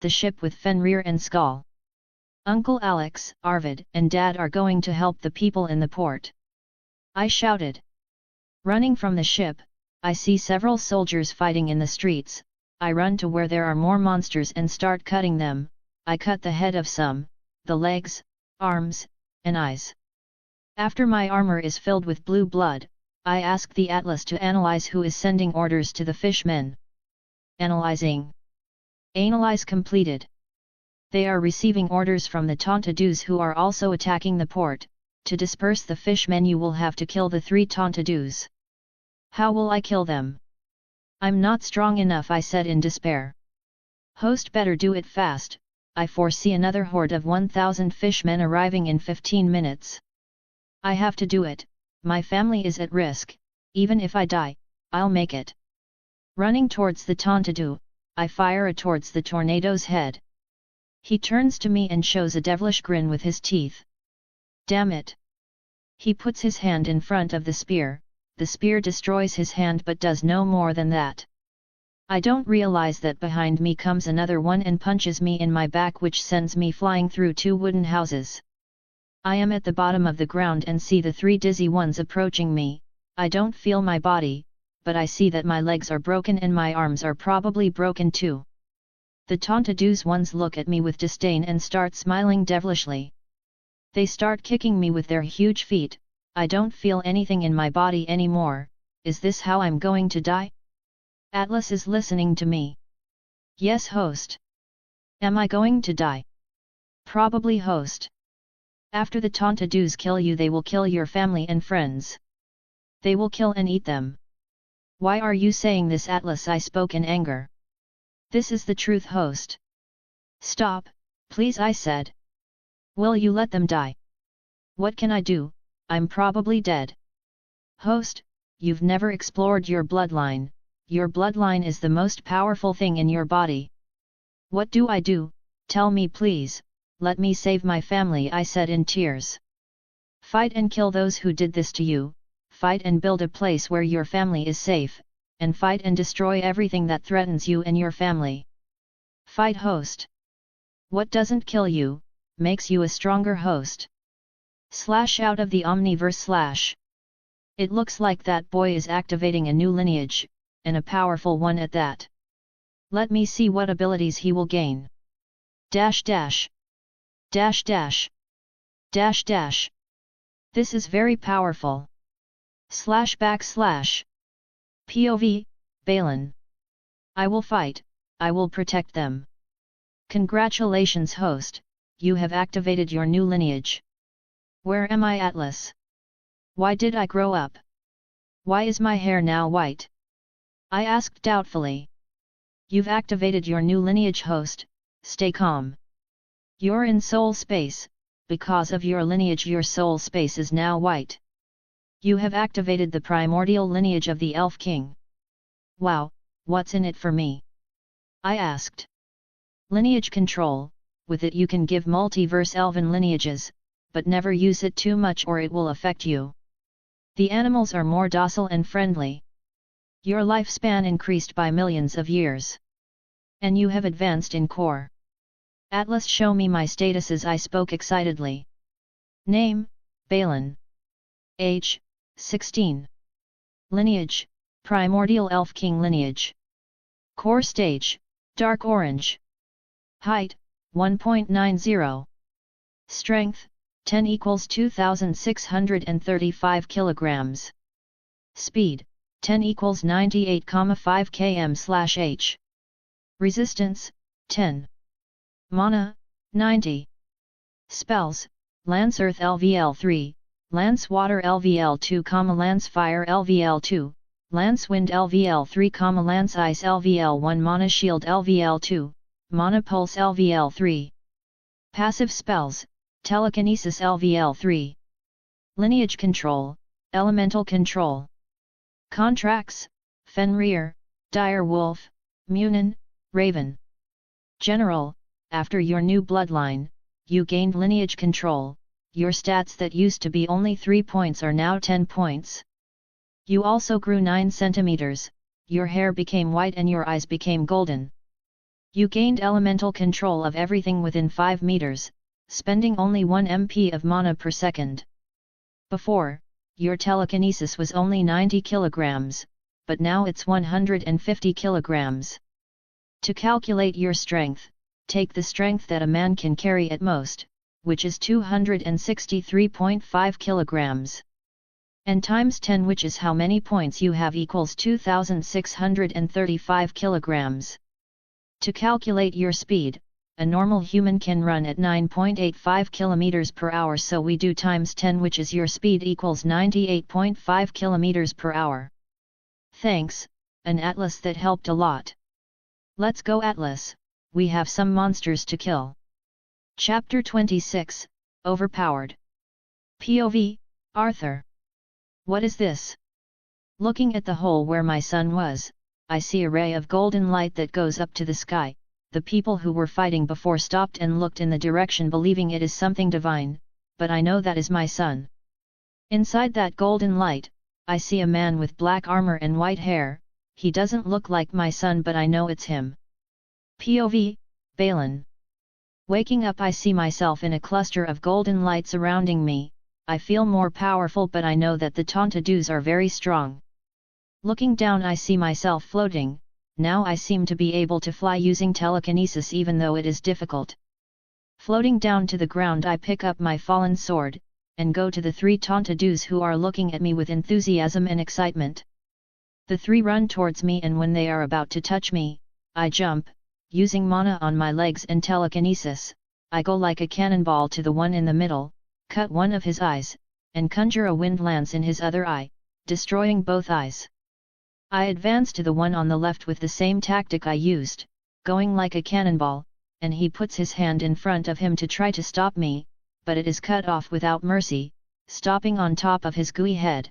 the ship with Fenrir and Skull. Uncle Alex, Arvid, and Dad are going to help the people in the port. I shouted. Running from the ship, I see several soldiers fighting in the streets. I run to where there are more monsters and start cutting them. I cut the head of some, the legs, arms, and eyes. After my armor is filled with blue blood, I ask the Atlas to analyze who is sending orders to the fishmen. Analyzing. Analyze completed. They are receiving orders from the Tontadus who are also attacking the port. To disperse the fishmen you will have to kill the 3 Tontadus. How will I kill them? I'm not strong enough, I said in despair. Host, better do it fast. I foresee another horde of 1,000 fishmen arriving in 15 minutes. I have to do it, my family is at risk, even if I die, I'll make it. Running towards the Tontadu, I fire towards the tornado's head. He turns to me and shows a devilish grin with his teeth. Damn it! He puts his hand in front of the spear destroys his hand but does no more than that. I don't realize that behind me comes another one and punches me in my back, which sends me flying through 2 wooden houses. I am at the bottom of the ground and see the 3 dizzy ones approaching me. I don't feel my body, but I see that my legs are broken and my arms are probably broken too. The Tontadus ones look at me with disdain and start smiling devilishly. They start kicking me with their huge feet. I don't feel anything in my body anymore. Is this how I'm going to die? Atlas is listening to me. Yes, host. Am I going to die? Probably, host. After the Tontadus kill you, they will kill your family and friends. They will kill and eat them. Why are you saying this, Atlas? I spoke in anger. This is the truth, host. Stop, please, I said. Will you let them die? What can I do? I'm probably dead. Host, you've never explored your bloodline. Your bloodline is the most powerful thing in your body. What do I do? Tell me please, let me save my family, I said in tears. Fight and kill those who did this to you, fight and build a place where your family is safe, and fight and destroy everything that threatens you and your family. Fight, host. What doesn't kill you, makes you a stronger host. Out of the Omniverse. It looks like that boy is activating a new lineage, and a powerful one at that. Let me see what abilities he will gain. Dash dash. Dash dash. Dash dash. This is very powerful. // POV, Balin. I will fight, I will protect them. Congratulations, host, you have activated your new lineage. Where am I, Atlas? Why did I grow up? Why is my hair now white? I asked doubtfully. You've activated your new lineage, host, stay calm. You're in soul space, because of your lineage your soul space is now white. You have activated the primordial lineage of the Elf King. Wow, what's in it for me? I asked. Lineage control, with it you can give multiverse elven lineages, but never use it too much or it will affect you. The animals are more docile and friendly. Your lifespan increased by millions of years. And you have advanced in core. Atlas, show me my statuses, I spoke excitedly. Name, Balin. Age, 16. Lineage, Primordial Elf King lineage. Core stage, Dark Orange. Height, 1.90. Strength, 10 equals 2,635 kilograms. Speed, 10 equals 98,5 km/h. Resistance, 10. Mana, 90. Spells, Lance Earth LVL 3, Lance Water LVL 2, Lance Fire LVL 2, Lance Wind LVL 3, Lance Ice LVL 1, Mana Shield LVL 2, Mana Pulse LVL 3. Passive spells, Telekinesis LVL 3. Lineage control, Elemental control. Contracts, Fenrir, Dire Wolf, Munin, Raven. General, after your new bloodline, you gained lineage control, your stats that used to be only 3 points are now 10 points. You also grew 9 centimeters, your hair became white and your eyes became golden. You gained elemental control of everything within 5 meters, spending only 1 MP of mana per second. Before, your telekinesis was only 90 kilograms, but now it's 150 kilograms. To calculate your strength, take the strength that a man can carry at most, which is 263.5 kilograms. And times 10, which is how many points you have, equals 2635 kilograms. To calculate your speed, a normal human can run at 9.85 kilometers per hour, so we do times 10, which is your speed, equals 98.5 kilometers per hour. Thanks, an Atlas, that helped a lot. Let's go, Atlas, we have some monsters to kill. Chapter 26, Overpowered. POV, Arthur. What is this? Looking at the hole where my son was, I see a ray of golden light that goes up to the sky. The people who were fighting before stopped and looked in the direction, believing it is something divine, but I know that is my son. Inside that golden light, I see a man with black armor and white hair. He doesn't look like my son, but I know it's him. POV, Balin. Waking up, I see myself in a cluster of golden light surrounding me. I feel more powerful, but I know that the Tontadoos are very strong. Looking down, I see myself floating. Now I seem to be able to fly using telekinesis, even though it is difficult. Floating down to the ground, I pick up my fallen sword, and go to the 3 Tontadoos who are looking at me with enthusiasm and excitement. The 3 run towards me, and when they are about to touch me, I jump, using mana on my legs and telekinesis. I go like a cannonball to the one in the middle, cut one of his eyes, and conjure a wind lance in his other eye, destroying both eyes. I advance to the one on the left with the same tactic I used, going like a cannonball, and he puts his hand in front of him to try to stop me, but it is cut off without mercy, stopping on top of his gooey head.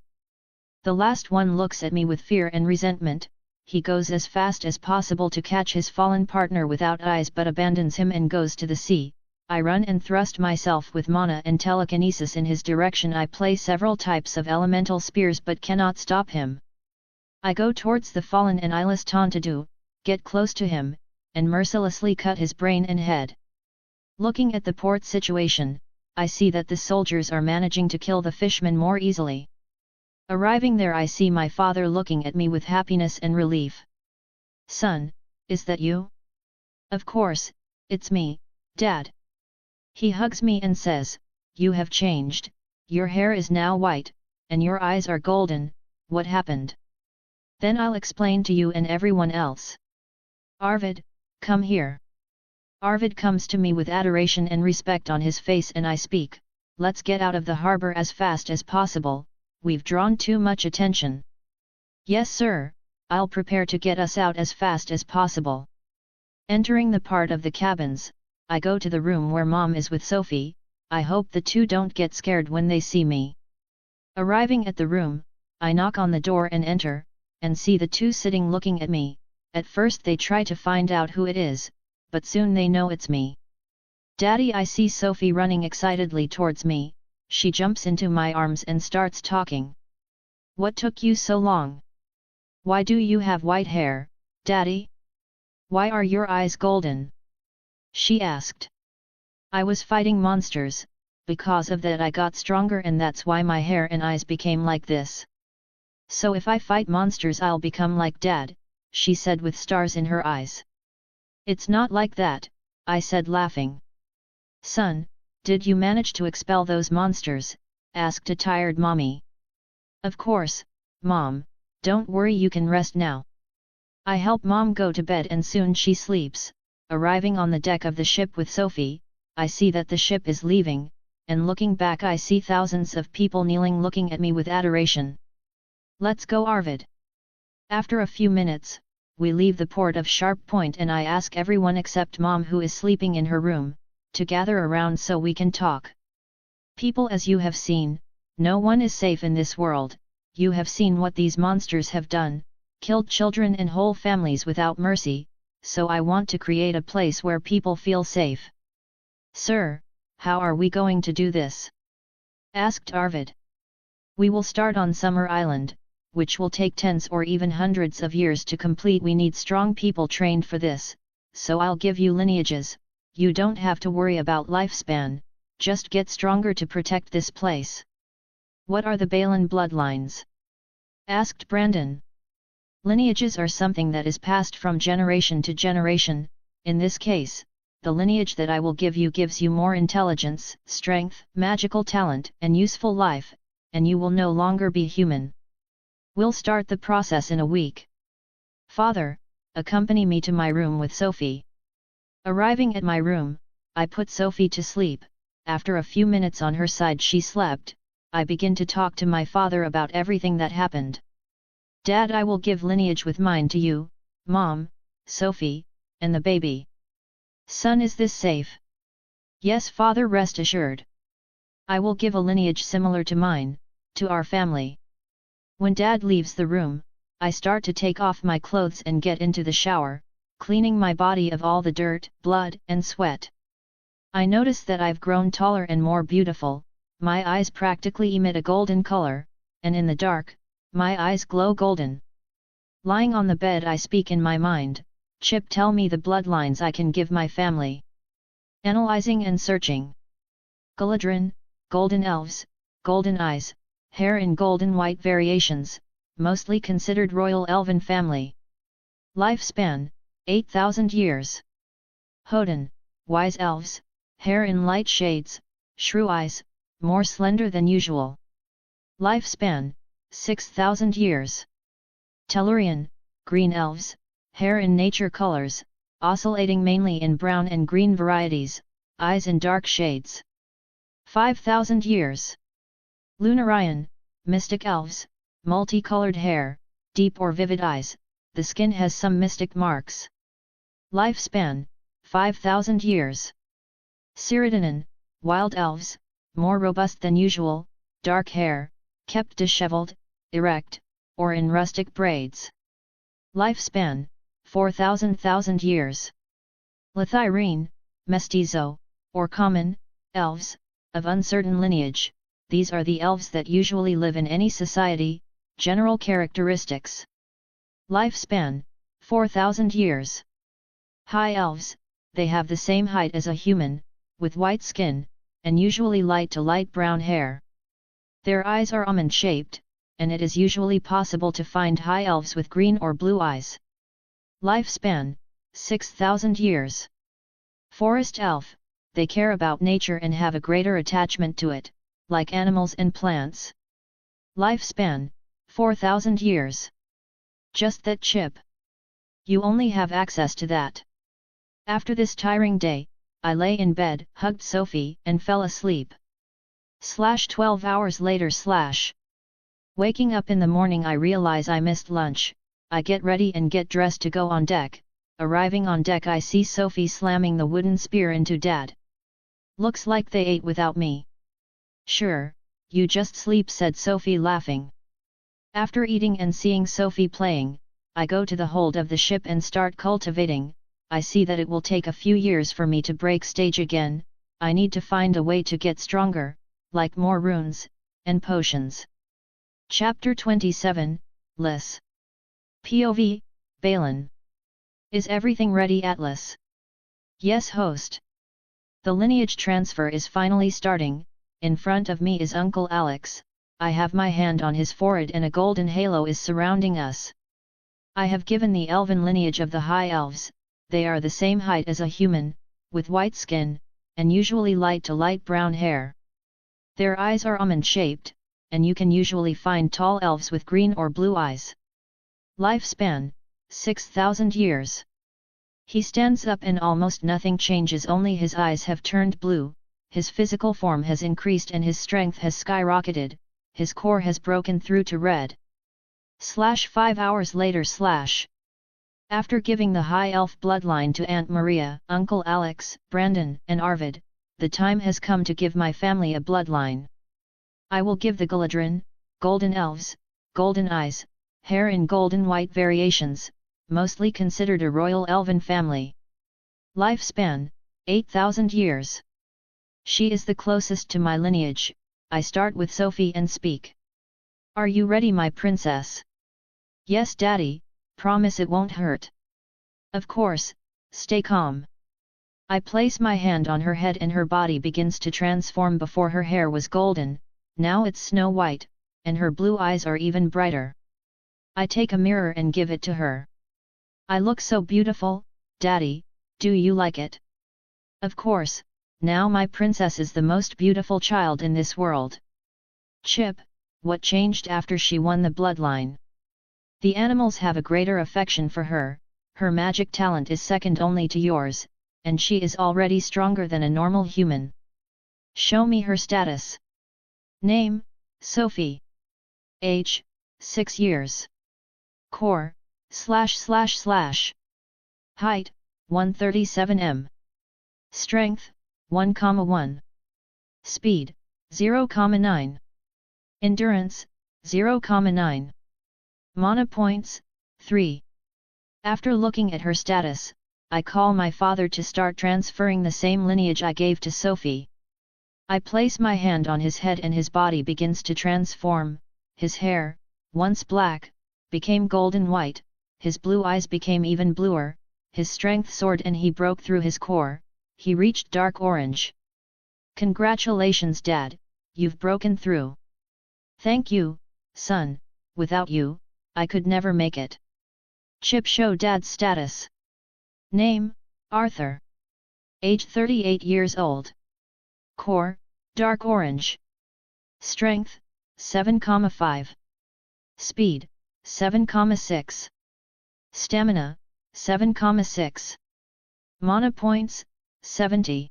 The last one looks at me with fear and resentment. He goes as fast as possible to catch his fallen partner without eyes, but abandons him and goes to the sea. I run and thrust myself with mana and telekinesis in his direction. I play several types of elemental spears but cannot stop him. I go towards the fallen and eyeless Tontadoo, get close to him, and mercilessly cut his brain and head. Looking at the port situation, I see that the soldiers are managing to kill the fishmen more easily. Arriving there, I see my father looking at me with happiness and relief. "Son, is that you?" "Of course, it's me, Dad." He hugs me and says, "You have changed, your hair is now white, and your eyes are golden. What happened?" "Then I'll explain to you and everyone else." "Arvid, come here." Arvid comes to me with adoration and respect on his face, and I speak, "Let's get out of the harbor as fast as possible. We've drawn too much attention." "Yes, sir, I'll prepare to get us out as fast as possible." Entering the part of the cabins, I go to the room where Mom is with Sophie. I hope the 2 don't get scared when they see me. Arriving at the room, I knock on the door and enter, and see the 2 sitting looking at me. At first they try to find out who it is, but soon they know it's me. "Daddy," I see Sophie running excitedly towards me. She jumps into my arms and starts talking. "What took you so long? Why do you have white hair, Daddy? Why are your eyes golden?" she asked. "I was fighting monsters, because of that I got stronger, and that's why my hair and eyes became like this. So if I fight monsters I'll become like Dad," she said with stars in her eyes. "It's not like that," I said, laughing. "Son, did you manage to expel those monsters?" asked a tired mommy. "Of course, Mom, don't worry, you can rest now." I help Mom go to bed and soon she sleeps. Arriving on the deck of the ship with Sophie, I see that the ship is leaving, and looking back I see thousands of people kneeling looking at me with adoration. "Let's go, Arvid." After a few minutes, we leave the port of Sharp Point and I ask everyone except Mom, who is sleeping in her room, to gather around so we can talk. "People, as you have seen, no one is safe in this world. You have seen what these monsters have done, killed children and whole families without mercy, so I want to create a place where people feel safe." "Sir, how are we going to do this?" asked Arvid. "We will start on Summer Island, which will take tens or even hundreds of years to complete. We need strong people trained for this, so I'll give you lineages. You don't have to worry about lifespan, just get stronger to protect this place. What are the Balin bloodlines? Asked Brandon. Lineages are something that is passed from generation to generation. In this case, the lineage that I will give you gives you more intelligence, strength, magical talent, and useful life, and you will no longer be human. We'll start the process in a week. Father, accompany me to my room with Sophie. Arriving at my room, I put Sophie to sleep. After a few minutes on her side she slept. I begin to talk to my father about everything that happened. Dad, I will give lineage with mine to you, Mom, Sophie, and the baby. Son, is this safe? Yes, Father, rest assured. I will give a lineage similar to mine, to our family. When Dad leaves the room, I start to take off my clothes and get into the shower, cleaning my body of all the dirt, blood, and sweat. I notice that I've grown taller and more beautiful, my eyes practically emit a golden color, and in the dark, my eyes glow golden. Lying on the bed I speak in my mind, Chip, tell me the bloodlines I can give my family. Analyzing and searching. Galadrin, golden elves, golden eyes, hair in golden white variations, mostly considered royal elven family. Lifespan, 8,000 years. Hodin, wise elves, hair in light shades, shrew eyes, more slender than usual. Lifespan, 6,000 years. Tellurian, green elves, hair in nature colors, oscillating mainly in brown and green varieties, eyes in dark shades. 5,000 years. Lunarian, mystic elves, multicolored hair, deep or vivid eyes, the skin has some mystic marks. Lifespan, 5,000 years. Cyrodinan, wild elves, more robust than usual, dark hair, kept disheveled, erect, or in rustic braids. Lifespan, 4,000 years. Lithyrene, mestizo, or common, elves, of uncertain lineage, these are the elves that usually live in any society. General characteristics. Lifespan, 4,000 years. High elves, they have the same height as a human, with white skin, and usually light to light brown hair. Their eyes are almond-shaped, and it is usually possible to find high elves with green or blue eyes. Lifespan, 6,000 years. Forest elf, they care about nature and have a greater attachment to it, like animals and plants. Lifespan, 4,000 years. Just that, Chip. You only have access to that. After this tiring day, I lay in bed, hugged Sophie, and fell asleep. 12 hours later. Waking up in the morning, I realize I missed lunch. I get ready and get dressed to go on deck. Arriving on deck, I see Sophie slamming the wooden spear into Dad. Looks like they ate without me. Sure, you just sleep, said Sophie, laughing. After eating and seeing Sophie playing, I go to the hold of the ship and start cultivating. I see that it will take a few years for me to break stage again. I need to find a way to get stronger, like more runes and potions. Chapter 27, Lys. POV, Balin. Is everything ready, Atlas? Yes, host. The lineage transfer is finally starting. In front of me is Uncle Alex. I have my hand on his forehead and a golden halo is surrounding us. I have given the elven lineage of the high elves. They are the same height as a human, with white skin, and usually light to light brown hair. Their eyes are almond-shaped, and you can usually find tall elves with green or blue eyes. Lifespan, 6,000 years. He stands up and almost nothing changes, only his eyes have turned blue, his physical form has increased and his strength has skyrocketed, his core has broken through to red. 5 hours later. After giving the high elf bloodline to Aunt Maria, Uncle Alex, Brandon, and Arvid, the time has come to give my family a bloodline. I will give the Galadrin, golden elves, golden eyes, hair in golden white variations, mostly considered a royal elven family. Lifespan, 8,000 years. She is the closest to my lineage. I start with Sophie and speak. Are you ready, my princess? Yes, Daddy, promise it won't hurt. Of course, stay calm. I place my hand on her head and her body begins to transform. Before her hair was golden, now it's snow white, and her blue eyes are even brighter. I take a mirror and give it to her. I look so beautiful, Daddy, do you like it? Of course, now my princess is the most beautiful child in this world. Chip, what changed after she won the bloodline? The animals have a greater affection for her, her magic talent is second only to yours, and she is already stronger than a normal human. Show me her status. Name, Sophie. Age, 6 years. Core, ///. Height, 137 m. Strength, 1,1. Speed, 0,9. Endurance, 0,9. Mana points, 3. After looking at her status, I call my father to start transferring the same lineage I gave to Sophie. I place my hand on his head and his body begins to transform. His hair, once black, became golden white, his blue eyes became even bluer, his strength soared and he broke through his core, he reached dark orange. Congratulations Dad, you've broken through. Thank you, son, without you, I could never make it. Chip show Dad's status. Name, Arthur. Age 38 years old. Core, dark orange. Strength, 7,5. Speed, 7,6. Stamina, 7,6. Mana points, 70.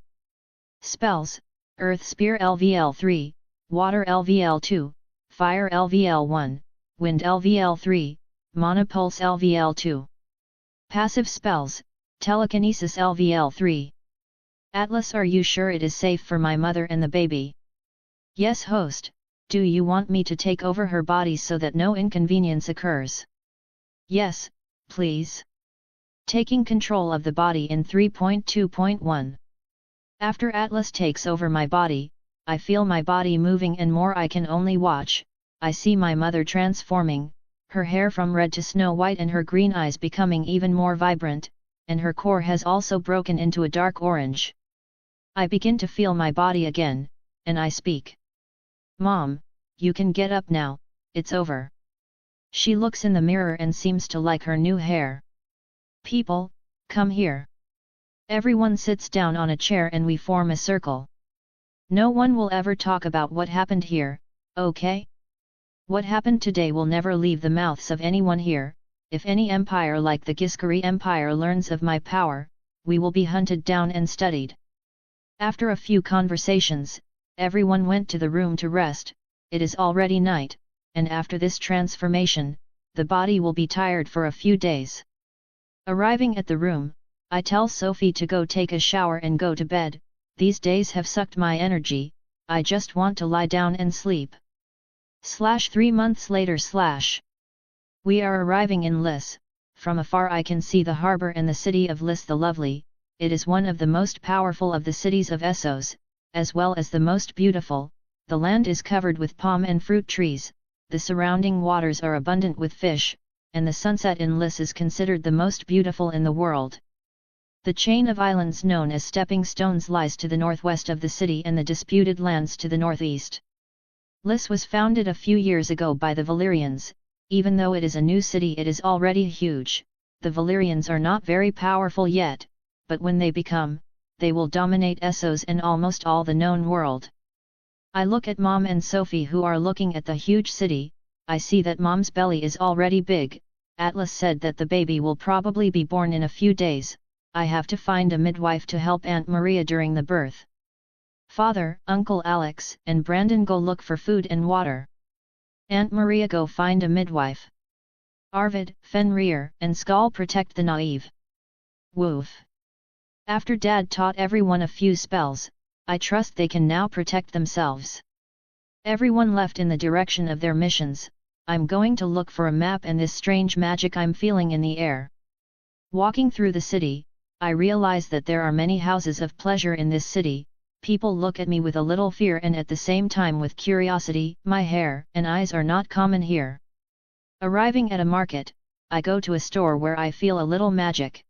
Spells, Earth Spear LVL 3, Water LVL 2, Fire LVL 1, Wind LVL 3, Mana Pulse LVL 2. Passive spells, Telekinesis LVL 3. Atlas, are you sure it is safe for my mother and the baby? Yes host, do you want me to take over her body so that no inconvenience occurs? Yes, please. Taking control of the body in 3.2.1. After Atlas takes over my body, I feel my body moving and more I can only watch. I see my mother transforming, her hair from red to snow white and her green eyes becoming even more vibrant, and her core has also broken into a dark orange. I begin to feel my body again, and I speak. Mom, you can get up now, it's over. She looks in the mirror and seems to like her new hair. People, come here. Everyone sits down on a chair and we form a circle. No one will ever talk about what happened here, okay? What happened today will never leave the mouths of anyone here. If any empire like the Giskari Empire learns of my power, we will be hunted down and studied. After a few conversations, everyone went to the room to rest. It is already night, and after this transformation, the body will be tired for a few days. Arriving at the room, I tell Sophie to go take a shower and go to bed. These days have sucked my energy, I just want to lie down and sleep. 3 months later. We are arriving in Lis. From afar I can see the harbour and the city of Lis the Lovely. It is one of the most powerful of the cities of Essos, as well as the most beautiful. The land is covered with palm and fruit trees, the surrounding waters are abundant with fish, and the sunset in Lis is considered the most beautiful in the world. The chain of islands known as Stepping Stones lies to the northwest of the city and the disputed lands to the northeast. Lis was founded a few years ago by the Valyrians. Even though it is a new city, it is already huge. The Valyrians are not very powerful yet, but when they become, they will dominate Essos and almost all the known world. I look at Mom and Sophie who are looking at the huge city. I see that Mom's belly is already big. Atlas said that the baby will probably be born in a few days. I have to find a midwife to help Aunt Maria during the birth. Father, Uncle Alex, and Brandon go look for food and water. Aunt Maria go find a midwife. Arvid, Fenrir, and Skal protect the naive. Woof. After Dad taught everyone a few spells, I trust they can now protect themselves. Everyone left in the direction of their missions. I'm going to look for a map and this strange magic I'm feeling in the air. Walking through the city, I realize that there are many houses of pleasure in this city. People look at me with a little fear and at the same time with curiosity. My hair and eyes are not common here. Arriving at a market, I go to a store where I feel a little magic.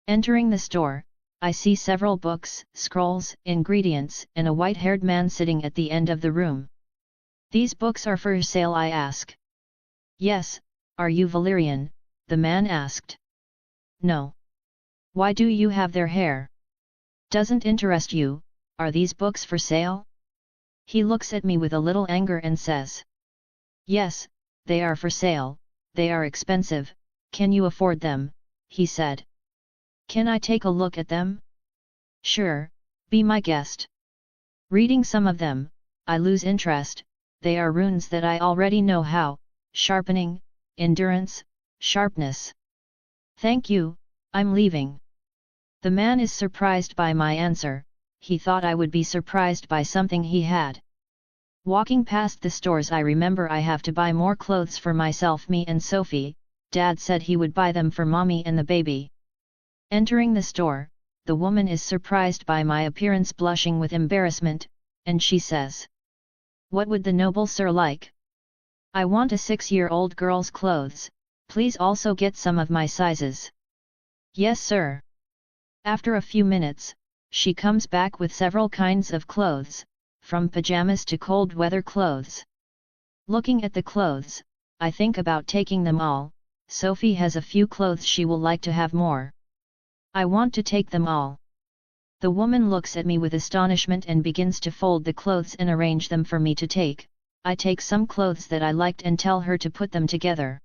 Entering the store, I see several books, scrolls, ingredients, and a white-haired man sitting at the end of the room. These books are for sale, I ask. Yes, are you Valerian? The man asked. No. Why do you have their hair? Doesn't interest you, are these books for sale? He looks at me with a little anger and says. Yes, they are for sale, they are expensive, can you afford them? He said. Can I take a look at them? Sure, be my guest. Reading some of them, I lose interest, they are runes that I already know how, sharpening, endurance, sharpness. Thank you, I'm leaving. The man is surprised by my answer, he thought I would be surprised by something he had. Walking past the stores, I remember I have to buy more clothes for myself, me and Sophie. Dad said he would buy them for mommy and the baby. Entering the store, the woman is surprised by my appearance, blushing with embarrassment, and she says. What would the noble sir like? I want a 6-year-old girl's clothes, please also get some of my sizes. Yes sir. After a few minutes, she comes back with several kinds of clothes, from pajamas to cold weather clothes. Looking at the clothes, I think about taking them all. Sophie has a few clothes, she will like to have more. I want to take them all. The woman looks at me with astonishment and begins to fold the clothes and arrange them for me to take. I take some clothes that I liked and tell her to put them together.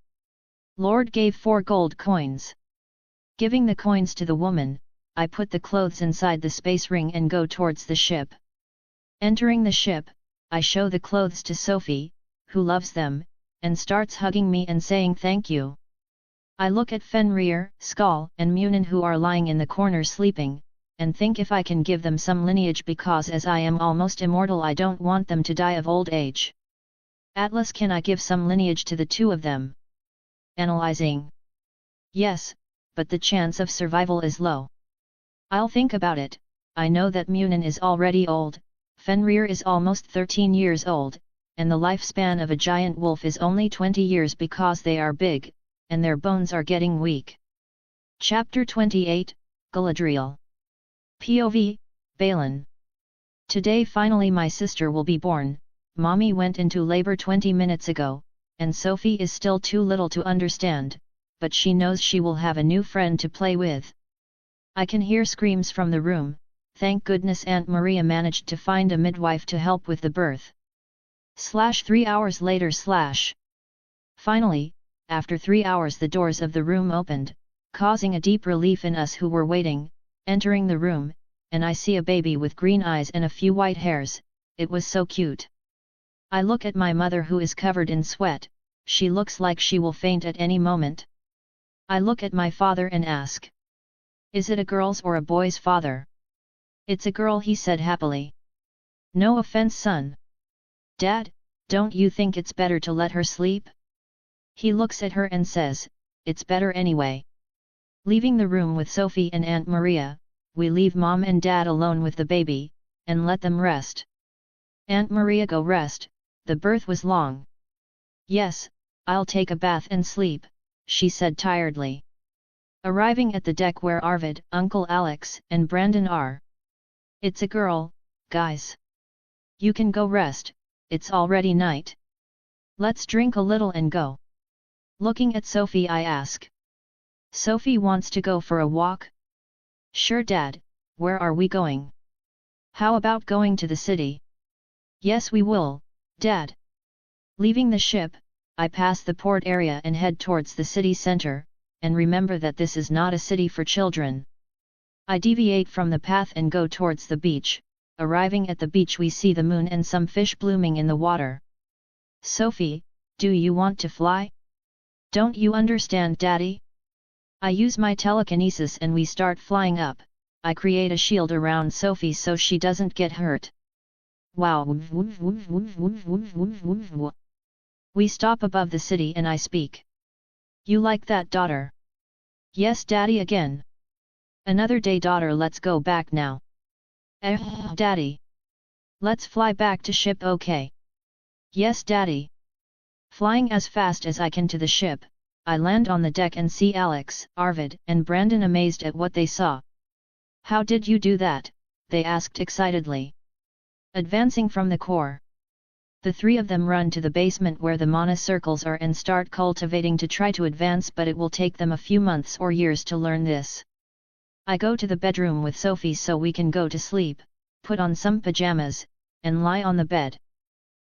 Lord gave 4 gold coins. Giving the coins to the woman, I put the clothes inside the space ring and go towards the ship. Entering the ship, I show the clothes to Sophie, who loves them, and starts hugging me and saying thank you. I look at Fenrir, Skull, and Munin, who are lying in the corner sleeping, and think if I can give them some lineage, because as I am almost immortal I don't want them to die of old age. Atlas, can I give some lineage to the 2 of them? Analyzing. Yes, but the chance of survival is low. I'll think about it. I know that Munin is already old, Fenrir is almost 13 years old, and the lifespan of a giant wolf is only 20 years because they are big, and their bones are getting weak. Chapter 28, Galadriel. POV, Balin. Today finally my sister will be born. Mommy went into labor 20 minutes ago, and Sophie is still too little to understand, but she knows she will have a new friend to play with. I can hear screams from the room. Thank goodness Aunt Maria managed to find a midwife to help with the birth. 3 hours later. Finally, after 3 hours the doors of the room opened, causing a deep relief in us who were waiting. Entering the room, and I see a baby with green eyes and a few white hairs. It was so cute. I look at my mother, who is covered in sweat, she looks like she will faint at any moment. I look at my father and ask. Is it a girl's or a boy's father? It's a girl, he said happily. No offense, son. Dad, don't you think it's better to let her sleep? He looks at her and says, it's better anyway. Leaving the room with Sophie and Aunt Maria, we leave Mom and Dad alone with the baby, and let them rest. Aunt Maria, go rest, the birth was long. Yes, I'll take a bath and sleep, she said tiredly. Arriving at the deck where Arvid, Uncle Alex, and Brandon are. It's a girl, guys. You can go rest, it's already night. Let's drink a little and go. Looking at Sophie, I ask. Sophie wants to go for a walk? Sure, Dad, where are we going? How about going to the city? Yes, we will, Dad. Leaving the ship, I pass the port area and head towards the city center, and remember that this is not a city for children. I deviate from the path and go towards the beach. Arriving at the beach, we see the moon and some fish blooming in the water. Sophie, do you want to fly? Don't you understand, Daddy? I use my telekinesis and we start flying up. I create a shield around Sophie so she doesn't get hurt. Wow! We stop above the city and I speak. You like that, daughter? Yes, Daddy, again. Another day, daughter, let's go back now. Daddy. Let's fly back to ship, okay? Yes, Daddy. Flying as fast as I can to the ship, I land on the deck and see Alex, Arvid, and Brandon amazed at what they saw. "How did you do that?" they asked excitedly. Advancing from the core. The three of them run to the basement where the mana circles are and start cultivating to try to advance, but it will take them a few months or years to learn this. I go to the bedroom with Sophie so we can go to sleep, put on some pajamas, and lie on the bed.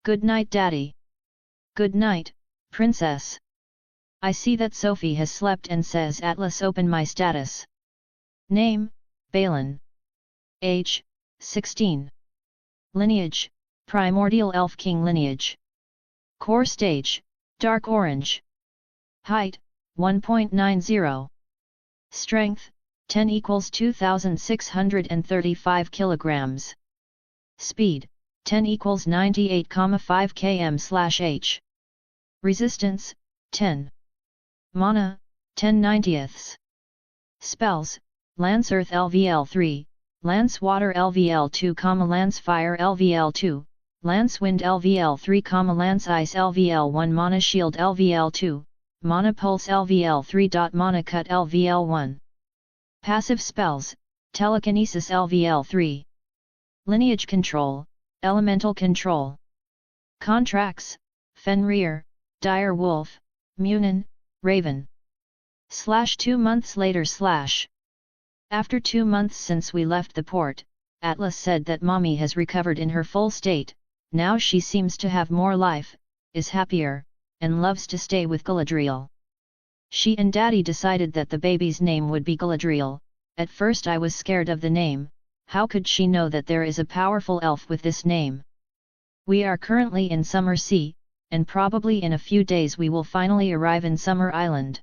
"Good night, Daddy." "Good night, Princess." I see that Sophie has slept and says, "Atlas, open my status." Name, Balin. Age, 16. Lineage, Primordial Elf King lineage. Core stage, Dark Orange. Height, 1.90. Strength, 10 equals 2635 kilograms. Speed, 10 equals 98,5 km/h. Resistance, 10. Mana, 10/90. Spells, Lance Earth LVL3, Lance Water LVL2, Lance Fire LVL2, Lance Wind LVL3, Lance Ice LVL1, Mana Shield LVL2, Mana Pulse LVL3. Mana Cut LVL1. Passive spells, Telekinesis LVL3. Lineage Control, Elemental Control. Contracts, Fenrir, Dire Wolf, Munin, Raven. 2 months later. After 2 months since we left the port, Atlas said that Mommy has recovered in her full state. Now she seems to have more life, is happier, and loves to stay with Galadriel. She and Daddy decided that the baby's name would be Galadriel. At first I was scared of the name. How could she know that there is a powerful elf with this name? We are currently in Summer Sea, and probably in a few days we will finally arrive in Summer Island.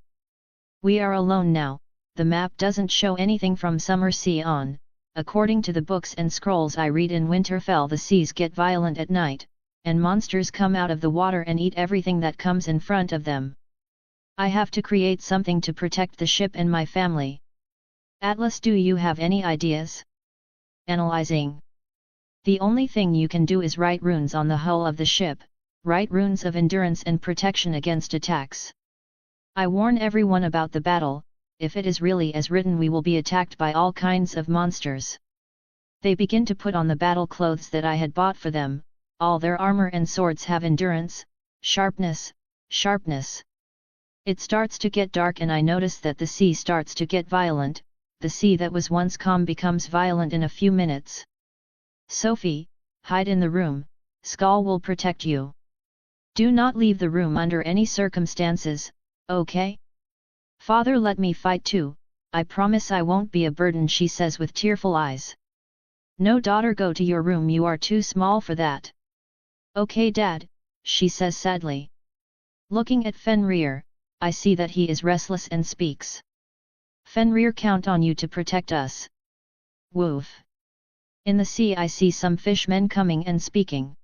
We are alone now. The map doesn't show anything from Summer Sea on. According to the books and scrolls I read in Winterfell, the seas get violent at night, and monsters come out of the water and eat everything that comes in front of them. I have to create something to protect the ship and my family. Atlas, do you have any ideas? Analyzing. The only thing you can do is write runes on the hull of the ship, write runes of endurance and protection against attacks. I warn everyone about the battle. If it is really as written, we will be attacked by all kinds of monsters. They begin to put on the battle clothes that I had bought for them. All their armor and swords have endurance, sharpness. It starts to get dark and I notice that the sea starts to get violent. The sea that was once calm becomes violent in a few minutes. "Sophie, hide in the room, Skull will protect you. Do not leave the room under any circumstances, okay? Father, let me fight too, I promise I won't be a burden," she says with tearful eyes. "No daughter, go to your room, you are too small for that." "Okay Dad," she says sadly. Looking at Fenrir, I see that he is restless and speaks. "Fenrir, count on you to protect us." Woof. In the sea I see some fishmen coming and speaking.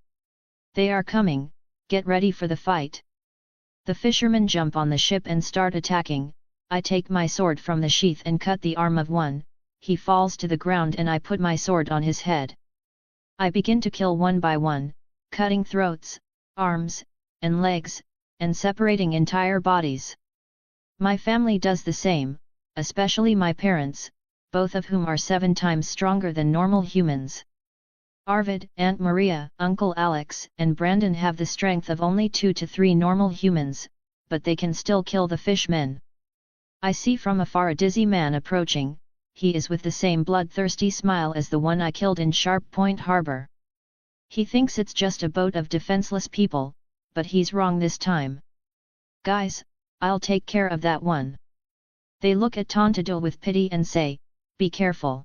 "They are coming, get ready for the fight." The fishermen jump on the ship and start attacking. I take my sword from the sheath and cut the arm of one. He falls to the ground and I put my sword on his head. I begin to kill one by one, cutting throats, arms, and legs, and separating entire bodies. My family does the same, especially my parents, both of whom are 7 times stronger than normal humans. Arvid, Aunt Maria, Uncle Alex, and Brandon have the strength of only 2 to 3 normal humans, but they can still kill the fishmen. I see from afar a dizzy man approaching. He is with the same bloodthirsty smile as the one I killed in Sharp Point Harbor. He thinks it's just a boat of defenseless people, but he's wrong this time. "Guys, I'll take care of that one." They look at Tontadil with pity and say, "Be careful."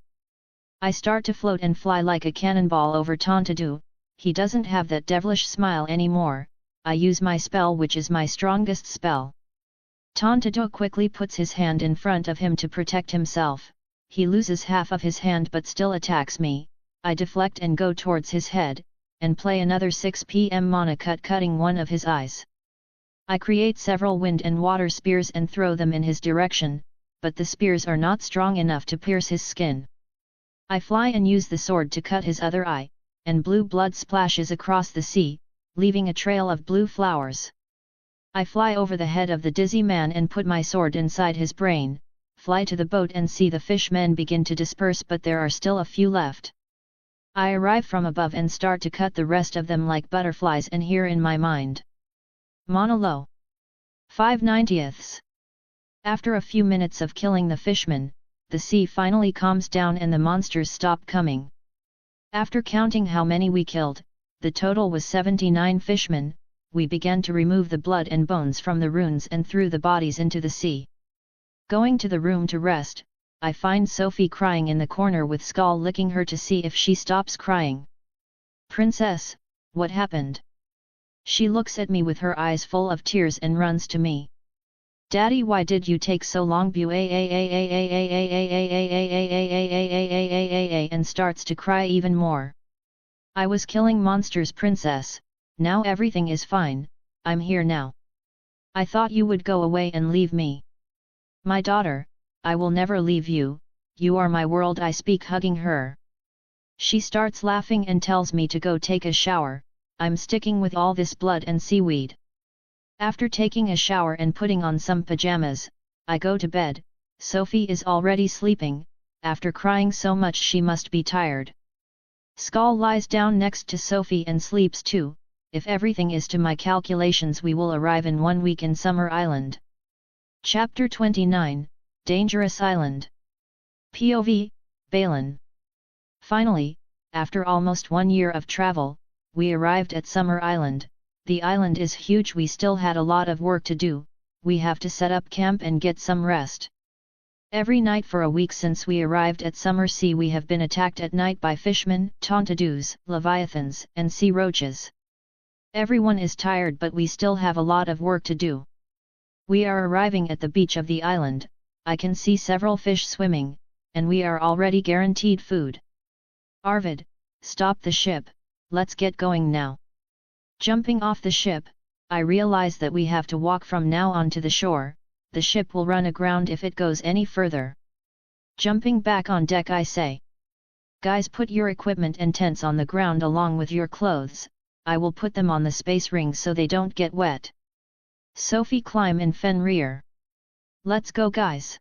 I start to float and fly like a cannonball over Tontadil. He doesn't have that devilish smile anymore. I use my spell, which is my strongest spell. Tontadil quickly puts his hand in front of him to protect himself. He loses half of his hand but still attacks me. I deflect and go towards his head, and play another 6 PM mana cut, cutting one of his eyes. I create several wind and water spears and throw them in his direction, but the spears are not strong enough to pierce his skin. I fly and use the sword to cut his other eye, and blue blood splashes across the sea, leaving a trail of blue flowers. I fly over the head of the dizzy man and put my sword inside his brain, fly to the boat and see the fishmen begin to disperse, but there are still a few left. I arrive from above and start to cut the rest of them like butterflies and hear in my mind. Monolo. 5/90. After a few minutes of killing the fishmen, the sea finally calms down and the monsters stop coming. After counting how many we killed, the total was 79 fishmen. We began to remove the blood and bones from the runes and threw the bodies into the sea. Going to the room to rest, I find Sophie crying in the corner with Skull licking her to see if she stops crying. "Princess, what happened?" She looks at me with her eyes full of tears and runs to me. "Daddy, why did you take so long?" And starts to cry even more. "I was killing monsters, princess. Now everything is fine, I'm here now. I thought you would go away and leave me." "My daughter, I will never leave you, you are my world," I speak, hugging her. She starts laughing and tells me to go take a shower. I'm sticking with all this blood and seaweed. After taking a shower and putting on some pajamas, I go to bed. Sophie is already sleeping. After crying so much she must be tired. Skull lies down next to Sophie and sleeps too. If everything is to my calculations, we will arrive in 1 week in Summer Island. Chapter 29, Dangerous Island. POV, Balin. Finally, after almost 1 year of travel, we arrived at Summer Island. The island is huge, we still had a lot of work to do, we have to set up camp and get some rest. Every night for a week since we arrived at Summer Sea we have been attacked at night by fishmen, tontadoos, leviathans, and sea roaches. Everyone is tired but we still have a lot of work to do. We are arriving at the beach of the island. I can see several fish swimming, and we are already guaranteed food. "Arvid, stop the ship, let's get going now." Jumping off the ship, I realize that we have to walk from now on to the shore. The ship will run aground if it goes any further. Jumping back on deck, I say, "Guys, put your equipment and tents on the ground along with your clothes. I will put them on the space ring so they don't get wet." Sophie climb in Fenrir. "Let's go, guys."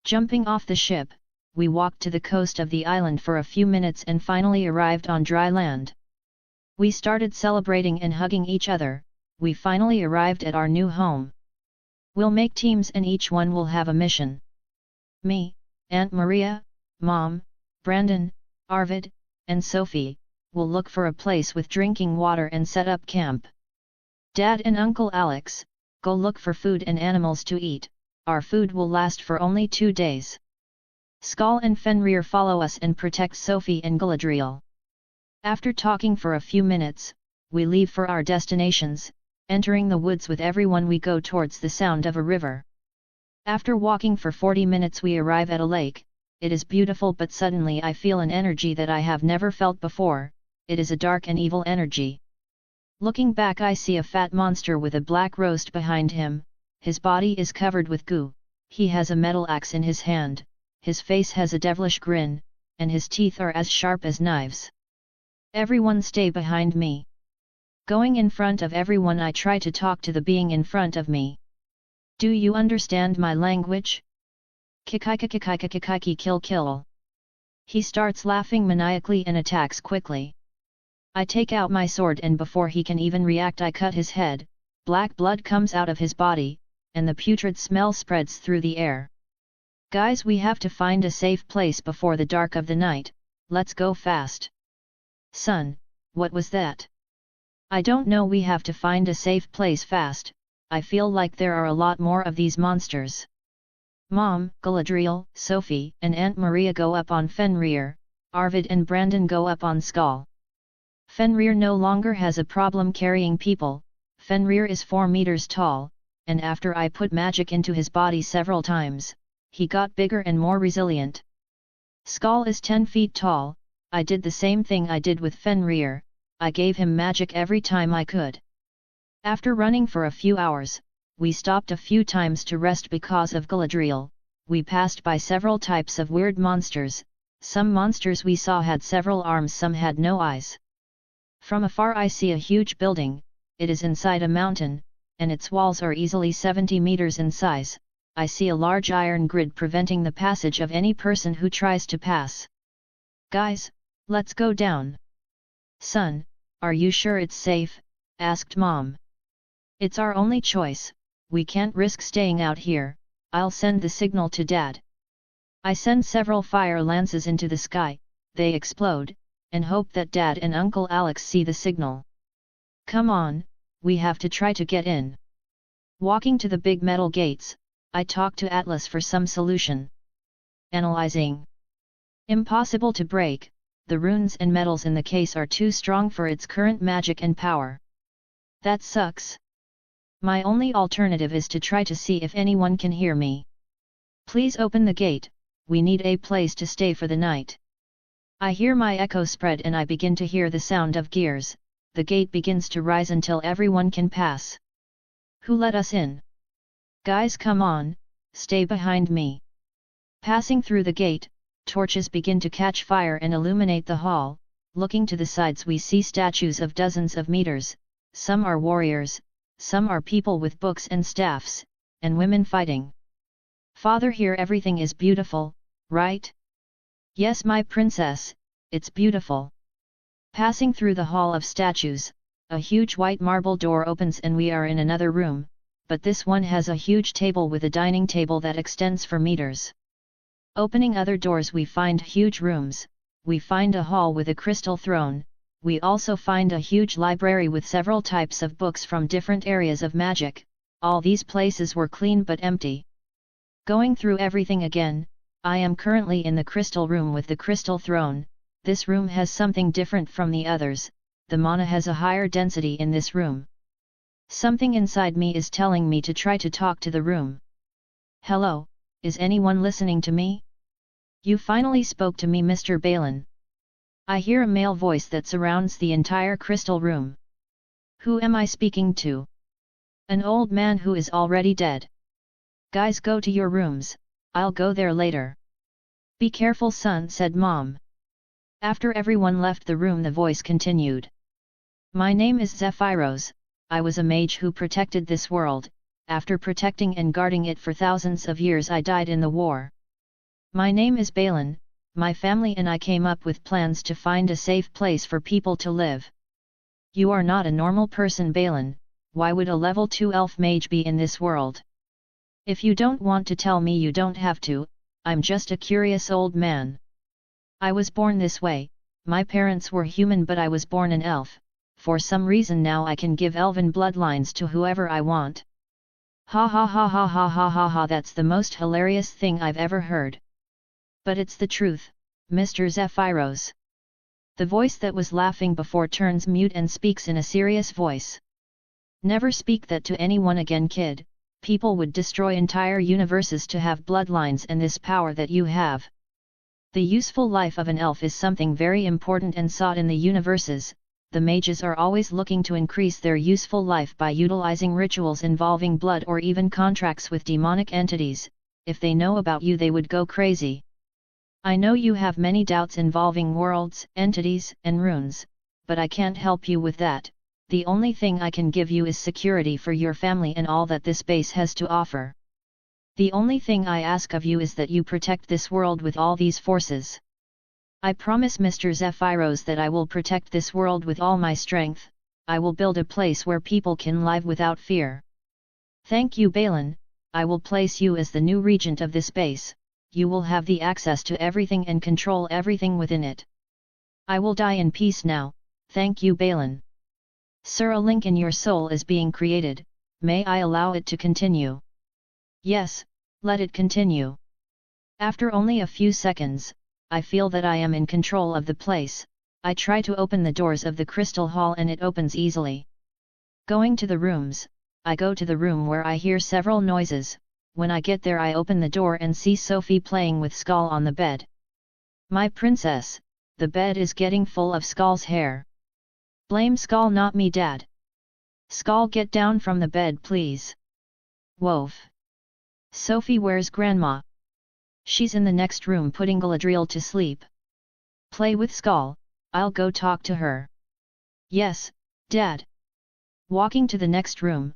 Jumping off the ship, we walked to the coast of the island for a few minutes and finally arrived on dry land. We started celebrating and hugging each other. We finally arrived at our new home. We'll make teams and each one will have a mission. Me, Aunt Maria, Mom, Brandon, Arvid, and Sophie will look for a place with drinking water and set up camp. Dad and Uncle Alex go look for food and animals to eat. Our food will last for only 2 days. Skull and Fenrir follow us and protect Sophie and Galadriel. After talking for a few minutes, we leave for our destinations. Entering the woods with everyone, we go towards the sound of a river. After walking for 40 minutes we arrive at a lake. It is beautiful, but suddenly I feel an energy that I have never felt before. It is a dark and evil energy. Looking back, I see a fat monster with a black roast behind him. His body is covered with goo. He has a metal axe in his hand. His face has a devilish grin, and his teeth are as sharp as knives. "Everyone stay behind me." Going in front of everyone, I try to talk to the being in front of me. "Do you understand my language?" "Kikaika kill kill." He starts laughing maniacally and attacks quickly. I take out my sword and before he can even react I cut his head. Black blood comes out of his body, and the putrid smell spreads through the air. "Guys, we have to find a safe place before the dark of the night, let's go fast." "Son, what was that?" "I don't know, we have to find a safe place fast. I feel like there are a lot more of these monsters." Mom, Galadriel, Sophie, and Aunt Maria go up on Fenrir. Arvid and Brandon go up on Skull. Fenrir no longer has a problem carrying people. Fenrir is 4 meters tall, and after I put magic into his body several times, he got bigger and more resilient. Skull is 10 feet tall. I did the same thing I did with Fenrir. I gave him magic every time I could. After running for a few hours, we stopped a few times to rest because of Galadriel. We passed by several types of weird monsters. Some monsters we saw had several arms, some had no eyes. From afar I see a huge building. It is inside a mountain, and its walls are easily 70 meters in size. I see a large iron grid preventing the passage of any person who tries to pass. Guys, let's go down. Son, are you sure it's safe? Asked Mom. It's our only choice, we can't risk staying out here. I'll send the signal to Dad. I send several fire lances into the sky, they explode, and hope that Dad and Uncle Alex see the signal. Come on, we have to try to get in. Walking to the big metal gates, I talk to Atlas for some solution. Analyzing. Impossible to break, the runes and metals in the case are too strong for its current magic and power. That sucks. My only alternative is to try to see if anyone can hear me. Please open the gate, we need a place to stay for the night. I hear my echo spread and I begin to hear the sound of gears. The gate begins to rise until everyone can pass. Who let us in? Guys, come on, stay behind me. Passing through the gate, torches begin to catch fire and illuminate the hall. Looking to the sides we see statues of dozens of meters, some are warriors, some are people with books and staffs, and women fighting. Father, here everything is beautiful, right? Yes, my princess, it's beautiful. Passing through the hall of statues, a huge white marble door opens and we are in another room, but this one has a huge table with a dining table that extends for meters. Opening other doors we find huge rooms, we find a hall with a crystal throne, we also find a huge library with several types of books from different areas of magic. All these places were clean but empty. Going through everything again, I am currently in the crystal room with the crystal throne. This room has something different from the others, the mana has a higher density in this room. Something inside me is telling me to try to talk to the room. Hello, is anyone listening to me? You finally spoke to me, Mr. Balin. I hear a male voice that surrounds the entire crystal room. Who am I speaking to? An old man who is already dead. Guys, go to your rooms, I'll go there later. Be careful, son, said Mom. After everyone left the room, the voice continued. My name is Zephyros, I was a mage who protected this world. After protecting and guarding it for thousands of years, I died in the war. My name is Balin, my family and I came up with plans to find a safe place for people to live. You are not a normal person, Balin, why would a level 2 elf mage be in this world? If you don't want to tell me, you don't have to, I'm just a curious old man. I was born this way, my parents were human but I was born an elf, for some reason now I can give elven bloodlines to whoever I want. Ha ha ha ha ha ha ha ha, that's the most hilarious thing I've ever heard. But it's the truth, Mr. Zephyros. The voice that was laughing before turns mute and speaks in a serious voice. Never speak that to anyone again, kid, people would destroy entire universes to have bloodlines and this power that you have. The useful life of an elf is something very important and sought in the universes. The mages are always looking to increase their useful life by utilizing rituals involving blood or even contracts with demonic entities. If they know about you, they would go crazy. I know you have many doubts involving worlds, entities, and runes, but I can't help you with that. The only thing I can give you is security for your family and all that this base has to offer. The only thing I ask of you is that you protect this world with all these forces. I promise, Mr. Zephyros, that I will protect this world with all my strength. I will build a place where people can live without fear. Thank you, Balin, I will place you as the new regent of this base. You will have the access to everything and control everything within it. I will die in peace now, thank you, Balin. Sir, a link in your soul is being created, may I allow it to continue? Yes, let it continue. After only a few seconds, I feel that I am in control of the place. I try to open the doors of the crystal hall and it opens easily. Going to the rooms, I go to the room where I hear several noises. When I get there, I open the door and see Sophie playing with Skull on the bed. My princess, the bed is getting full of Skull's hair. Blame Skull, not me, Dad. Skull, get down from the bed, please. Woof. Sophie, where's Grandma? She's in the next room putting Galadriel to sleep. Play with Skull, I'll go talk to her. Yes, Dad. Walking to the next room,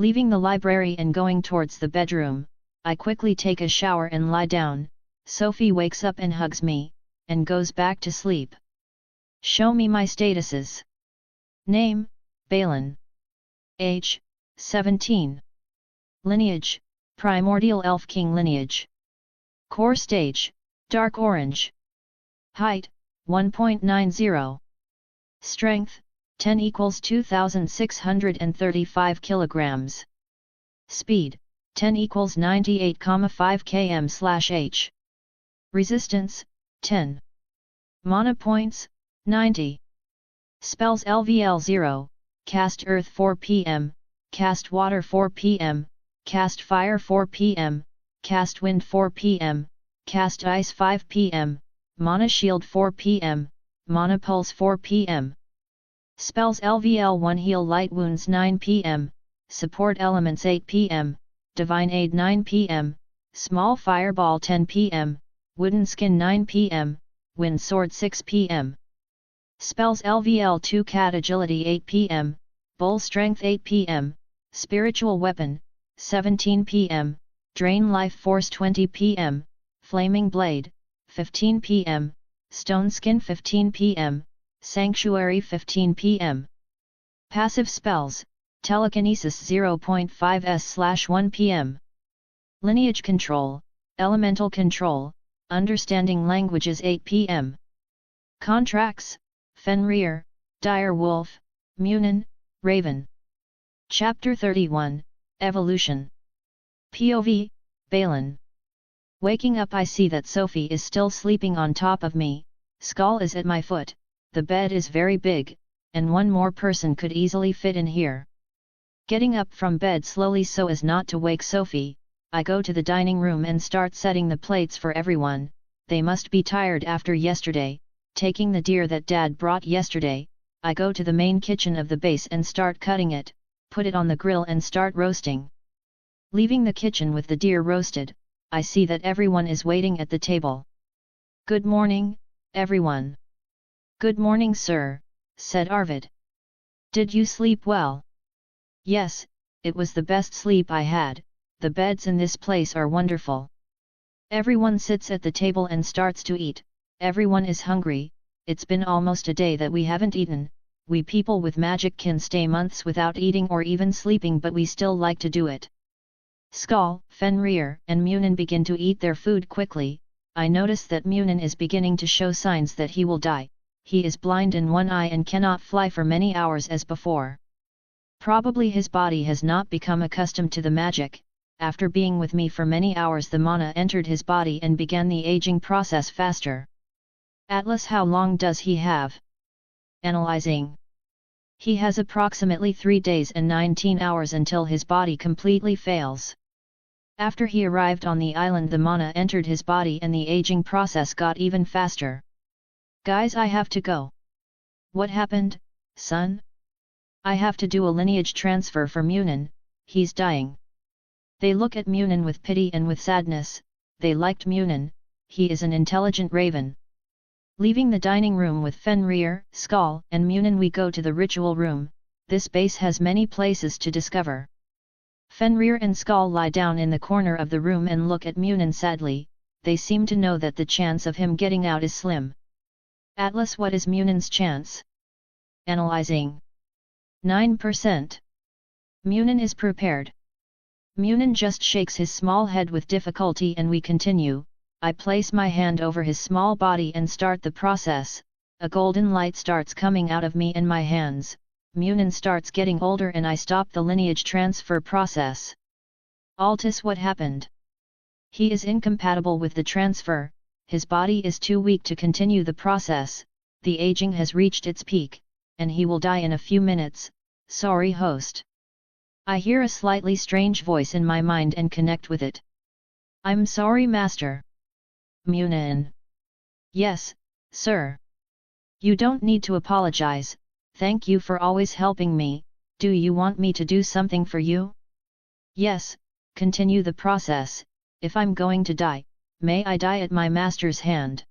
Leaving the library and going towards the bedroom, I quickly take a shower and lie down. Sophie wakes up and hugs me, and goes back to sleep. Show me my statuses. Name, Balin. Age, 17. Lineage, Primordial Elf King lineage. Core stage, Dark Orange. Height, 1.90. Strength, 10 equals 2635 kilograms. Speed, 10 equals 98,5 km/h. Resistance, 10. Mana points, 90. Spells LVL 0, Cast Earth 4 PM, Cast Water 4 PM, Cast Fire 4 PM, Cast Wind 4 PM, Cast Ice 5 PM, Mana Shield 4 PM, Mana Pulse 4 PM. Spells LVL 1 Heal Light Wounds 9 PM, Support Elements 8 PM, Divine Aid 9 PM, Small Fireball 10 PM, Wooden Skin 9 PM, Wind Sword 6 PM. Spells LVL 2 Cat Agility 8 PM, Bull Strength 8 PM, Spiritual Weapon, 17 PM, Drain Life Force 20 PM, Flaming Blade, 15 PM, Stone Skin 15 PM, Sanctuary 15 PM. Passive Spells, Telekinesis 0.5s/1 PM. Lineage Control, Elemental Control, Understanding Languages 8 PM. Contracts, Fenrir, Dire Wolf, Munin, Raven. Chapter 31, Evolution. POV, Balin. Waking up I see that Sophie is still sleeping on top of me, Skull is at my foot, the bed is very big, and one more person could easily fit in here. Getting up from bed slowly so as not to wake Sophie, I go to the dining room and start setting the plates for everyone. They must be tired after yesterday. Taking the deer that Dad brought yesterday, I go to the main kitchen of the base and start cutting it, put it on the grill and start roasting. Leaving the kitchen with the deer roasted, I see that everyone is waiting at the table. Good morning, everyone. Good morning, sir, said Arvid. Did you sleep well? Yes, it was the best sleep I had. The beds in this place are wonderful. Everyone sits at the table and starts to eat. Everyone is hungry. It's been almost a day that we haven't eaten. We people with magic can stay months without eating or even sleeping, but we still like to do it. Skull, Fenrir, and Munin begin to eat their food quickly. I notice that Munin is beginning to show signs that he will die. He is blind in one eye and cannot fly for many hours as before. Probably his body has not become accustomed to the magic. After being with me for many hours, the mana entered his body and began the aging process faster. Atlas, how long does he have? Analyzing. He has approximately 3 days and 19 hours until his body completely fails. After he arrived on the island, the mana entered his body and the aging process got even faster. Guys, I have to go. What happened, son? I have to do a lineage transfer for Munin, he's dying. They look at Munin with pity and with sadness. They liked Munin, he is an intelligent raven. Leaving the dining room with Fenrir, Skull, and Munin, we go to the ritual room. This base has many places to discover. Fenrir and Skull lie down in the corner of the room and look at Munin sadly. They seem to know that the chance of him getting out is slim. Atlas, what is Munin's chance? Analyzing. 9%. Munin is prepared. Munin just shakes his small head with difficulty and we continue. I place my hand over his small body and start the process. A golden light starts coming out of me and my hands. Munin starts getting older and I stop the lineage transfer process. Altus, what happened? He is incompatible with the transfer, his body is too weak to continue the process, the aging has reached its peak, and he will die in a few minutes. Sorry, host. I hear a slightly strange voice in my mind and connect with it. I'm sorry, master. Munin. Yes, sir. You don't need to apologize, thank you for always helping me. Do you want me to do something for you? Yes, continue the process. If I'm going to die, may I die at my master's hand.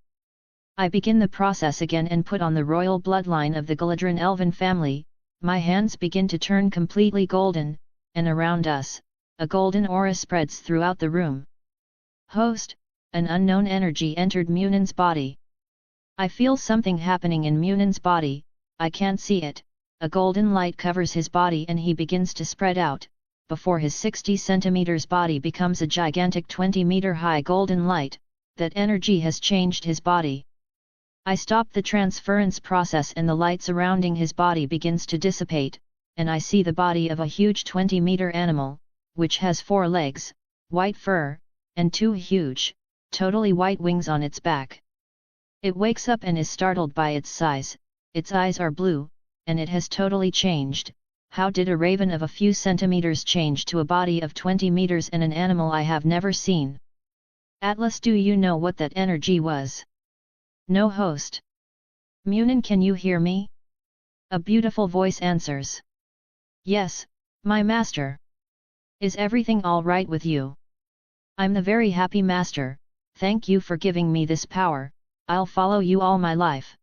I begin the process again and put on the royal bloodline of the Galadrin elven family. My hands begin to turn completely golden, and around us, a golden aura spreads throughout the room. Host, an unknown energy entered Munan's body. I feel something happening in Munan's body, I can't see it, a golden light covers his body and he begins to spread out, before his 60 centimeters body becomes a gigantic 20-meter high golden light, that energy has changed his body. I stop the transference process and the light surrounding his body begins to dissipate, and I see the body of a huge 20-meter animal, which has 4 legs, white fur, and 2 huge, totally white wings on its back. It wakes up and is startled by its size, its eyes are blue, and it has totally changed. How did a raven of a few centimeters change to a body of 20 meters and an animal I have never seen? Atlas, do you know what that energy was? No, host. Munan, can you hear me? A beautiful voice answers. Yes, my master. Is everything all right with you? I'm the very happy master, thank you for giving me this power, I'll follow you all my life.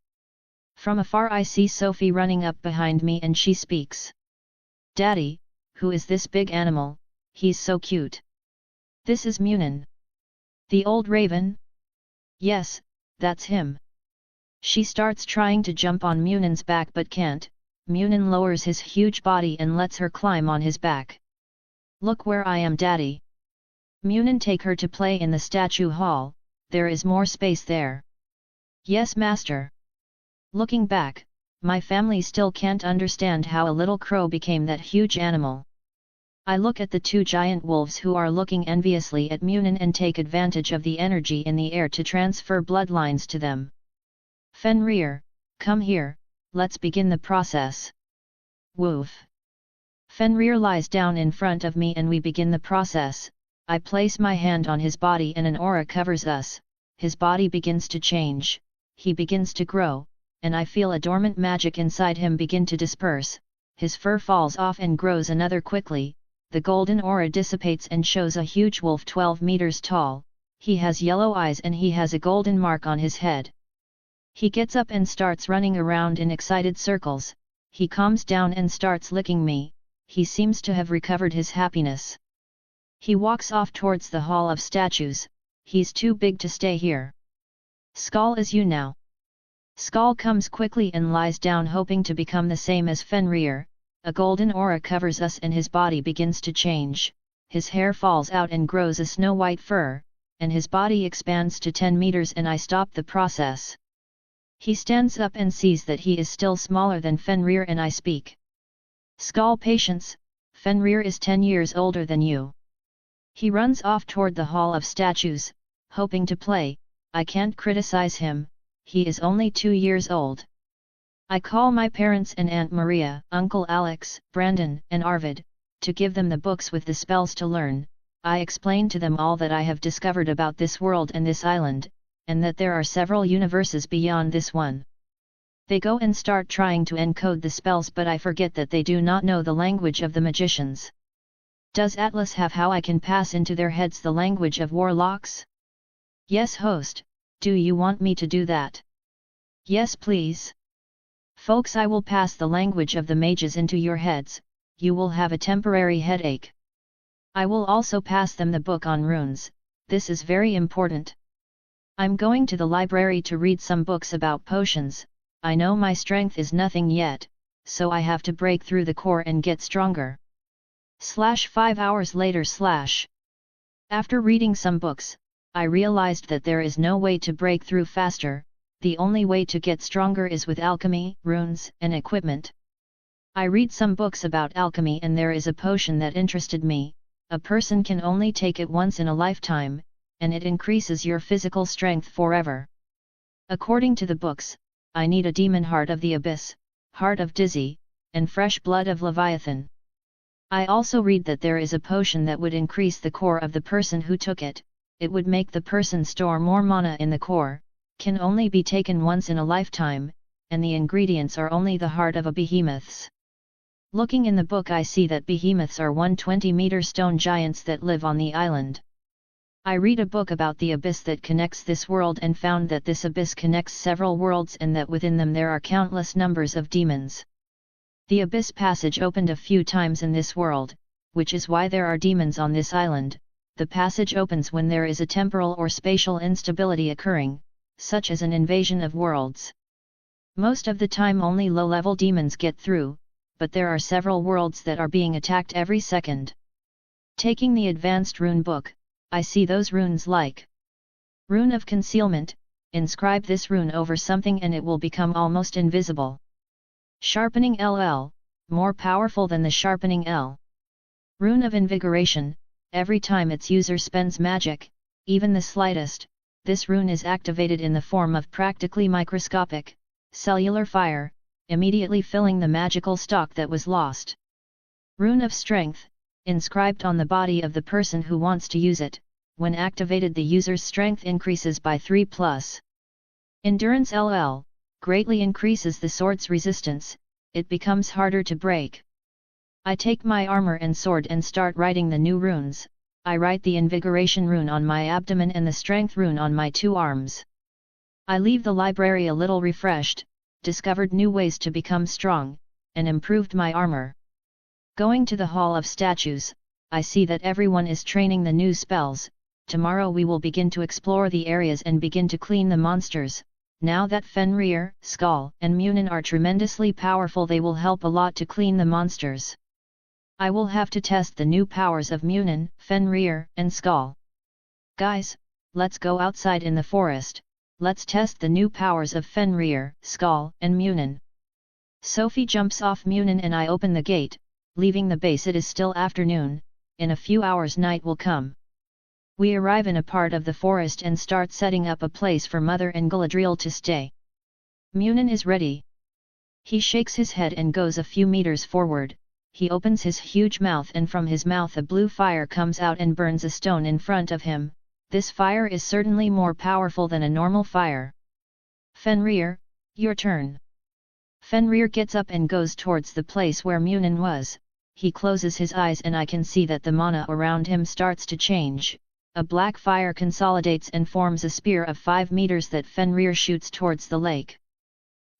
From afar I see Sophie running up behind me and she speaks. Daddy, who is this big animal, he's so cute. This is Munan. The old raven? Yes, that's him. She starts trying to jump on Munan's back but can't. Munan lowers his huge body and lets her climb on his back. Look where I am, Daddy. Munan, take her to play in the statue hall, there is more space there. Yes, master. Looking back, my family still can't understand how a little crow became that huge animal. I look at the 2 giant wolves who are looking enviously at Munan and take advantage of the energy in the air to transfer bloodlines to them. Fenrir, come here, let's begin the process. Woof. Fenrir lies down in front of me and we begin the process. I place my hand on his body and an aura covers us, his body begins to change, he begins to grow, and I feel a dormant magic inside him begin to disperse, his fur falls off and grows another quickly, the golden aura dissipates and shows a huge wolf 12 meters tall, he has yellow eyes and he has a golden mark on his head. He gets up and starts running around in excited circles, he calms down and starts licking me, he seems to have recovered his happiness. He walks off towards the hall of statues, he's too big to stay here. Skull, is you now? Skull comes quickly and lies down hoping to become the same as Fenrir, a golden aura covers us and his body begins to change, his hair falls out and grows a snow-white fur, and his body expands to 10 meters and I stop the process. He stands up and sees that he is still smaller than Fenrir and I speak. Skull, patience, Fenrir is 10 years older than you. He runs off toward the hall of statues, hoping to play, I can't criticize him, he is only 2 years old. I call my parents and Aunt Maria, Uncle Alex, Brandon, and Arvid, to give them the books with the spells to learn. I explain to them all that I have discovered about this world and this island, and that there are several universes beyond this one. They go and start trying to encode the spells but I forget that they do not know the language of the magicians. Does Atlas have how I can pass into their heads the language of warlocks? Yes, host, do you want me to do that? Yes, please. Folks, I will pass the language of the mages into your heads, you will have a temporary headache. I will also pass them the book on runes, this is very important. I'm going to the library to read some books about potions, I know my strength is nothing yet, so I have to break through the core and get stronger. 5 hours later. After reading some books, I realized that there is no way to break through faster, the only way to get stronger is with alchemy, runes, and equipment. I read some books about alchemy and there is a potion that interested me, a person can only take it once in a lifetime, and it increases your physical strength forever. According to the books, I need a demon heart of the abyss, heart of Dizzy, and fresh blood of Leviathan. I also read that there is a potion that would increase the core of the person who took it, it would make the person store more mana in the core, can only be taken once in a lifetime, and the ingredients are only the heart of a behemoths. Looking in the book I see that behemoths are 120-meter stone giants that live on the island. I read a book about the abyss that connects this world and found that this abyss connects several worlds and that within them there are countless numbers of demons. The abyss passage opened a few times in this world, which is why there are demons on this island. The passage opens when there is a temporal or spatial instability occurring, such as an invasion of worlds. Most of the time only low-level demons get through, but there are several worlds that are being attacked every second. Taking the advanced rune book, I see those runes like Rune of Concealment. Inscribe this rune over something and it will become almost invisible. Sharpening LL, more powerful than the sharpening L. Rune of Invigoration. Every time its user spends magic, even the slightest, this rune is activated in the form of practically microscopic, cellular fire, immediately filling the magical stock that was lost. Rune of Strength. Inscribed on the body of the person who wants to use it. When activated, the user's strength increases by 3+. Endurance LL, greatly increases the sword's resistance, it becomes harder to break. I take my armor and sword and start writing the new runes. I write the Invigoration rune on my abdomen and the Strength rune on my 2 arms. I leave the library a little refreshed, discovered new ways to become strong, and improved my armor. Going to the Hall of Statues, I see that everyone is training the new spells. Tomorrow we will begin to explore the areas and begin to clean the monsters. Now that Fenrir, Skull and Munin are tremendously powerful, they will help a lot to clean the monsters. I will have to test the new powers of Munin, Fenrir and Skull. Guys, let's go outside in the forest, let's test the new powers of Fenrir, Skull and Munin. Sophie jumps off Munin and I open the gate. Leaving the base, it is still afternoon, in a few hours night will come. We arrive in a part of the forest and start setting up a place for Mother and Galadriel to stay. Munin is ready. He shakes his head and goes a few meters forward. He opens his huge mouth and from his mouth a blue fire comes out and burns a stone in front of him. This fire is certainly more powerful than a normal fire. Fenrir, your turn. Fenrir gets up and goes towards the place where Munin was. He closes his eyes and I can see that the mana around him starts to change. A black fire consolidates and forms a spear of 5 meters that Fenrir shoots towards the lake.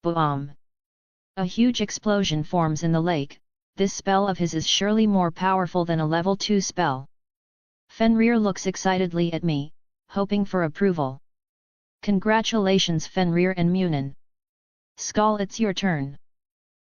Boom! A huge explosion forms in the lake. This spell of his is surely more powerful than a level 2 spell. Fenrir looks excitedly at me, hoping for approval. Congratulations Fenrir and Munin. Skull, it's your turn.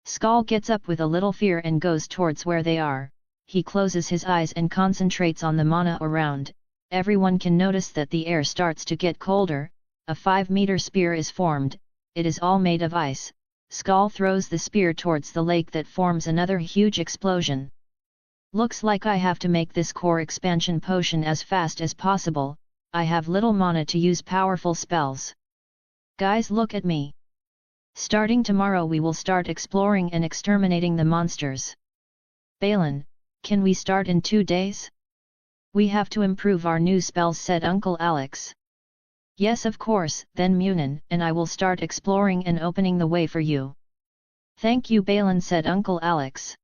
Skull gets up with a little fear and goes towards where they are. He closes his eyes and concentrates on the mana around. Everyone can notice that the air starts to get colder. A 5-meter spear is formed. It is all made of ice. Skull throws the spear towards the lake that forms another huge explosion. Looks like I have to make this core expansion potion as fast as possible. I have little mana to use powerful spells. Guys, look at me. Starting tomorrow we will start exploring and exterminating the monsters. Balin, can we start in 2 days? We have to improve our new spells, said Uncle Alex. Yes, of course, then Munin and I will start exploring and opening the way for you. Thank you Balin, said Uncle Alex.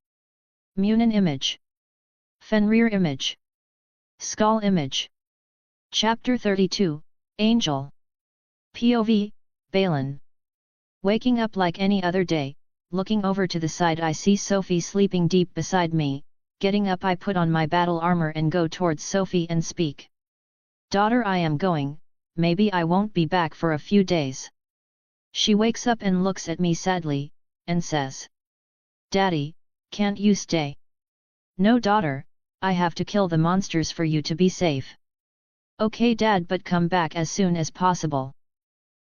Munin image. Fenrir image. Skull image. Chapter 32, Angel. POV, Balin. Waking up like any other day, looking over to the side I see Sophie sleeping deep beside me. Getting up I put on my battle armor and go towards Sophie and speak. Daughter, I am going, maybe I won't be back for a few days. She wakes up and looks at me sadly, and says. Daddy, can't you stay? No daughter, I have to kill the monsters for you to be safe. Okay Dad, but come back as soon as possible.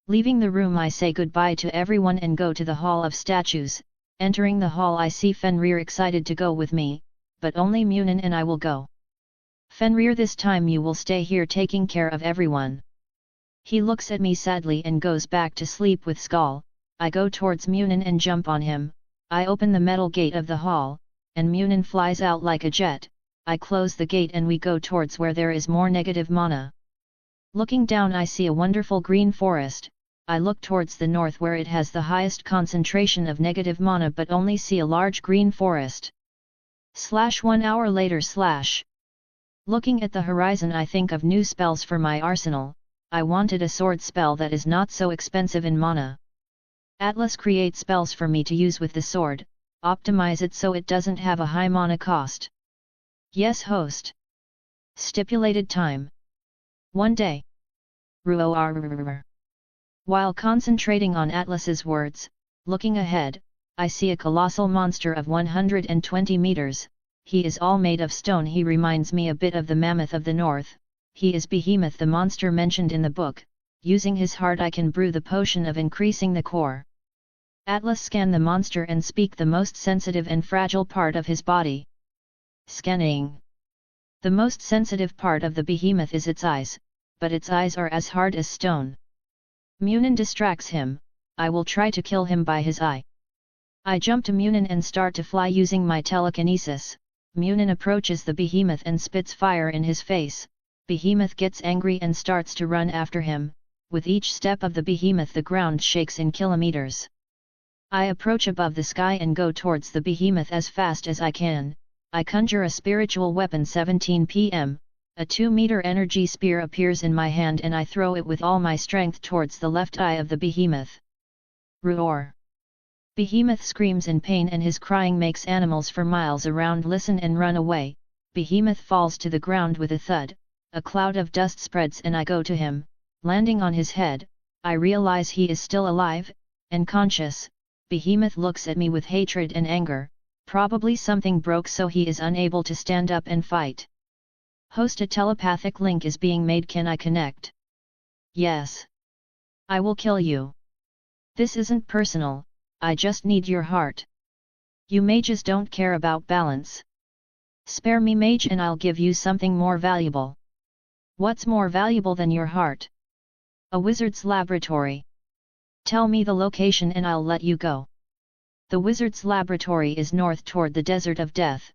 Leaving the room I say goodbye to everyone and go to the Hall of Statues. Entering the hall I see Fenrir excited to go with me, but only Munin and I will go. Fenrir, this time you will stay here taking care of everyone. He looks at me sadly and goes back to sleep with Skull. I go towards Munin and jump on him. I open the metal gate of the hall, and Munin flies out like a jet. I close the gate and we go towards where there is more negative mana. Looking down I see a wonderful green forest. I look towards the north where it has the highest concentration of negative mana but only see a large green forest. 1 hour later. Looking at the horizon I think of new spells for my arsenal. I wanted a sword spell that is not so expensive in mana. Atlas creates spells for me to use with the sword, optimize it so it doesn't have a high mana cost. Yes, host. Stipulated time. 1 day. Ruoar. While concentrating on Atlas's words, looking ahead, I see a colossal monster of 120 meters. He is all made of stone. He reminds me a bit of the mammoth of the north. He is Behemoth, the monster mentioned in the book. Using his heart I can brew the potion of increasing the core. Atlas scan the monster and speak the most sensitive and fragile part of his body. Scanning. The most sensitive part of the behemoth is its eyes, but its eyes are as hard as stone. Munin distracts him. I will try to kill him by his eye. I jump to Munin and start to fly using my telekinesis. Munin approaches the behemoth and spits fire in his face. Behemoth gets angry and starts to run after him. With each step of the behemoth the ground shakes in kilometers. I approach above the sky and go towards the behemoth as fast as I can. I conjure a spiritual weapon. 17 p.m. A 2-meter energy spear appears in my hand and I throw it with all my strength towards the left eye of the behemoth. Roar! Behemoth screams in pain and his crying makes animals for miles around listen and run away. Behemoth falls to the ground with a thud. A cloud of dust spreads and I go to him. Landing on his head, I realize he is still alive and conscious. Behemoth looks at me with hatred and anger. Probably something broke so he is unable to stand up and fight. Host, a telepathic link is being made. Can I connect? Yes. I will kill you. This isn't personal, I just need your heart. You mages don't care about balance. Spare me, mage, and I'll give you something more valuable. What's more valuable than your heart? A wizard's laboratory. Tell me the location and I'll let you go. The wizard's laboratory is north toward the desert of death.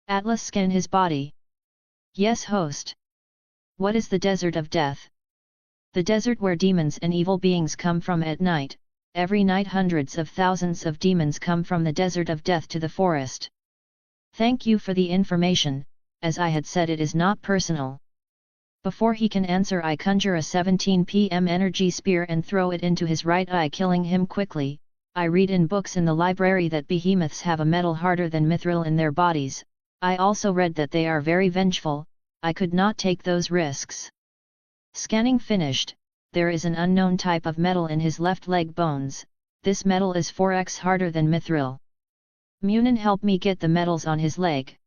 Atlas scan his body. Yes, host. What is the desert of death? The desert where demons and evil beings come from at night. Every night hundreds of thousands of demons come from the desert of death to the forest. Thank you for the information. As I had said, it is not personal. Before he can answer, I conjure a 17 p.m. energy spear and throw it into his right eye, killing him quickly. I read in books in the library that behemoths have a metal harder than mithril in their bodies. I also read that they are very vengeful. I could not take those risks. Scanning finished. There is an unknown type of metal in his left leg bones. This metal is 4x harder than mithril. Munin, help me get the metals on his leg.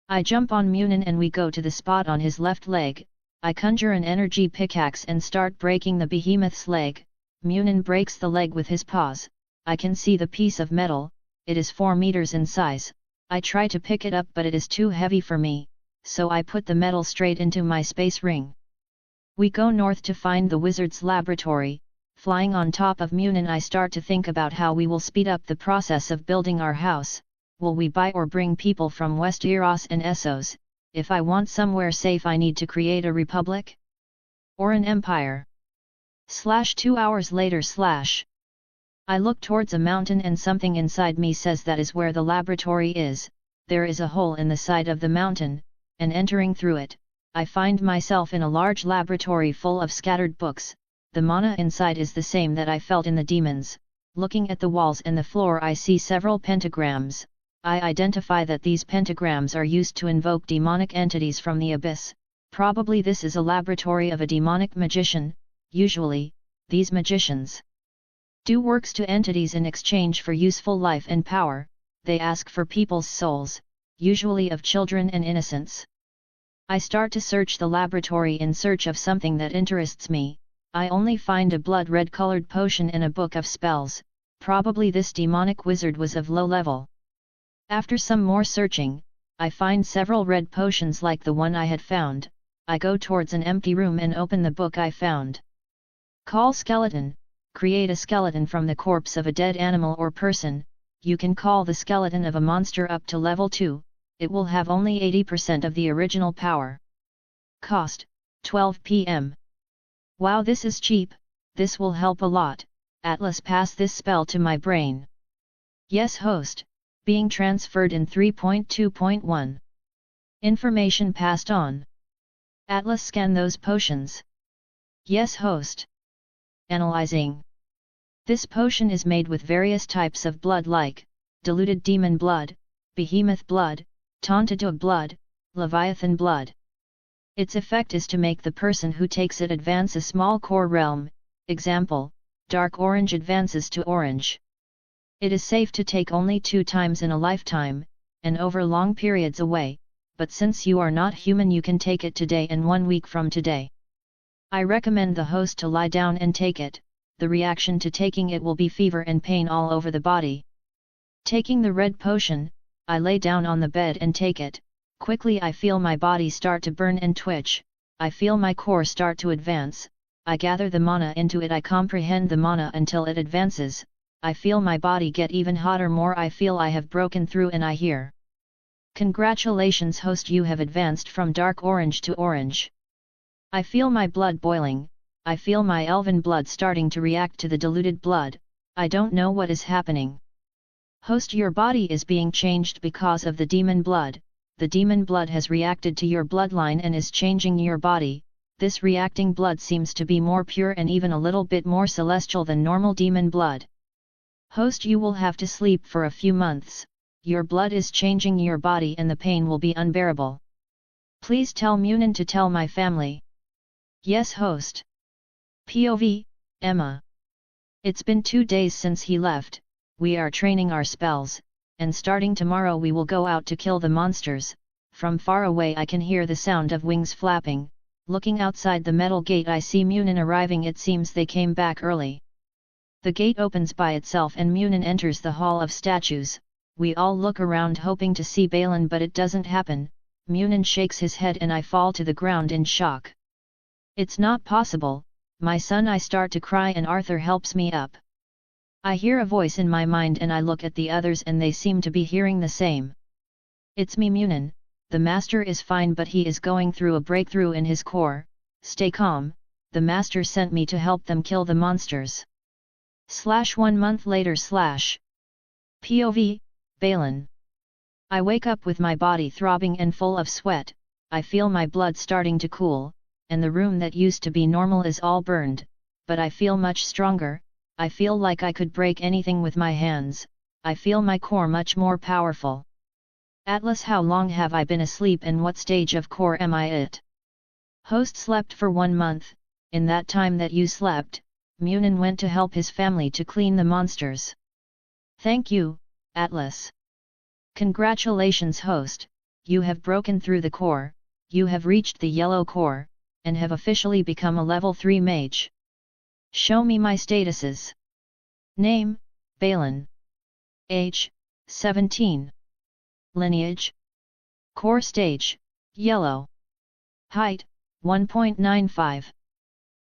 I jump on Munin and we go to the spot on his left leg. I conjure an energy pickaxe and start breaking the behemoth's leg. Munin breaks the leg with his paws. I can see the piece of metal. It is 4 meters in size. I try to pick it up but it is too heavy for me, so I put the metal straight into my space ring. We go north to find the wizard's laboratory. Flying on top of Munin, I start to think about how we will speed up the process of building our house. Will we buy or bring people from Westeros and Essos? If I want somewhere safe, I need to create a republic? Or an empire? 2 hours later. I look towards a mountain and something inside me says that is where the laboratory is. There is a hole in the side of the mountain, and entering through it, I find myself in a large laboratory full of scattered books. The mana inside is the same that I felt in the demons. Looking at the walls and the floor, I see several pentagrams. I identify that these pentagrams are used to invoke demonic entities from the abyss. Probably this is a laboratory of a demonic magician. Usually, these magicians do works to entities in exchange for useful life and power. They ask for people's souls, usually of children and innocents. I start to search the laboratory in search of something that interests me. I only find a blood red colored potion and a book of spells. Probably this demonic wizard was of low level. After some more searching, I find several red potions like the one I had found. I go towards an empty room and open the book I found. Call skeleton. Create a skeleton from the corpse of a dead animal or person. You can call the skeleton of a monster up to level 2. It will have only 80% of the original power. Cost, 12 p.m. Wow, this is cheap. This will help a lot. Atlas, pass this spell to my brain. Yes, host. Being transferred in 3.2.1. Information passed on. Atlas, scan those potions. Yes, host. Analyzing. This potion is made with various types of blood like diluted demon blood, behemoth blood, Tontadog blood, Leviathan blood. Its effect is to make the person who takes it advance a small core realm, example, dark orange advances to orange. It is safe to take only 2 times in a lifetime, and over long periods away, but since you are not human you can take it today and 1 week from today. I recommend the host to lie down and take it. The reaction to taking it will be fever and pain all over the body. Taking the red potion, I lay down on the bed and take it. Quickly I feel my body start to burn and twitch, I feel my core start to advance, I gather the mana into it, I comprehend the mana until it advances, I feel my body get even hotter, more I feel I have broken through, and I hear, "Congratulations host, you have advanced from dark orange to orange." I feel my blood boiling, I feel my elven blood starting to react to the diluted blood, I don't know what is happening. Host, your body is being changed because of the demon blood. The demon blood has reacted to your bloodline and is changing your body. This reacting blood seems to be more pure and even a little bit more celestial than normal demon blood. Host, you will have to sleep for a few months, your blood is changing your body and the pain will be unbearable. Please tell Munin to tell my family. Yes host. POV, Emma. It's been 2 days since he left, we are training our spells, and starting tomorrow we will go out to kill the monsters. From far away I can hear the sound of wings flapping, looking outside the metal gate I see Munin arriving, it seems they came back early. The gate opens by itself and Munin enters the hall of statues, we all look around hoping to see Balin but it doesn't happen, Munin shakes his head and I fall to the ground in shock. It's not possible, my son, I start to cry and Arthur helps me up. I hear a voice in my mind and I look at the others and they seem to be hearing the same. It's me, Munin, the master is fine but he is going through a breakthrough in his core, stay calm, the master sent me to help them kill the monsters. 1 month later POV, Balin. I wake up with my body throbbing and full of sweat, I feel my blood starting to cool, and the room that used to be normal is all burned, but I feel much stronger, I feel like I could break anything with my hands, I feel my core much more powerful. Atlas, how long have I been asleep and what stage of core am I at? Host slept for 1 month, in that time that you slept, Munin went to help his family to clean the monsters. Thank you, Atlas. Congratulations host, you have broken through the core, you have reached the yellow core, and have officially become a level 3 mage. Show me my statuses. Name, Balin. Age, 17. Lineage. Core stage, yellow. Height, 1.95.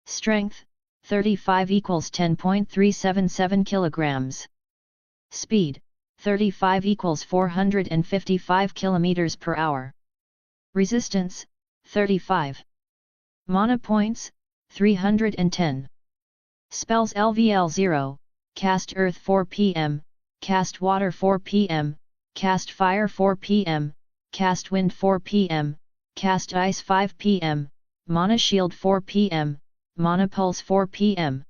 Strength, 35 equals 10.377 kilograms. Speed, 35 equals 455 kilometers per hour. Resistance, 35. Mana points, 310. Spells LVL 0, Cast Earth 4 PM, Cast Water 4 PM, Cast Fire 4 PM, Cast Wind 4 PM, Cast Ice 5 PM, Mana Shield 4 PM, Mana Pulse 4 PM.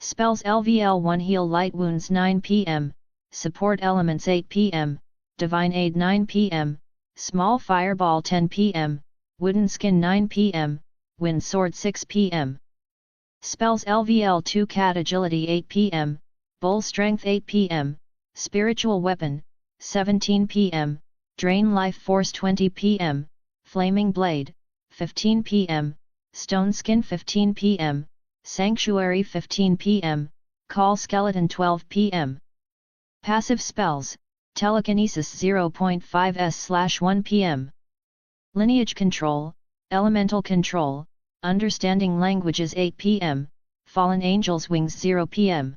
Spells LVL 1 Heal Light Wounds 9 PM, Support Elements 8 PM, Divine Aid 9 PM, Small Fireball 10 PM, Wooden Skin 9 PM, Wind Sword 6 PM. Spells LVL 2 Cat Agility 8 PM, Bull Strength 8 PM, Spiritual Weapon, 17 PM, Drain Life Force 20 PM, Flaming Blade, 15 PM, Stone Skin 15 PM, Sanctuary 15 PM, Call Skeleton 12 PM. Passive Spells, Telekinesis 0.5s/1 PM. Lineage Control, Elemental Control, Understanding Languages 8 PM, Fallen Angels Wings 0 PM.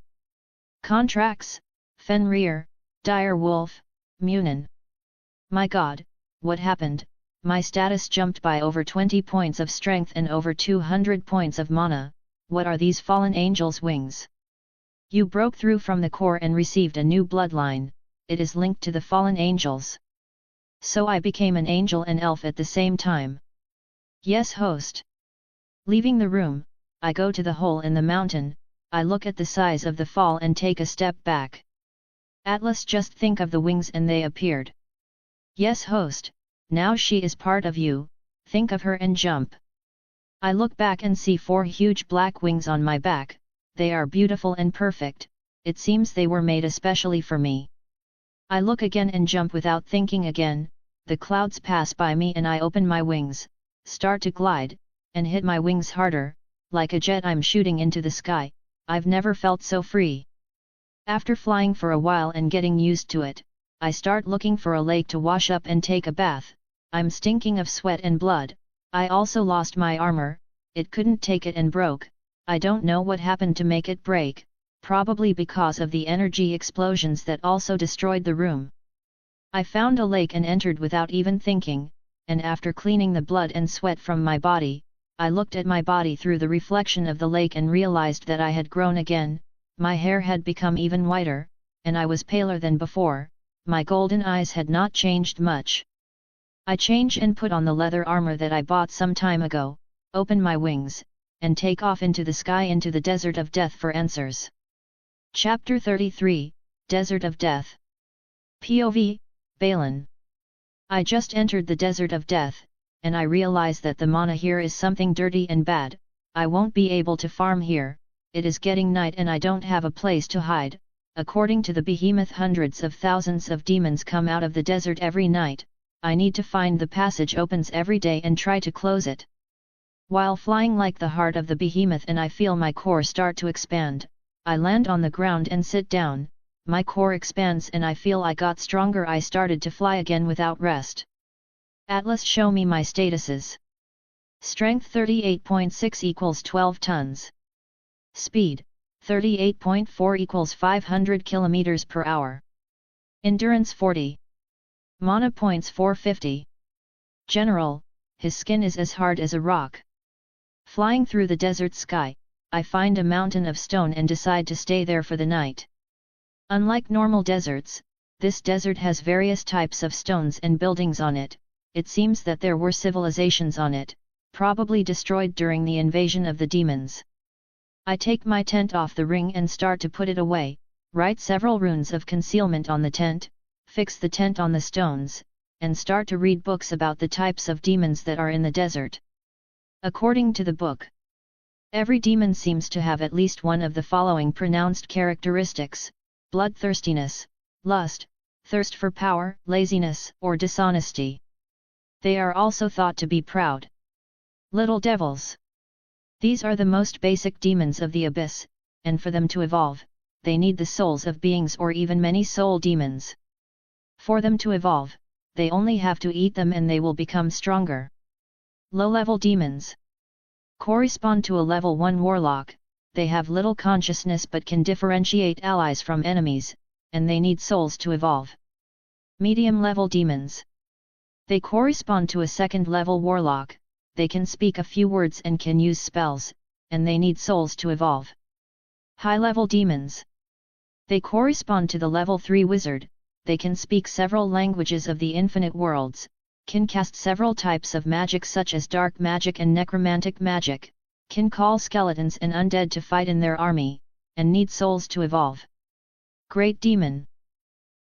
Contracts, Fenrir, Dire Wolf, Munin. My god, what happened? My status jumped by over 20 points of strength and over 200 points of mana. What are these Fallen Angels Wings? You broke through from the core and received a new bloodline, it is linked to the Fallen Angels. So I became an angel and elf at the same time. Yes host. Leaving the room, I go to the hole in the mountain, I look at the size of the fall and take a step back. Atlas, just think of the wings and they appeared. Yes host, now she is part of you, think of her and jump. I look back and see 4 huge black wings on my back, they are beautiful and perfect, it seems they were made especially for me. I look again and jump without thinking again, the clouds pass by me and I open my wings, start to glide, and hit my wings harder, like a jet I'm shooting into the sky, I've never felt so free. After flying for a while and getting used to it, I start looking for a lake to wash up and take a bath, I'm stinking of sweat and blood, I also lost my armor, it couldn't take it and broke, I don't know what happened to make it break, probably because of the energy explosions that also destroyed the room. I found a lake and entered without even thinking, and after cleaning the blood and sweat from my body, I looked at my body through the reflection of the lake and realized that I had grown again, my hair had become even whiter, and I was paler than before, my golden eyes had not changed much. I change and put on the leather armor that I bought some time ago, open my wings, and take off into the sky into the desert of death for answers. Chapter 33, Desert of Death. POV, Balin. I just entered the desert of death, and I realize that the mana here is something dirty and bad, I won't be able to farm here, it is getting night and I don't have a place to hide, according to the behemoth hundreds of thousands of demons come out of the desert every night, I need to find the passage opens every day and try to close it. While flying like the heart of the behemoth and I feel my core start to expand, I land on the ground and sit down, my core expands and I feel I got stronger. I started to fly again without rest. Atlas, show me my statuses. Strength 38.6 equals 12 tons. Speed 38.4 equals 500 km per hour. Endurance 40. Mana points 450. General, his skin is as hard as a rock. Flying through the desert sky, I find a mountain of stone and decide to stay there for the night. Unlike normal deserts, this desert has various types of stones and buildings on it, it seems that there were civilizations on it, probably destroyed during the invasion of the demons. I take my tent off the ring and start to put it away, write several runes of concealment on the tent, fix the tent on the stones, and start to read books about the types of demons that are in the desert. According to the book, every demon seems to have at least one of the following pronounced characteristics: bloodthirstiness, lust, thirst for power, laziness, or dishonesty. They are also thought to be proud. Little devils. These are the most basic demons of the abyss, and for them to evolve, they need the souls of beings or even many soul demons. For them to evolve, they only have to eat them and they will become stronger. Low-level demons correspond to a level 1 warlock, they have little consciousness but can differentiate allies from enemies, and they need souls to evolve. Medium-level demons. They correspond to a 2nd level warlock, they can speak a few words and can use spells, and they need souls to evolve. High-level demons. They correspond to the level 3 wizard, they can speak several languages of the infinite worlds, can cast several types of magic such as dark magic and necromantic magic, can call skeletons and undead to fight in their army, and need souls to evolve. Great demon.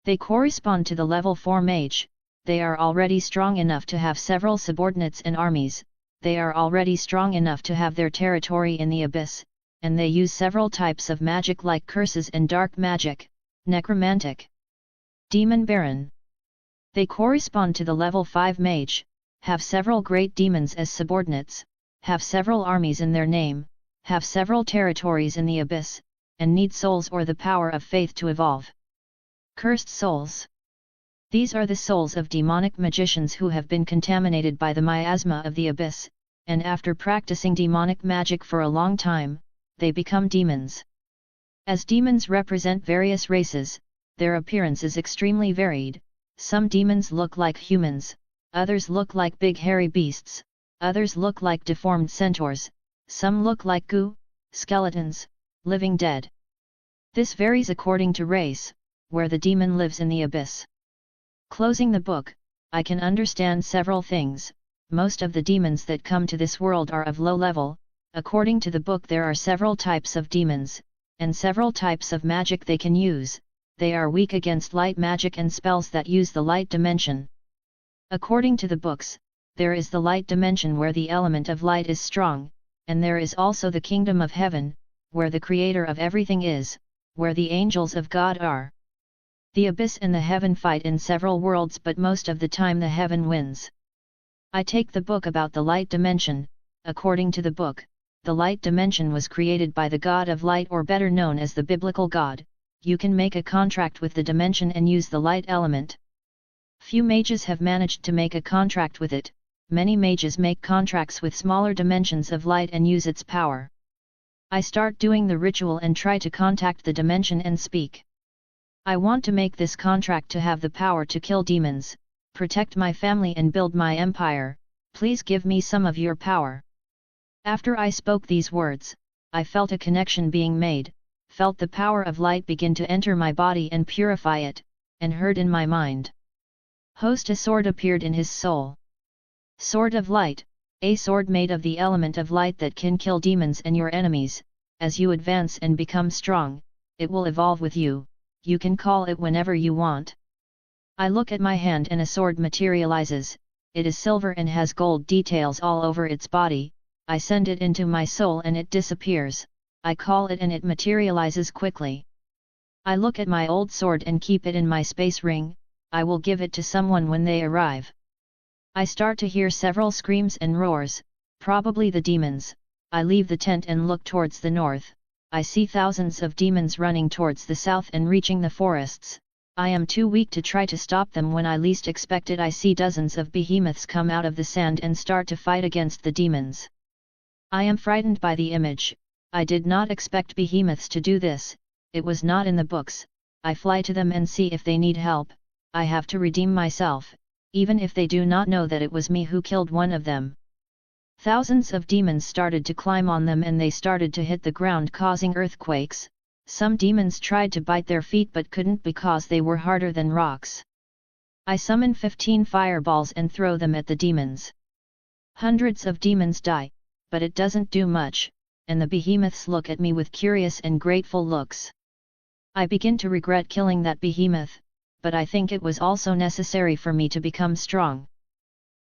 They correspond to the level 4 mage, they are already strong enough to have several subordinates and armies, they are already strong enough to have their territory in the abyss, and they use several types of magic like curses and dark magic, necromantic. Demon Baron. They correspond to the level 5 mage, have several great demons as subordinates, have several armies in their name, have several territories in the abyss, and need souls or the power of faith to evolve. Cursed souls. These are the souls of demonic magicians who have been contaminated by the miasma of the abyss, and after practicing demonic magic for a long time, they become demons. As demons represent various races, their appearance is extremely varied. Some demons look like humans, others look like big hairy beasts, others look like deformed centaurs, some look like goo, skeletons, living dead. This varies according to race, where the demon lives in the abyss. Closing the book, I can understand several things. Most of the demons that come to this world are of low level. According to the book, there are several types of demons, and several types of magic they can use. They are weak against light magic and spells that use the light dimension. According to the books, there is the light dimension where the element of light is strong, and there is also the kingdom of heaven, where the creator of everything is, where the angels of God are. The abyss and the heaven fight in several worlds, but most of the time the heaven wins. I take the book about the light dimension. According to the book, the light dimension was created by the God of light, or better known as the biblical God. You can make a contract with the dimension and use the light element. Few mages have managed to make a contract with it. Many mages make contracts with smaller dimensions of light and use its power. I start doing the ritual and try to contact the dimension and speak. I want to make this contract to have the power to kill demons, protect my family and build my empire. Please give me some of your power. After I spoke these words, I felt a connection being made, felt the power of light begin to enter my body and purify it, and heard in my mind. Host, a sword appeared in his soul. Sword of light, a sword made of the element of light that can kill demons and your enemies. As you advance and become strong, it will evolve with you. You can call it whenever you want. I look at my hand and a sword materializes. It is silver and has gold details all over its body. I send it into my soul and it disappears. I call it and it materializes quickly. I look at my old sword and keep it in my space ring. I will give it to someone when they arrive. I start to hear several screams and roars, probably the demons. I leave the tent and look towards the north. I see thousands of demons running towards the south and reaching the forests. I am too weak to try to stop them. When I least expect it, I see dozens of behemoths come out of the sand and start to fight against the demons. I am frightened by the image. I did not expect behemoths to do this. It was not in the books. I fly to them and see if they need help. I have to redeem myself, even if they do not know that it was me who killed one of them. Thousands of demons started to climb on them and they started to hit the ground, causing earthquakes. Some demons tried to bite their feet but couldn't because they were harder than rocks. I summon 15 fireballs and throw them at the demons. Hundreds of demons die, but it doesn't do much, and the behemoths look at me with curious and grateful looks. I begin to regret killing that behemoth, but I think it was also necessary for me to become strong.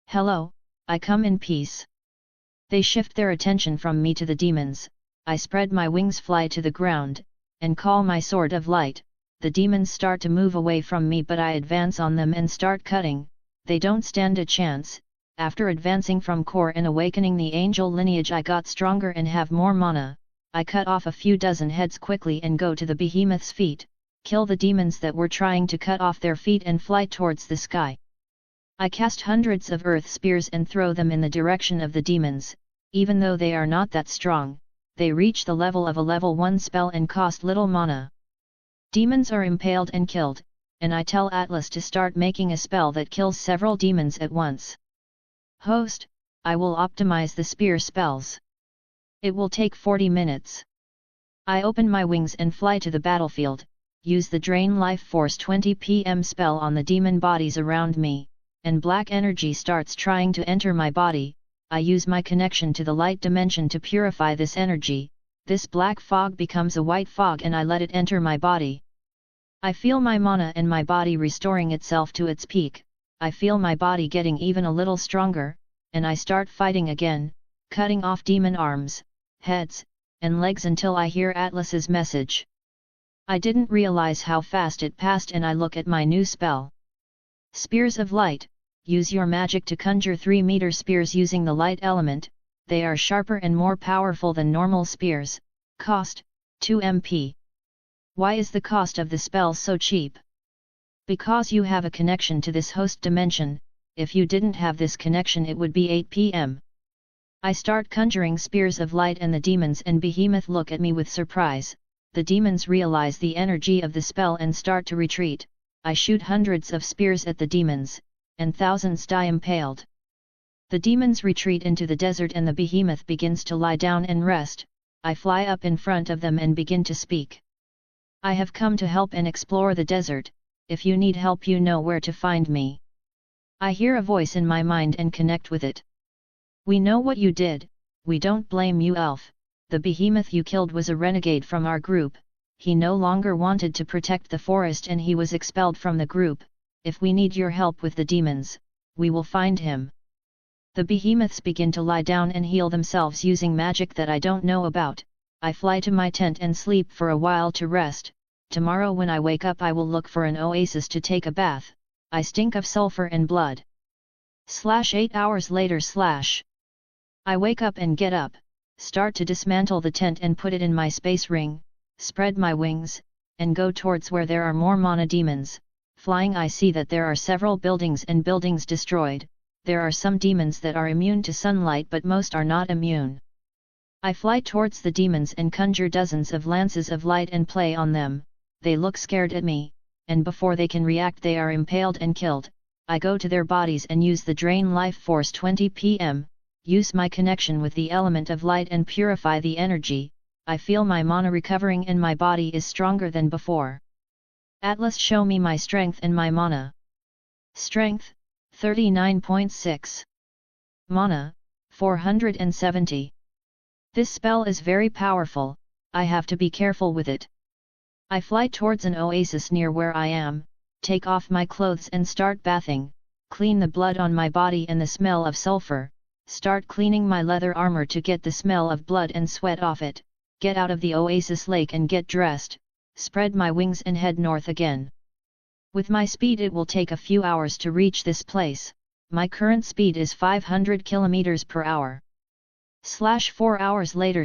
Hello, I come in peace. They shift their attention from me to the demons. I spread my wings, fly to the ground, and call my sword of light. The demons start to move away from me, but I advance on them and start cutting. They don't stand a chance. After advancing from core and awakening the angel lineage, I got stronger and have more mana. I cut off a few dozen heads quickly and go to the behemoth's feet, kill the demons that were trying to cut off their feet and fly towards the sky. I cast hundreds of earth spears and throw them in the direction of the demons. Even though they are not that strong, they reach the level of a level 1 spell and cost little mana. Demons are impaled and killed, and I tell Atlas to start making a spell that kills several demons at once. Host, I will optimize the spear spells. It will take 40 minutes. I open my wings and fly to the battlefield, use the Drain Life Force 20 PM spell on the demon bodies around me, and black energy starts trying to enter my body. I use my connection to the light dimension to purify this energy. This black fog becomes a white fog and I let it enter my body. I feel my mana and my body restoring itself to its peak. I feel my body getting even a little stronger, and I start fighting again, cutting off demon arms, heads, and legs until I hear Atlas's message. I didn't realize how fast it passed and I look at my new spell. Spears of Light. Use your magic to conjure 3-meter spears using the light element. They are sharper and more powerful than normal spears. Cost, 2 MP. Why is the cost of the spell so cheap? Because you have a connection to this host dimension. If you didn't have this connection it would be 8 PM. I start conjuring spears of light and the demons and behemoth look at me with surprise. The demons realize the energy of the spell and start to retreat. I shoot hundreds of spears at the demons, and thousands die impaled. The demons retreat into the desert and the behemoth begins to lie down and rest. I fly up in front of them and begin to speak. I have come to help and explore the desert. If you need help you know where to find me. I hear a voice in my mind and connect with it. We know what you did, we don't blame you, elf. The behemoth you killed was a renegade from our group. He no longer wanted to protect the forest and he was expelled from the group. If we need your help with the demons, we will find him. The behemoths begin to lie down and heal themselves using magic that I don't know about. I fly to my tent and sleep for a while to rest. Tomorrow when I wake up I will look for an oasis to take a bath. I stink of sulfur and blood. 8 hours later. I wake up and get up, start to dismantle the tent and put it in my space ring, spread my wings, and go towards where there are more mana demons. Flying I see that there are several buildings and buildings destroyed. There are some demons that are immune to sunlight but most are not immune. I fly towards the demons and conjure dozens of lances of light and play on them. They look scared at me, and before they can react they are impaled and killed. I go to their bodies and use the Drain Life Force 20 PM, use my connection with the element of light and purify the energy. I feel my mana recovering and my body is stronger than before. Atlas, show me my strength and my mana. Strength, 39.6. Mana, 470. This spell is very powerful, I have to be careful with it. I fly towards an oasis near where I am, take off my clothes and start bathing, clean the blood on my body and the smell of sulfur, start cleaning my leather armor to get the smell of blood and sweat off it, get out of the oasis lake and get dressed, spread my wings and head north again. With my speed it will take a few hours to reach this place. My current speed is 500 km per hour. 4 hours later.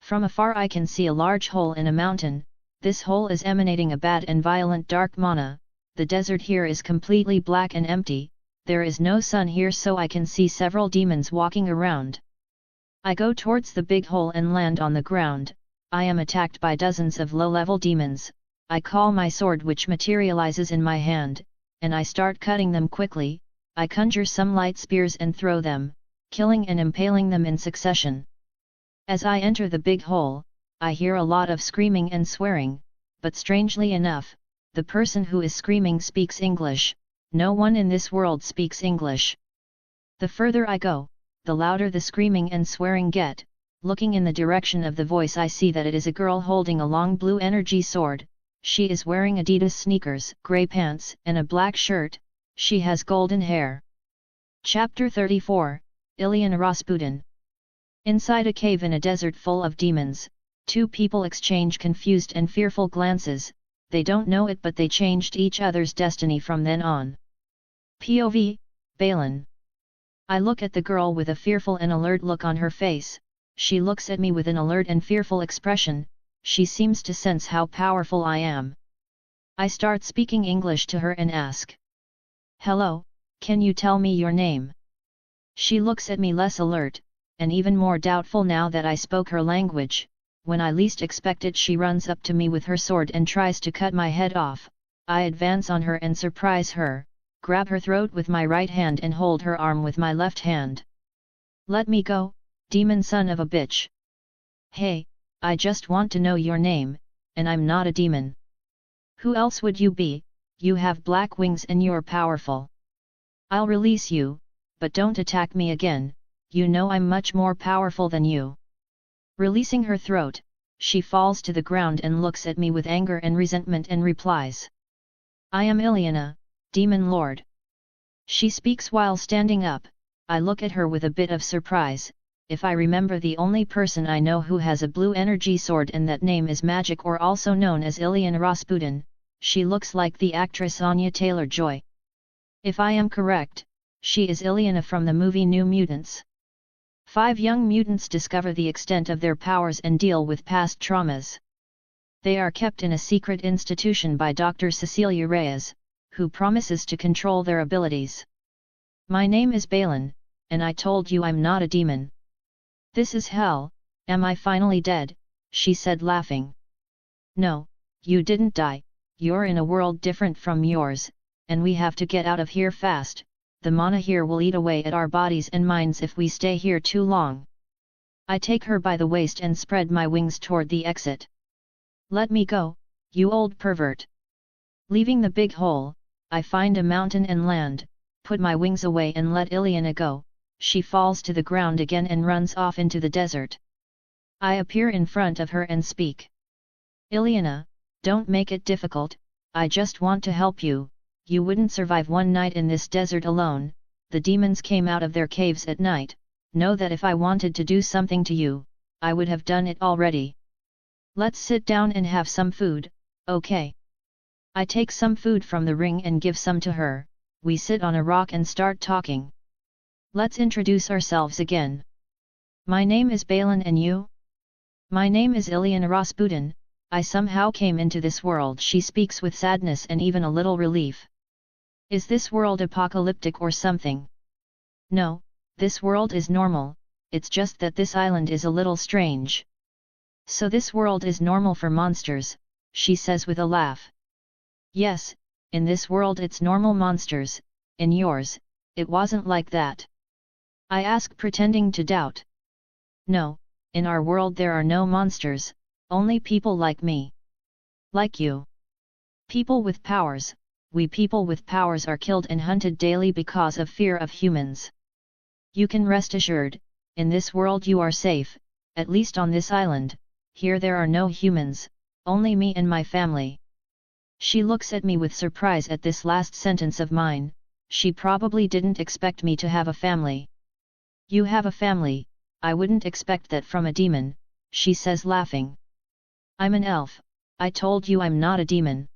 From afar I can see a large hole in a mountain. This hole is emanating a bad and violent dark mana. The desert here is completely black and empty. There is no sun here, so I can see several demons walking around. I go towards the big hole and land on the ground. I am attacked by dozens of low-level demons. I call my sword which materializes in my hand, and I start cutting them quickly. I conjure some light spears and throw them, killing and impaling them in succession. As I enter the big hole, I hear a lot of screaming and swearing, but strangely enough, the person who is screaming speaks English. No one in this world speaks English. The further I go, the louder the screaming and swearing get. Looking in the direction of the voice I see that it is a girl holding a long blue energy sword. She is wearing Adidas sneakers, grey pants, and a black shirt. She has golden hair. Chapter 34, Ilyana Rasputin. Inside a cave in a desert full of demons, two people exchange confused and fearful glances. They don't know it, but they changed each other's destiny from then on. POV, Balin. I look at the girl with a fearful and alert look on her face. She looks at me with an alert and fearful expression. She seems to sense how powerful I am. I start speaking English to her and ask, "Hello, can you tell me your name?" She looks at me less alert, and even more doubtful now that I spoke her language. When I least expect it, she runs up to me with her sword and tries to cut my head off. I advance on her and surprise her, grab her throat with my right hand and hold her arm with my left hand. "Let me go, demon son of a bitch. Hey, I just want to know your name, and I'm not a demon. Who else would you be? You have black wings and you're powerful. I'll release you, but don't attack me again, you know I'm much more powerful than you." Releasing her throat, she falls to the ground and looks at me with anger and resentment and replies, "I am Ilyana, Demon Lord." She speaks while standing up. I look at her with a bit of surprise. If I remember, the only person I know who has a blue energy sword and that name is Magic, or also known as Ilyana Rasputin, she looks like the actress Anya Taylor-Joy. If I am correct, she is Ilyana from the movie New Mutants. 5 young mutants discover the extent of their powers and deal with past traumas. They are kept in a secret institution by Dr. Cecilia Reyes, who promises to control their abilities. "My name is Balin, and I told you I'm not a demon." "This is hell, am I finally dead?" she said, laughing. "No, you didn't die, you're in a world different from yours, and we have to get out of here fast. The mana here will eat away at our bodies and minds if we stay here too long." I take her by the waist and spread my wings toward the exit. "Let me go, you old pervert." Leaving the big hole, I find a mountain and land, put my wings away and let Ilyana go. She falls to the ground again and runs off into the desert. I appear in front of her and speak. "Ilyana, don't make it difficult, I just want to help you. you wouldn't survive one night in this desert alone. The demons came out of their caves at night. Know that if I wanted to do something to you, I would have done it already. Let's sit down and have some food, okay? I take some food from the ring and give some to her. We sit on a rock and start talking. Let's introduce ourselves again. My name is Balin and you? My name is Ilyana Rasputin. I somehow came into this world. She speaks with sadness and even a little relief. Is this world apocalyptic or something? No, this world is normal, it's just that this island is a little strange. So this world is normal for monsters, she says with a laugh. Yes, in this world it's normal monsters, in yours, it wasn't like that. I ask, pretending to doubt. No, in our world there are no monsters, only people like me. Like you. People with powers. We people with powers are killed and hunted daily because of fear of humans. You can rest assured, in this world you are safe, at least on this island. Here there are no humans, only me and my family. She looks at me with surprise at this last sentence of mine. She probably didn't expect me to have a family. You have a family? I wouldn't expect that from a demon, she says, laughing. I'm an elf. I told you I'm not a demon.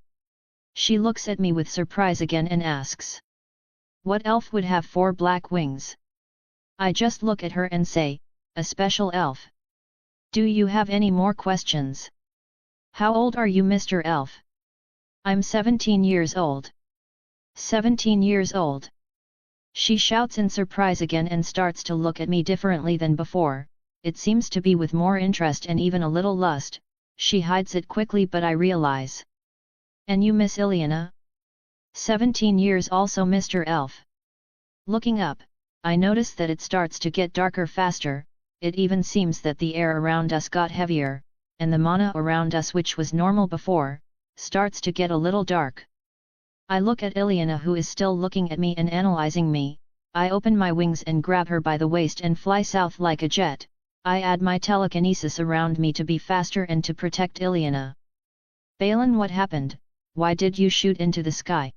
She looks at me with surprise again and asks. What elf would have 4 black wings? I just look at her and say, a special elf. Do you have any more questions? How old are you, Mr. Elf? I'm 17 years old. 17 years old. She shouts in surprise again and starts to look at me differently than before. It seems to be with more interest and even a little lust. She hides it quickly, but I realize. And you, Miss Ilyana? 17 years also, Mr. Elf. Looking up, I notice that it starts to get darker faster. It even seems that the air around us got heavier, and the mana around us, which was normal before, starts to get a little dark. I look at Ilyana, who is still looking at me and analyzing me. I open my wings and grab her by the waist and fly south like a jet. I add my telekinesis around me to be faster and to protect Ilyana. Balin, what happened? Why did you shoot into the sky?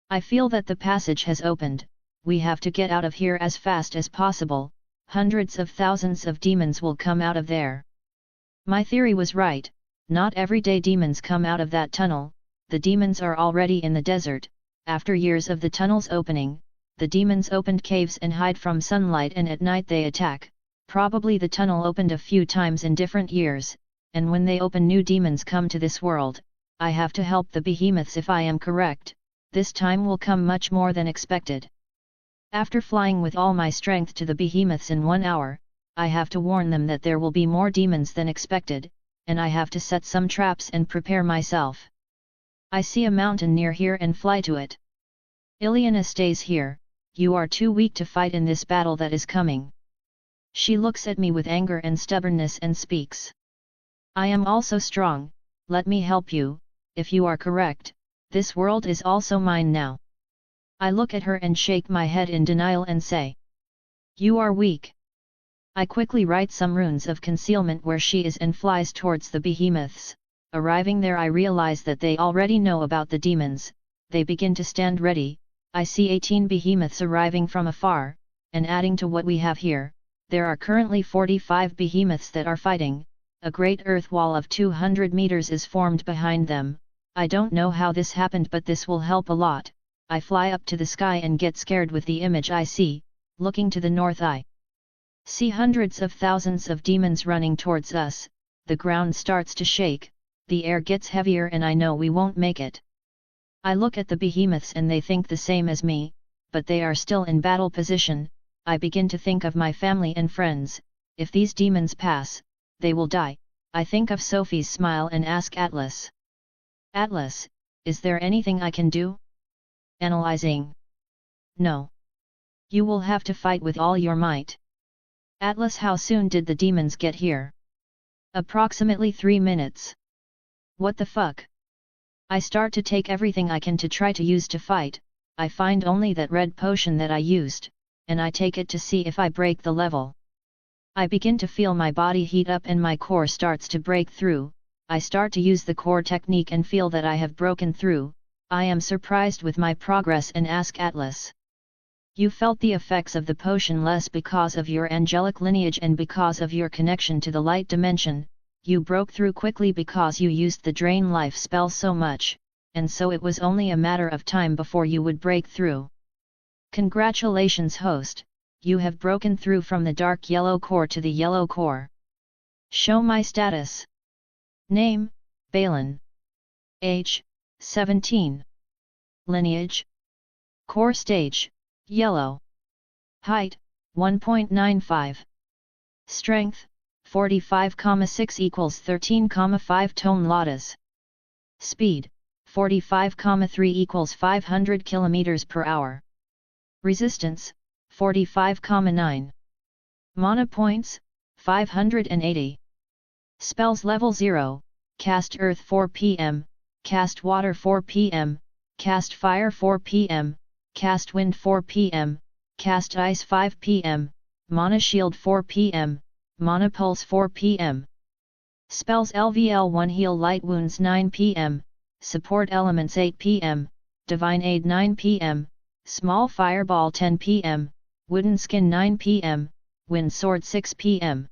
I feel that the passage has opened. We have to get out of here as fast as possible. Hundreds of thousands of demons will come out of there. My theory was right. Not everyday demons come out of that tunnel. The demons are already in the desert. After years of the tunnels opening, the demons opened caves and hide from sunlight, and at night they attack. Probably the tunnel opened a few times in different years, and when they open, new demons come to this world. I have to help the behemoths if I am correct. This time will come much more than expected. After flying with all my strength to the behemoths in 1 hour, I have to warn them that there will be more demons than expected, and I have to set some traps and prepare myself. I see a mountain near here and fly to it. Ilyana stays here. You are too weak to fight in this battle that is coming. She looks at me with anger and stubbornness and speaks. I am also strong. Let me help you. If you are correct, this world is also mine now. I look at her and shake my head in denial and say. You are weak. I quickly write some runes of concealment where she is and flies towards the behemoths. Arriving there, I realize that they already know about the demons. They begin to stand ready. I see 18 behemoths arriving from afar, and adding to what we have here, there are currently 45 behemoths that are fighting. A great earth wall of 200 meters is formed behind them. I don't know how this happened, but this will help a lot. I fly up to the sky and get scared with the image I see. Looking to the north, I see hundreds of thousands of demons running towards us. The ground starts to shake, the air gets heavier, and I know we won't make it. I look at the behemoths and they think the same as me, but they are still in battle position. I begin to think of my family and friends. If these demons pass, they will die. I think of Sophie's smile and ask Atlas. Atlas, is there anything I can do? Analyzing. No. You will have to fight with all your might. Atlas, how soon did the demons get here? Approximately 3 minutes. What the fuck? I start to take everything I can to try to use to fight. I find only that red potion that I used, and I take it to see if I break the level. I begin to feel my body heat up and my core starts to break through. I start to use the core technique and feel that I have broken through. I am surprised with my progress and ask Atlas. You felt the effects of the potion less because of your angelic lineage and because of your connection to the light dimension. You broke through quickly because you used the drain life spell so much, and so it was only a matter of time before you would break through. Congratulations, host, you have broken through from the dark yellow core to the yellow core. Show my status. Name, Balin. Age, 17. Lineage. Core stage, yellow. Height, 1.95. Strength, 45,6 equals 13,5 tone latas. Speed, 45,3 equals 500 km per hour. Resistance, 45,9. Mana points, 580. Spells level 0, cast Earth 4 PM, cast Water 4 PM, cast Fire 4 PM, cast Wind 4 PM, cast Ice 5 PM, Mana Shield 4 PM, Mana Pulse 4 PM. Spells LVL 1 Heal Light Wounds 9 PM, Support Elements 8 PM, Divine Aid 9 PM, Small Fireball 10 PM, Wooden Skin 9 PM, Wind Sword 6 PM.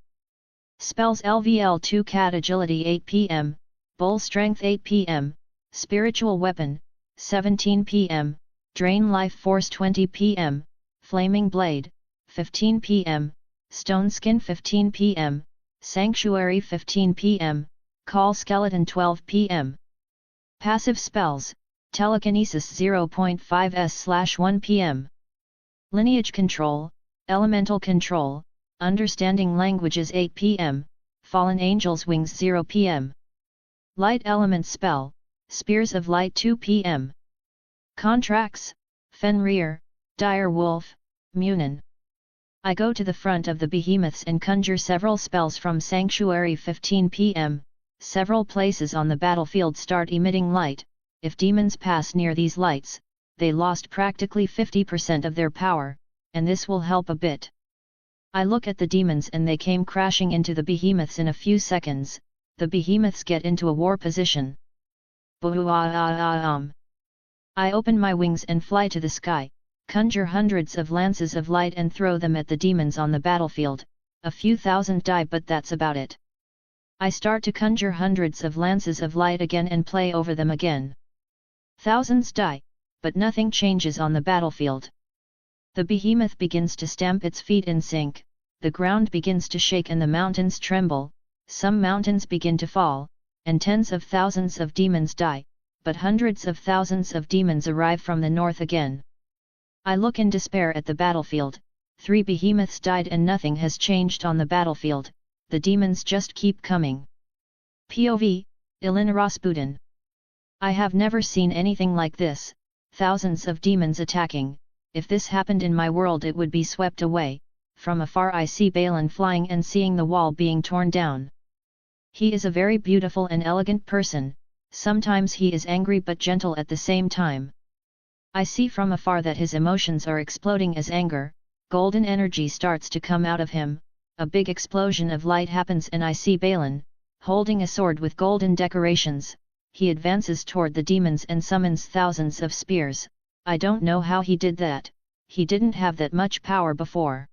Spells LVL 2 Cat Agility 8 PM, Bull Strength 8 PM, Spiritual Weapon, 17 PM, Drain Life Force 20 PM, Flaming Blade, 15 PM, Stone Skin 15 PM, Sanctuary 15 PM, Call Skeleton 12 PM. Passive Spells, Telekinesis 0.5s/1 PM. Lineage Control, Elemental Control, Understanding Languages 8 PM, Fallen Angels Wings 0 PM. Light Element Spell, Spears of Light 2 PM. Contracts, Fenrir, Dire Wolf, Munin. I go to the front of the behemoths and conjure several spells from Sanctuary 15 PM, several places on the battlefield start emitting light. If demons pass near these lights, they lost practically 50% of their power, and this will help a bit. I look at the demons and they came crashing into the behemoths in a few seconds. The behemoths get into a war position. I open my wings and fly to the sky, conjure hundreds of lances of light and throw them at the demons on the battlefield. A few thousand die, but that's about it. I start to conjure hundreds of lances of light again and play over them again. Thousands die, but nothing changes on the battlefield. The behemoth begins to stamp its feet in sync, the ground begins to shake and the mountains tremble, some mountains begin to fall, and tens of thousands of demons die, but hundreds of thousands of demons arrive from the north again. I look in despair at the battlefield. 3 behemoths died and nothing has changed on the battlefield, the demons just keep coming. POV, Elena Rasputin. I have never seen anything like this, thousands of demons attacking. If this happened in my world it would be swept away. From afar I see Balin flying and seeing the wall being torn down. He is a very beautiful and elegant person, sometimes he is angry but gentle at the same time. I see from afar that his emotions are exploding as anger, golden energy starts to come out of him, a big explosion of light happens and I see Balin, holding a sword with golden decorations. He advances toward the demons and summons thousands of spears. I don't know how he did that, he didn't have that much power before.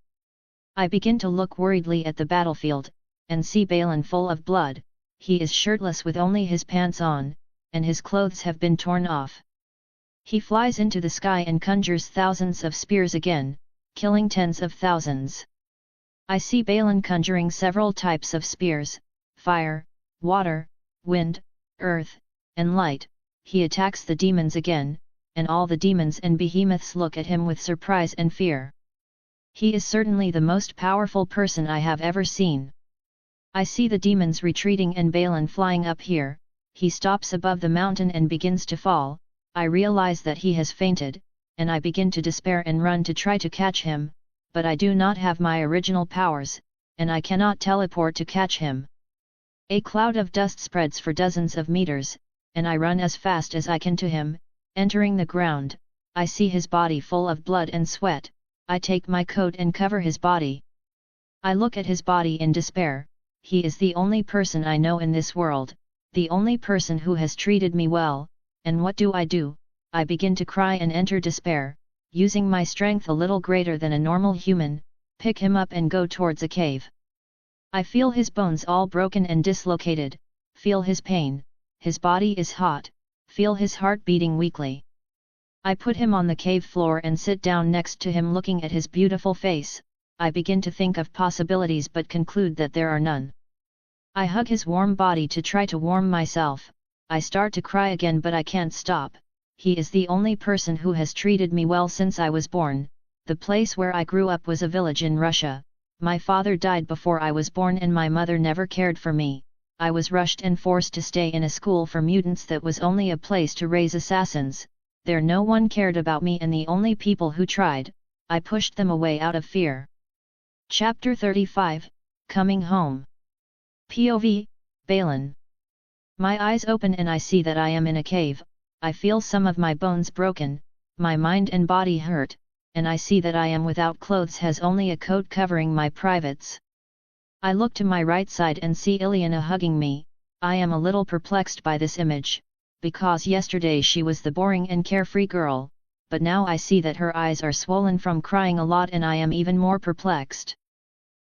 I begin to look worriedly at the battlefield, and see Balin full of blood. He is shirtless with only his pants on, and his clothes have been torn off. He flies into the sky and conjures thousands of spears again, killing tens of thousands. I see Balin conjuring several types of spears, fire, water, wind, earth, and light. He attacks the demons again, and all the demons and behemoths look at him with surprise and fear. He is certainly the most powerful person I have ever seen. I see the demons retreating and Balin flying up here. He stops above the mountain and begins to fall. I realize that he has fainted, and I begin to despair and run to try to catch him, but I do not have my original powers, and I cannot teleport to catch him. A cloud of dust spreads for dozens of meters, and I run as fast as I can to him. Entering the ground, I see his body full of blood and sweat. I take my coat and cover his body. I look at his body in despair. He is the only person I know in this world, the only person who has treated me well, and what do? I begin to cry and enter despair, using my strength a little greater than a normal human, pick him up and go towards a cave. I feel his bones all broken and dislocated, feel his pain, his body is hot, feel his heart beating weakly. I put him on the cave floor and sit down next to him looking at his beautiful face. I begin to think of possibilities but conclude that there are none. I hug his warm body to try to warm myself. I start to cry again but I can't stop. He is the only person who has treated me well since I was born. The place where I grew up was a village in Russia. My father died before I was born and my mother never cared for me. I was rushed and forced to stay in a school for mutants that was only a place to raise assassins. There no one cared about me and the only people who tried, I pushed them away out of fear. Chapter 35, Coming Home. POV, Balin. My eyes open and I see that I am in a cave. I feel some of my bones broken, my mind and body hurt, and I see that I am without clothes, has only a coat covering my privates. I look to my right side and see Ilyana hugging me. I am a little perplexed by this image, because yesterday she was the boring and carefree girl, but now I see that her eyes are swollen from crying a lot and I am even more perplexed.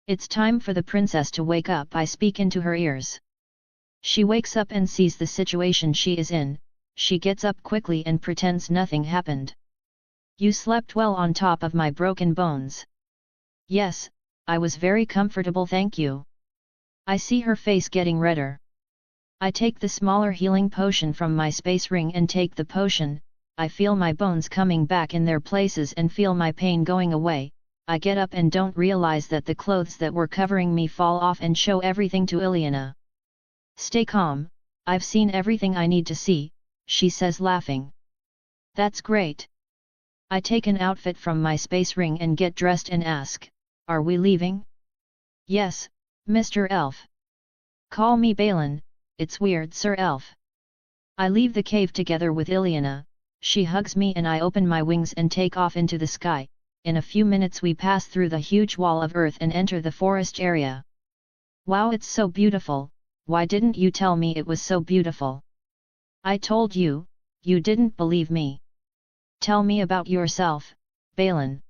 It's time for the princess to wake up, I speak into her ears. She wakes up and sees the situation she is in. She gets up quickly and pretends nothing happened. You slept well on top of my broken bones. Yes, I was very comfortable, thank you. I see her face getting redder. I take the smaller healing potion from my space ring and take the potion. I feel my bones coming back in their places and feel my pain going away. I get up and don't realize that the clothes that were covering me fall off and show everything to Ilyana. Stay calm, I've seen everything I need to see, she says laughing. That's great. I take an outfit from my space ring and get dressed and ask, are we leaving? Yes, Mr. Elf. Call me Balin, it's weird, Sir Elf. I leave the cave together with Ilyana. She hugs me and I open my wings and take off into the sky. In a few minutes we pass through the huge wall of earth and enter the forest area. Wow, it's so beautiful, why didn't you tell me it was so beautiful? I told you, you didn't believe me. Tell me about yourself, Balin.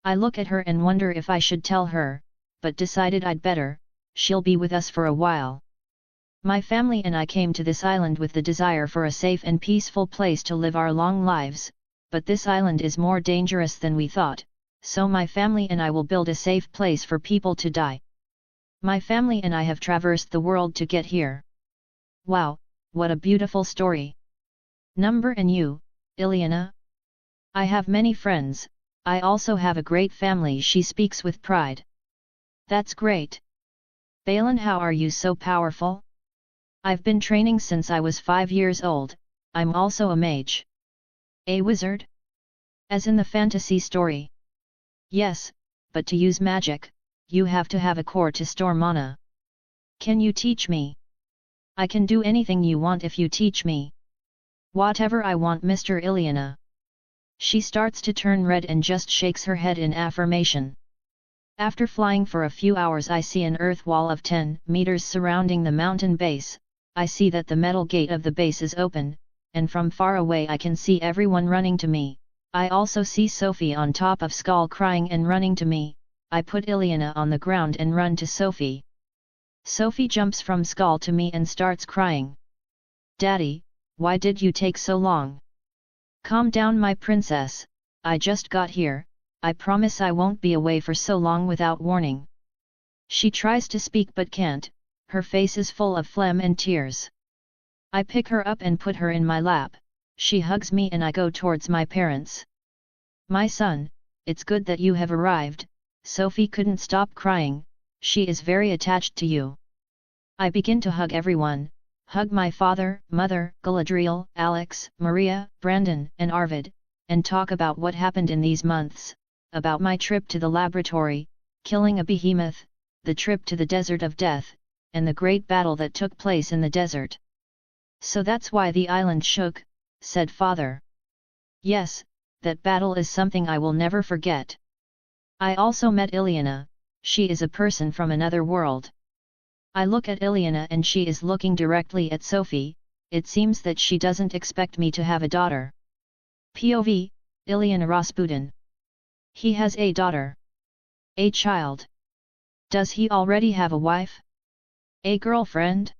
I look at her and wonder if I should tell her, but decided I'd better, she'll be with us for a while. My family and I came to this island with the desire for a safe and peaceful place to live our long lives. But this island is more dangerous than we thought, so my family and I will build a safe place for people to die. My family and I have traversed the world to get here. Wow, what a beautiful story. Number and you, Ilyana? I have many friends, I also have a great family, she speaks with pride. That's great. Balin, how are you so powerful? I've been training since I was 5 years old, I'm also a mage. A wizard? As in the fantasy story? Yes, but to use magic, you have to have a core to store mana. Can you teach me? I can do anything you want if you teach me. Whatever I want, Mr. Ilyana. She starts to turn red and just shakes her head in affirmation. After flying for a few hours I see an earth wall of 10 meters surrounding the mountain base. I see that the metal gate of the base is open, and from far away I can see everyone running to me. I also see Sophie on top of Skull crying and running to me. I put Ilyana on the ground and run to Sophie. Sophie jumps from Skull to me and starts crying. Daddy, why did you take so long? Calm down, my princess, I just got here, I promise I won't be away for so long without warning. She tries to speak but can't, her face is full of phlegm and tears. I pick her up and put her in my lap, she hugs me and I go towards my parents. My son, it's good that you have arrived. Sophie couldn't stop crying, she is very attached to you. I begin to hug everyone, hug my father, mother, Galadriel, Alex, Maria, Brandon and Arvid, and talk about what happened in these months, about my trip to the laboratory, killing a behemoth, the trip to the desert of death, and the great battle that took place in the desert. So that's why the island shook, said father. Yes, that battle is something I will never forget. I also met Ilyana, she is a person from another world. I look at Ilyana and she is looking directly at Sophie, it seems that she doesn't expect me to have a daughter. POV, Ilyana Rasputin. He has a daughter. A child. Does he already have a wife? A girlfriend?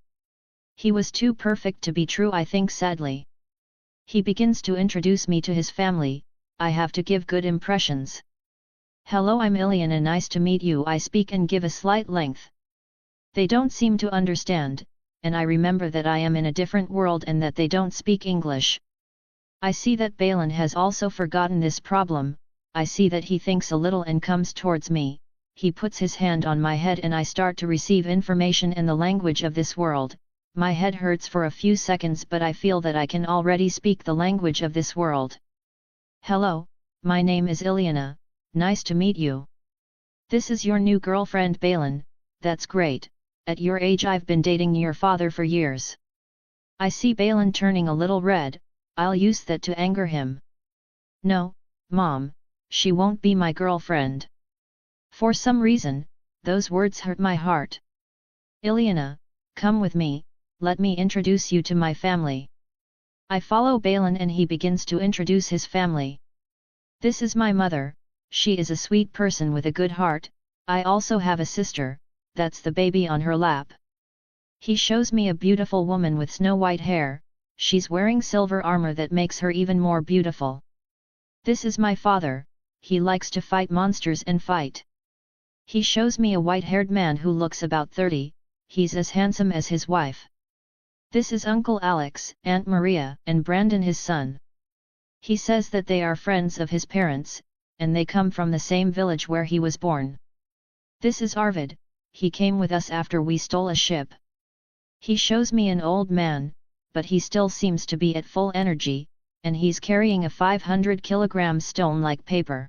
He was too perfect to be true, I think sadly. He begins to introduce me to his family. I have to give good impressions. Hello, I'm Ilyana, nice to meet you, I speak and give a slight length. They don't seem to understand, and I remember that I am in a different world and that they don't speak English. I see that Balin has also forgotten this problem. I see that he thinks a little and comes towards me. He puts his hand on my head and I start to receive information in the language of this world. My head hurts for a few seconds, but I feel that I can already speak the language of this world. Hello, my name is Ilyana, nice to meet you. This is your new girlfriend Balin, that's great. At your age I've been dating your father for years. I see Balin turning a little red. I'll use that to anger him. No, Mom, she won't be my girlfriend. For some reason, those words hurt my heart. Ilyana, come with me, let me introduce you to my family. I follow Balin and he begins to introduce his family. This is my mother, she is a sweet person with a good heart. I also have a sister, that's the baby on her lap. He shows me a beautiful woman with snow white hair. She's wearing silver armor that makes her even more beautiful. This is my father, he likes to fight monsters and fight. He shows me a white-haired man who looks about 30, he's as handsome as his wife. This is Uncle Alex, Aunt Maria, and Brandon his son. He says that they are friends of his parents, and they come from the same village where he was born. This is Arvid, he came with us after we stole a ship. He shows me an old man, but he still seems to be at full energy, and he's carrying a 500-kilogram stone like paper.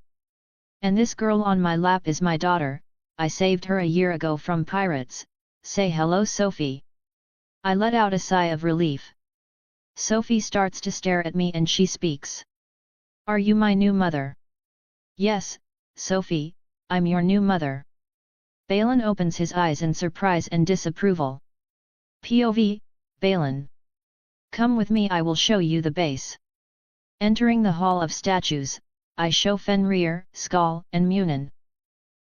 And this girl on my lap is my daughter, I saved her a year ago from pirates. Say hello, Sophie. I let out a sigh of relief. Sophie starts to stare at me and she speaks. Are you my new mother? Yes, Sophie, I'm your new mother. Balin opens his eyes in surprise and disapproval. POV, Balin. Come with me, I will show you the base. Entering the Hall of Statues, I show Fenrir, Skull, and Munin.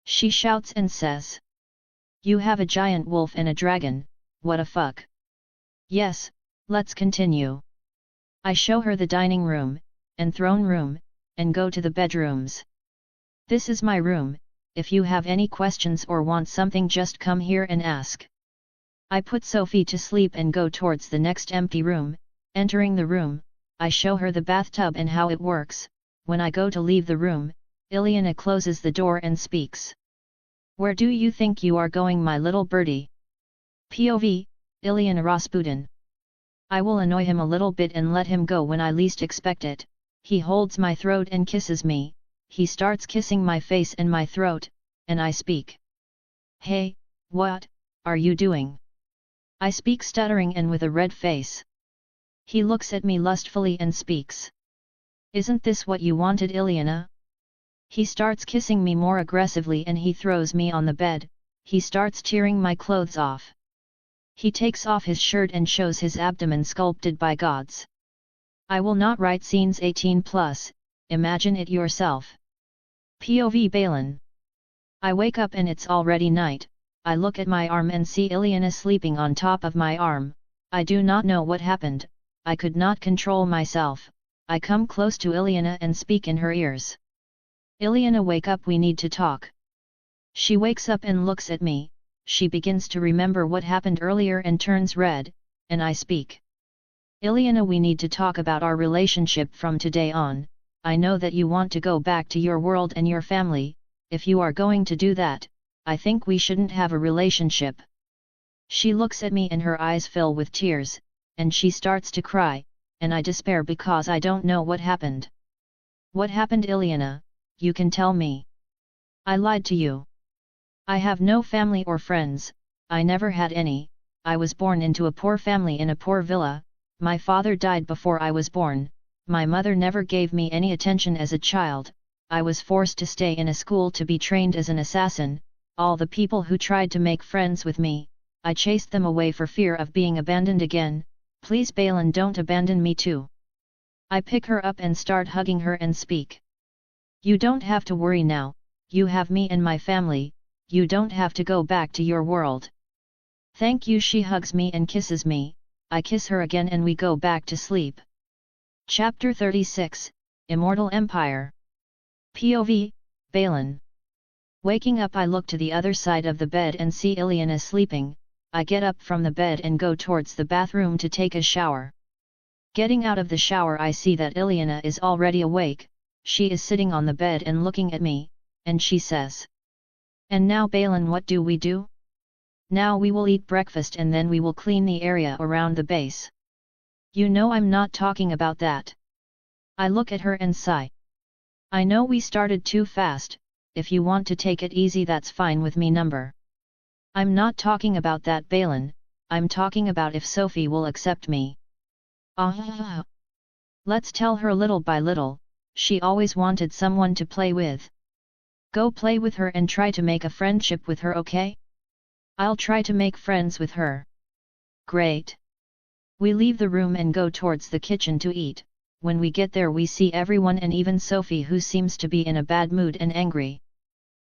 She shouts and says. You have a giant wolf and a dragon, what a fuck. Yes, let's continue. I show her the dining room, and throne room, and go to the bedrooms. This is my room, if you have any questions or want something just come here and ask. I put Sophie to sleep and go towards the next empty room. Entering the room, I show her the bathtub and how it works. When I go to leave the room, Ilyana closes the door and speaks. Where do you think you are going, my little birdie? POV, Ilyana Rasputin. I will annoy him a little bit and let him go when I least expect it. He holds my throat and kisses me. He starts kissing my face and my throat, and I speak. Hey, what are you doing? I speak stuttering and with a red face. He looks at me lustfully and speaks. Isn't this what you wanted, Ilyana? He starts kissing me more aggressively and he throws me on the bed. He starts tearing my clothes off. He takes off his shirt and shows his abdomen sculpted by gods. I will not write scenes 18+, imagine it yourself. POV Balin. I wake up and it's already night. I look at my arm and see Ilyana sleeping on top of my arm. I do not know what happened, I could not control myself. I come close to Ilyana and speak in her ears. Ilyana, wake up, we need to talk. She wakes up and looks at me, she begins to remember what happened earlier and turns red, and I speak. Ilyana, we need to talk about our relationship from today on. I know that you want to go back to your world and your family. If you are going to do that, I think we shouldn't have a relationship. She looks at me and her eyes fill with tears, and she starts to cry, and I despair because I don't know what happened. What happened, Ilyana? You can tell me. I lied to you. I have no family or friends, I never had any. I was born into a poor family in a poor villa. My father died before I was born. My mother never gave me any attention as a child. I was forced to stay in a school to be trained as an assassin. All the people who tried to make friends with me, I chased them away for fear of being abandoned again. Please, Balin, don't abandon me too. I pick her up and start hugging her and speak. You don't have to worry now, you have me and my family, you don't have to go back to your world. Thank you. She hugs me and kisses me, I kiss her again and we go back to sleep. Chapter 36, Immortal Empire. POV, Balin. Waking up, I look to the other side of the bed and see Ilyana sleeping. I get up from the bed and go towards the bathroom to take a shower. Getting out of the shower, I see that Ilyana is already awake. She is sitting on the bed and looking at me, and she says, "And now Balin, what do we do? Now we will eat breakfast and then we will clean the area around the base." You know I'm not talking about that. I look at her and sigh. I know we started too fast, if you want to take it easy that's fine with me. I'm not talking about that, Balin, I'm talking about if Sophie will accept me. Let's tell her little by little, she always wanted someone to play with. Go play with her and try to make a friendship with her, okay? I'll try to make friends with her. Great. We leave the room and go towards the kitchen to eat. When we get there we see everyone and even Sophie, who seems to be in a bad mood and angry.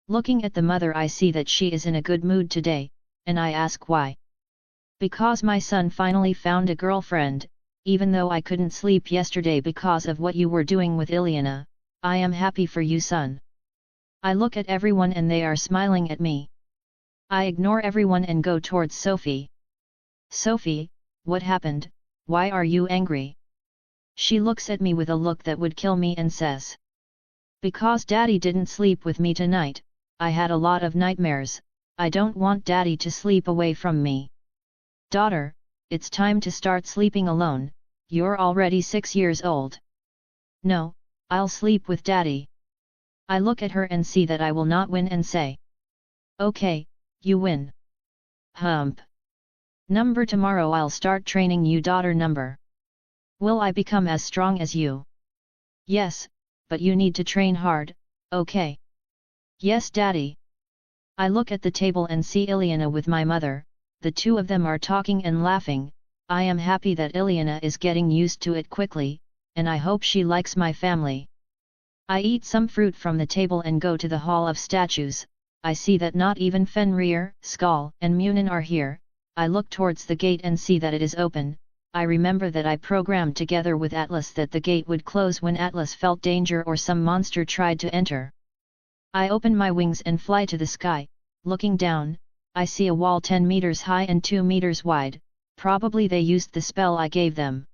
Looking at the mother, I see that she is in a good mood today, and I ask why. Because my son finally found a girlfriend, even though I couldn't sleep yesterday because of what you were doing with Ilyana. I am happy for you, son. I look at everyone and they are smiling at me. I ignore everyone and go towards Sophie. Sophie, what happened? Why are you angry? She looks at me with a look that would kill me and says, "Because Daddy didn't sleep with me tonight, I had a lot of nightmares, I don't want Daddy to sleep away from me." Daughter, it's time to start sleeping alone, you're already 6 years old. No, I'll sleep with Daddy. I look at her and see that I will not win and say, "Okay, you win." Hump. Tomorrow I'll start training you, daughter. Will I become as strong as you? Yes, but you need to train hard, okay? Yes, Daddy. I look at the table and see Ilyana with my mother, the two of them are talking and laughing. I am happy that Ilyana is getting used to it quickly, and I hope she likes my family. I eat some fruit from the table and go to the Hall of Statues. I see that not even Fenrir, Skal and Munin are here. I look towards the gate and see that it is open. I remember that I programmed together with Atlas that the gate would close when Atlas felt danger or some monster tried to enter. I open my wings and fly to the sky. Looking down, I see a wall 10 meters high and 2 meters wide, probably they used the spell I gave them.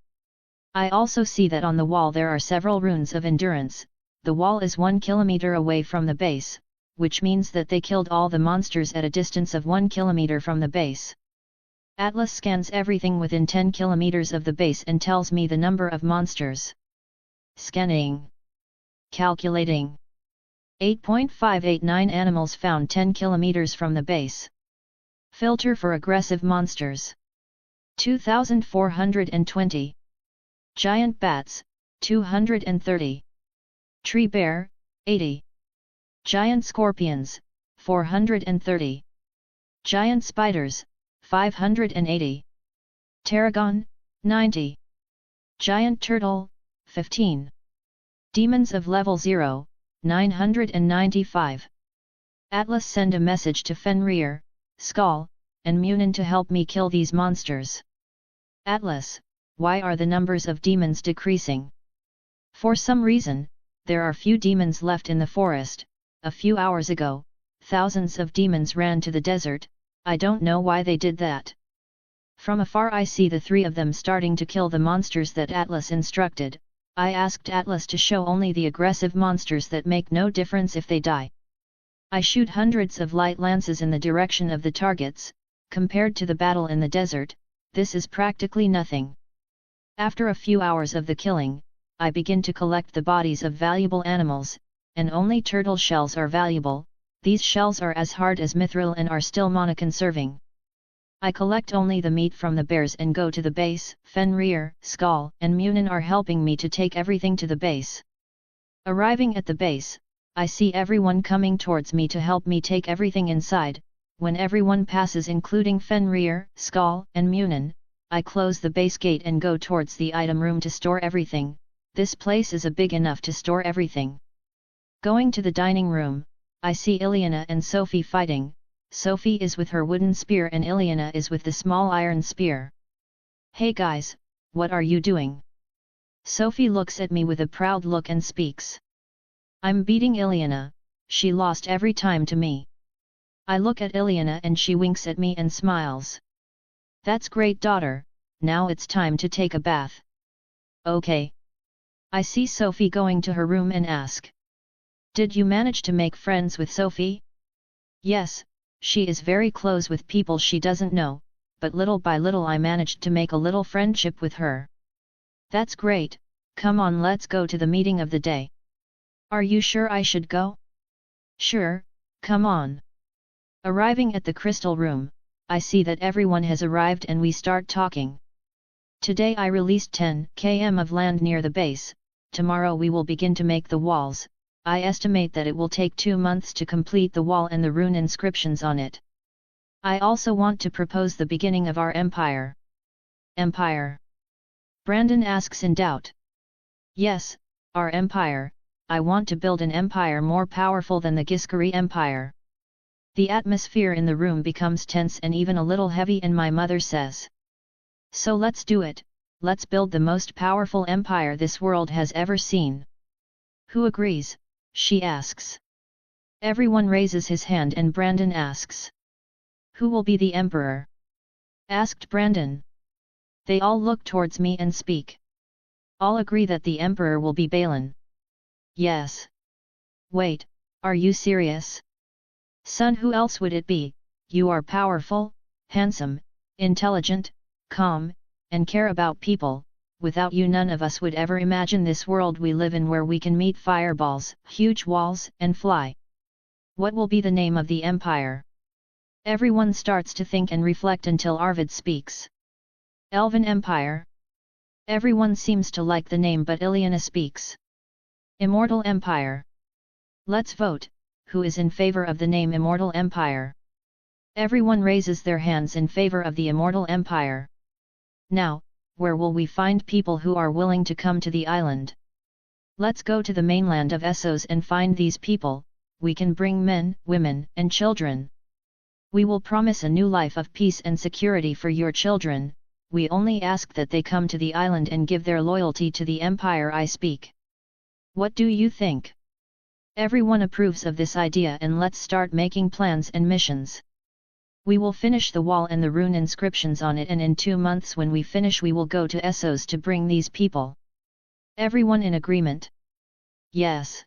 I also see that on the wall there are several runes of endurance. The wall is 1 kilometer away from the base, which means that they killed all the monsters at a distance of 1 kilometer from the base. Atlas scans everything within 10 kilometers of the base and tells me the number of monsters. Scanning. Calculating. 8.589 animals found 10 kilometers from the base. Filter for aggressive monsters. 2,420. Giant bats, 230. Tree bear, 80. Giant scorpions, 430. Giant spiders, 580. Tarragon, 90. Giant turtle, 15. Demons of level 0, 995. Atlas, send a message to Fenrir, Skal, and Munin to help me kill these monsters. Atlas, why are the numbers of demons decreasing? For some reason, there are few demons left in the forest. A few hours ago, thousands of demons ran to the desert. I don't know why they did that. From afar I see the 3 of them starting to kill the monsters that Atlas instructed. I asked Atlas to show only the aggressive monsters that make no difference if they die. I shoot hundreds of light lances in the direction of the targets. Compared to the battle in the desert, this is practically nothing. After a few hours of the killing, I begin to collect the bodies of valuable animals, and only turtle shells are valuable. These shells are as hard as mithril and are still mana-conserving. I collect only the meat from the bears and go to the base. Fenrir, Skal and Munin are helping me to take everything to the base. Arriving at the base, I see everyone coming towards me to help me take everything inside. When everyone passes, including Fenrir, Skal and Munin, I close the base gate and go towards the item room to store everything. This place is big enough to store everything. Going to the dining room, I see Ilyana and Sophie fighting. Sophie is with her wooden spear and Ilyana is with the small iron spear. Hey guys, what are you doing? Sophie looks at me with a proud look and speaks. I'm beating Ilyana, she lost every time to me. I look at Ilyana and she winks at me and smiles. That's great daughter, now it's time to take a bath. Okay. I see Sophie going to her room and ask. Did you manage to make friends with Sophie? Yes, she is very close with people she doesn't know, but little by little I managed to make a little friendship with her. That's great, come on let's go to the meeting of the day. Are you sure I should go? Sure, come on. Arriving at the crystal room, I see that everyone has arrived and we start talking. Today I released 10 km of land near the base, tomorrow we will begin to make the walls. I estimate that it will take 2 months to complete the wall and the rune inscriptions on it. I also want to propose the beginning of our empire. Empire? Brandon asks in doubt. Yes, our empire, I want to build an empire more powerful than the Giskari Empire. The atmosphere in the room becomes tense and even a little heavy and my mother says. So let's do it, let's build the most powerful empire this world has ever seen. Who agrees? She asks. Everyone raises his hand and Brandon asks. Who will be the emperor? Asked Brandon. They all look towards me and speak. All agree that the emperor will be Balin. Yes. Wait, are you serious? Son, who else would it be? You are powerful, handsome, intelligent, calm, and care about people. Without you none of us would ever imagine this world we live in where we can meet fireballs, huge walls, and fly. What will be the name of the empire? Everyone starts to think and reflect until Arvid speaks. Elven Empire? Everyone seems to like the name but Ilyana speaks. Immortal Empire. Let's vote, who is in favor of the name Immortal Empire? Everyone raises their hands in favor of the Immortal Empire. Now, where will we find people who are willing to come to the island? Let's go to the mainland of Essos and find these people. We can bring men, women, and children. We will promise a new life of peace and security for your children. We only ask that they come to the island and give their loyalty to the empire I speak. What do you think? Everyone approves of this idea and let's start making plans and missions. We will finish the wall and the rune inscriptions on it and in 2 months when we finish we will go to Essos to bring these people. Everyone in agreement? Yes.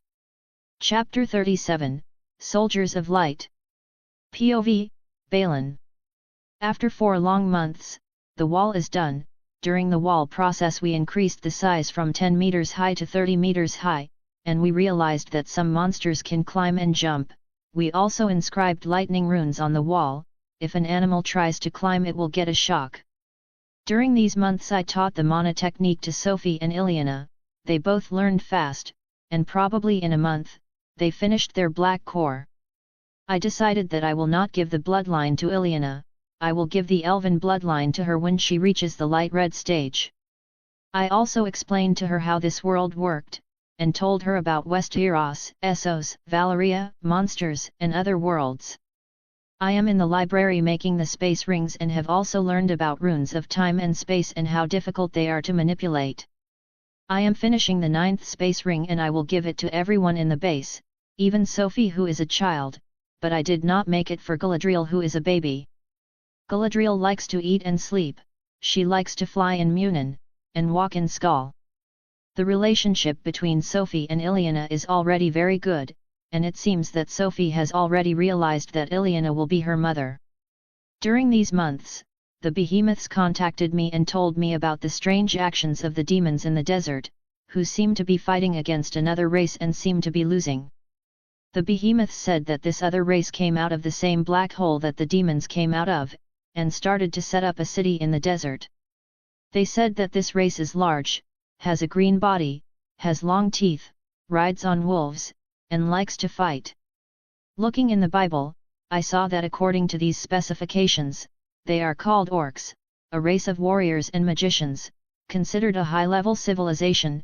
Chapter 37, Soldiers of Light. POV, Balin. After 4 long months, the wall is done. During the wall process we increased the size from 10 meters high to 30 meters high, and we realized that some monsters can climb and jump. We also inscribed lightning runes on the wall. If an animal tries to climb it will get a shock. During these months I taught the mana technique to Sophie and Ilyana. They both learned fast, and probably in a month, they finished their black core. I decided that I will not give the bloodline to Ilyana, I will give the elven bloodline to her when she reaches the light red stage. I also explained to her how this world worked, and told her about Westeros, Essos, Valeria, monsters, and other worlds. I am in the library making the space rings and have also learned about runes of time and space and how difficult they are to manipulate. I am finishing the 9th space ring and I will give it to everyone in the base, even Sophie who is a child, but I did not make it for Galadriel who is a baby. Galadriel likes to eat and sleep, she likes to fly in Munin, and walk in Skull. The relationship between Sophie and Ilyana is already very good, and it seems that Sophie has already realized that Ilyana will be her mother. During these months, the behemoths contacted me and told me about the strange actions of the demons in the desert, who seem to be fighting against another race and seem to be losing. The behemoths said that this other race came out of the same black hole that the demons came out of, and started to set up a city in the desert. They said that this race is large, has a green body, has long teeth, rides on wolves, and likes to fight. Looking in the Bible, I saw that according to these specifications, they are called orcs, a race of warriors and magicians, considered a high-level civilization,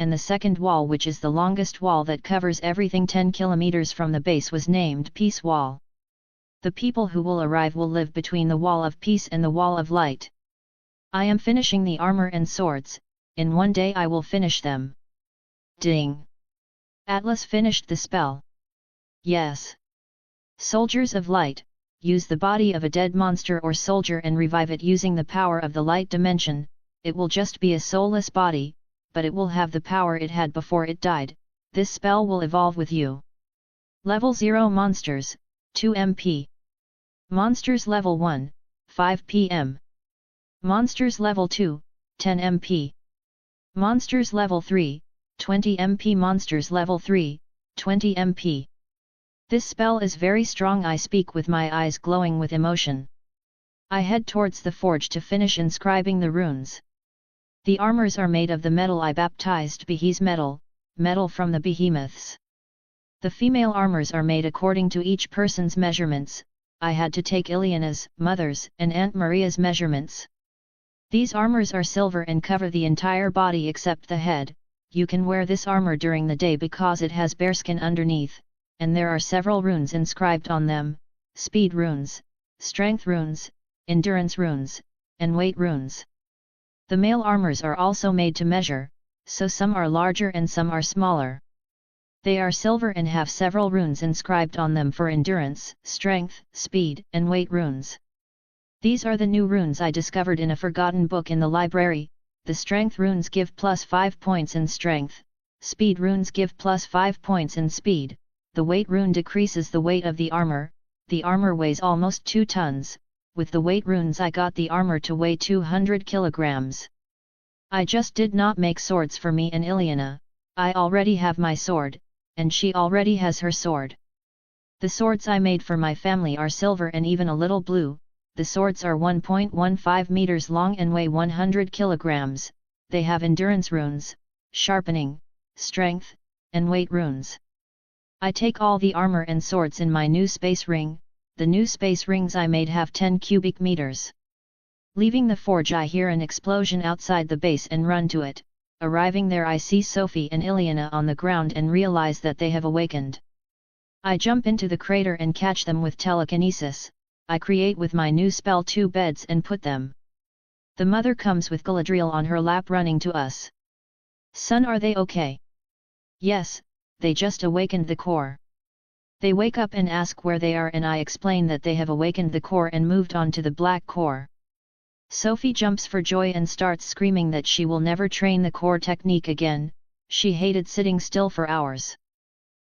and the second wall, which is the longest wall that covers everything 10 kilometers from the base, was named Peace Wall. The people who will arrive will live between the Wall of Peace and the Wall of Light. I am finishing the armor and swords, in one day I will finish them. Ding! Atlas finished the spell. Yes. Soldiers of Light, use the body of a dead monster or soldier and revive it using the power of the light dimension. It will just be a soulless body, but it will have the power it had before it died. This spell will evolve with you. Level 0 Monsters, 2 MP. Monsters Level 1, 5 PM. Monsters Level 2, 10 MP. Monsters Level 3, 20 MP. Monsters Level 3, 20 MP. This spell is very strong. I speak with my eyes glowing with emotion. I head towards the forge to finish inscribing the runes. The armors are made of the metal I baptized Behe's metal, metal from the behemoths. The female armors are made according to each person's measurements. I had to take Ileana's, mother's, and Aunt Maria's measurements. These armors are silver and cover the entire body except the head. You can wear this armor during the day because it has bearskin underneath, and there are several runes inscribed on them: speed runes, strength runes, endurance runes, and weight runes. The male armors are also made to measure, so some are larger and some are smaller. They are silver and have several runes inscribed on them for endurance, strength, speed, and weight runes. These are the new runes I discovered in a forgotten book in the library. The strength runes give plus 5 points in strength, speed runes give plus 5 points in speed, the weight rune decreases the weight of the armor weighs almost 2 tons, with the weight runes I got the armor to weigh 200 kilograms. I just did not make swords for me and Ileana. I already have my sword, and she already has her sword. The swords I made for my family are silver and even a little blue. The swords are 1.15 meters long and weigh 100 kilograms, they have endurance runes, sharpening, strength, and weight runes. I take all the armor and swords in my new space ring. The new space rings I made have 10 cubic meters. Leaving the forge, I hear an explosion outside the base and run to it. Arriving there, I see Sophie and Ileana on the ground and realize that they have awakened. I jump into the crater and catch them with telekinesis. I create with my new spell 2 beds and put them. The mother comes with Galadriel on her lap running to us. Son, are they okay? Yes, they just awakened the core. They wake up and ask where they are, and I explain that they have awakened the core and moved on to the black core. Sophie jumps for joy and starts screaming that she will never train the core technique again. She hated sitting still for hours.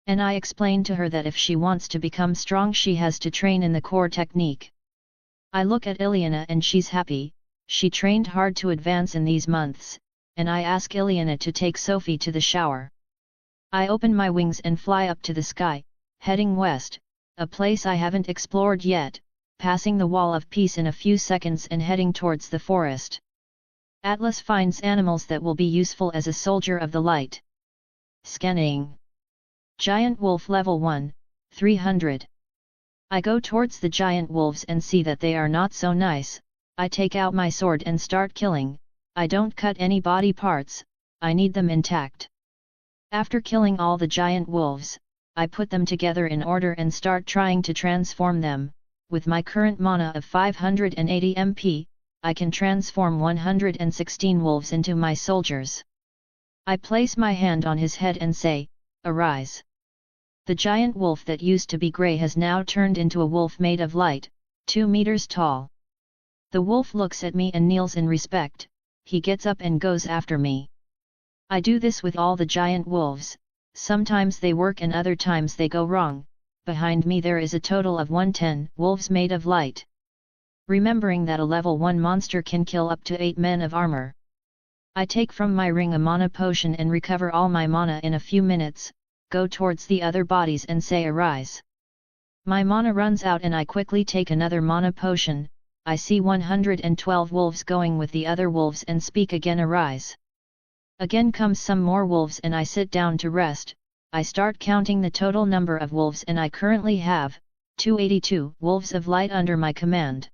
And I explained to her that if she wants to become strong, she has to train in the core technique. I look at Ileana and she's happy. She trained hard to advance in these months, and I ask Ileana to take Sophie to the shower. I open my wings and fly up to the sky, heading west, a place I haven't explored yet, passing the Wall of Peace in a few seconds and heading towards the forest. Atlas finds animals that will be useful as a soldier of the light. Scanning. Giant Wolf Level 1, 300. I go towards the giant wolves and see that they are not so nice. I take out my sword and start killing. I don't cut any body parts, I need them intact. After killing all the giant wolves, I put them together in order and start trying to transform them. With my current mana of 580 MP, I can transform 116 wolves into my soldiers. I place my hand on his head and say, "Arise." The giant wolf that used to be grey has now turned into a wolf made of light, 2 meters tall. The wolf looks at me and kneels in respect. He gets up and goes after me. I do this with all the giant wolves. Sometimes they work and other times they go wrong. Behind me there is a total of 110 wolves made of light. Remembering that a level 1 monster can kill up to 8 men of armor. I take from my ring a mana potion and recover all my mana in a few minutes, go towards the other bodies and say arise. My mana runs out and I quickly take another mana potion. I see 112 wolves going with the other wolves and speak again, arise. Again comes some more wolves and I sit down to rest. I start counting the total number of wolves and I currently have 282 wolves of light under my command.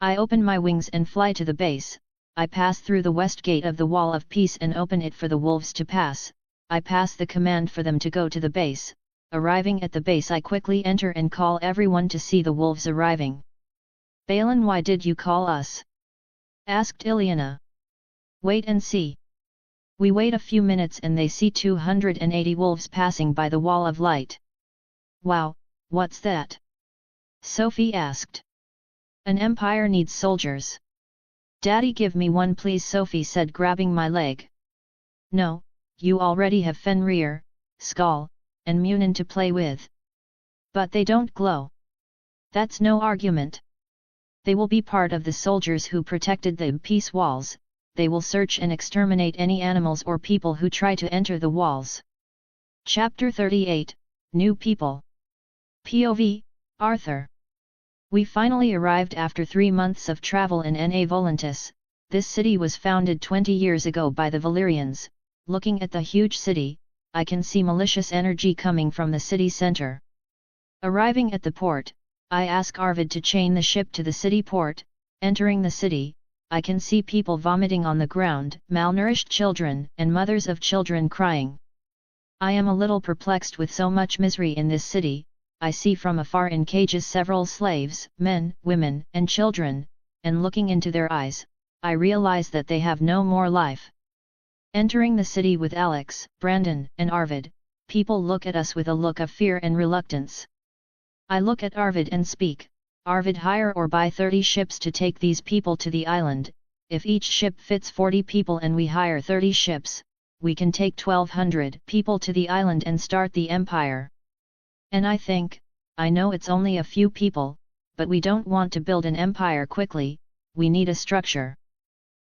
I open my wings and fly to the base. I pass through the west gate of the wall of peace and open it for the wolves to pass. I pass the command for them to go to the base. Arriving at the base, I quickly enter and call everyone to see the wolves arriving. Balin, why did you call us? Asked Ilyana. Wait and see. We wait a few minutes and they see 280 wolves passing by the wall of light. Wow, what's that? Sophie asked. An empire needs soldiers. Daddy, give me one please, Sophie said, grabbing my leg. No, you already have Fenrir, Skull, and Munin to play with. But they don't glow. That's no argument. They will be part of the soldiers who protected the peace walls. They will search and exterminate any animals or people who try to enter the walls. Chapter 38, New People. POV, Arthur. We finally arrived after 3 months of travel in Na Volantis. This city was founded 20 years ago by the Valyrians. Looking at the huge city, I can see malicious energy coming from the city center. Arriving at the port, I ask Arvid to chain the ship to the city port. Entering the city, I can see people vomiting on the ground, malnourished children and mothers of children crying. I am a little perplexed with so much misery in this city. I see from afar in cages several slaves, men, women, and children, and looking into their eyes, I realize that they have no more life. Entering the city with Alex, Brandon, and Arvid, people look at us with a look of fear and reluctance. I look at Arvid and speak. Arvid, hire or buy 30 ships to take these people to the island. If each ship fits 40 people and we hire 30 ships, we can take 1,200 people to the island and start the empire. And I know it's only a few people, but we don't want to build an empire quickly, we need a structure.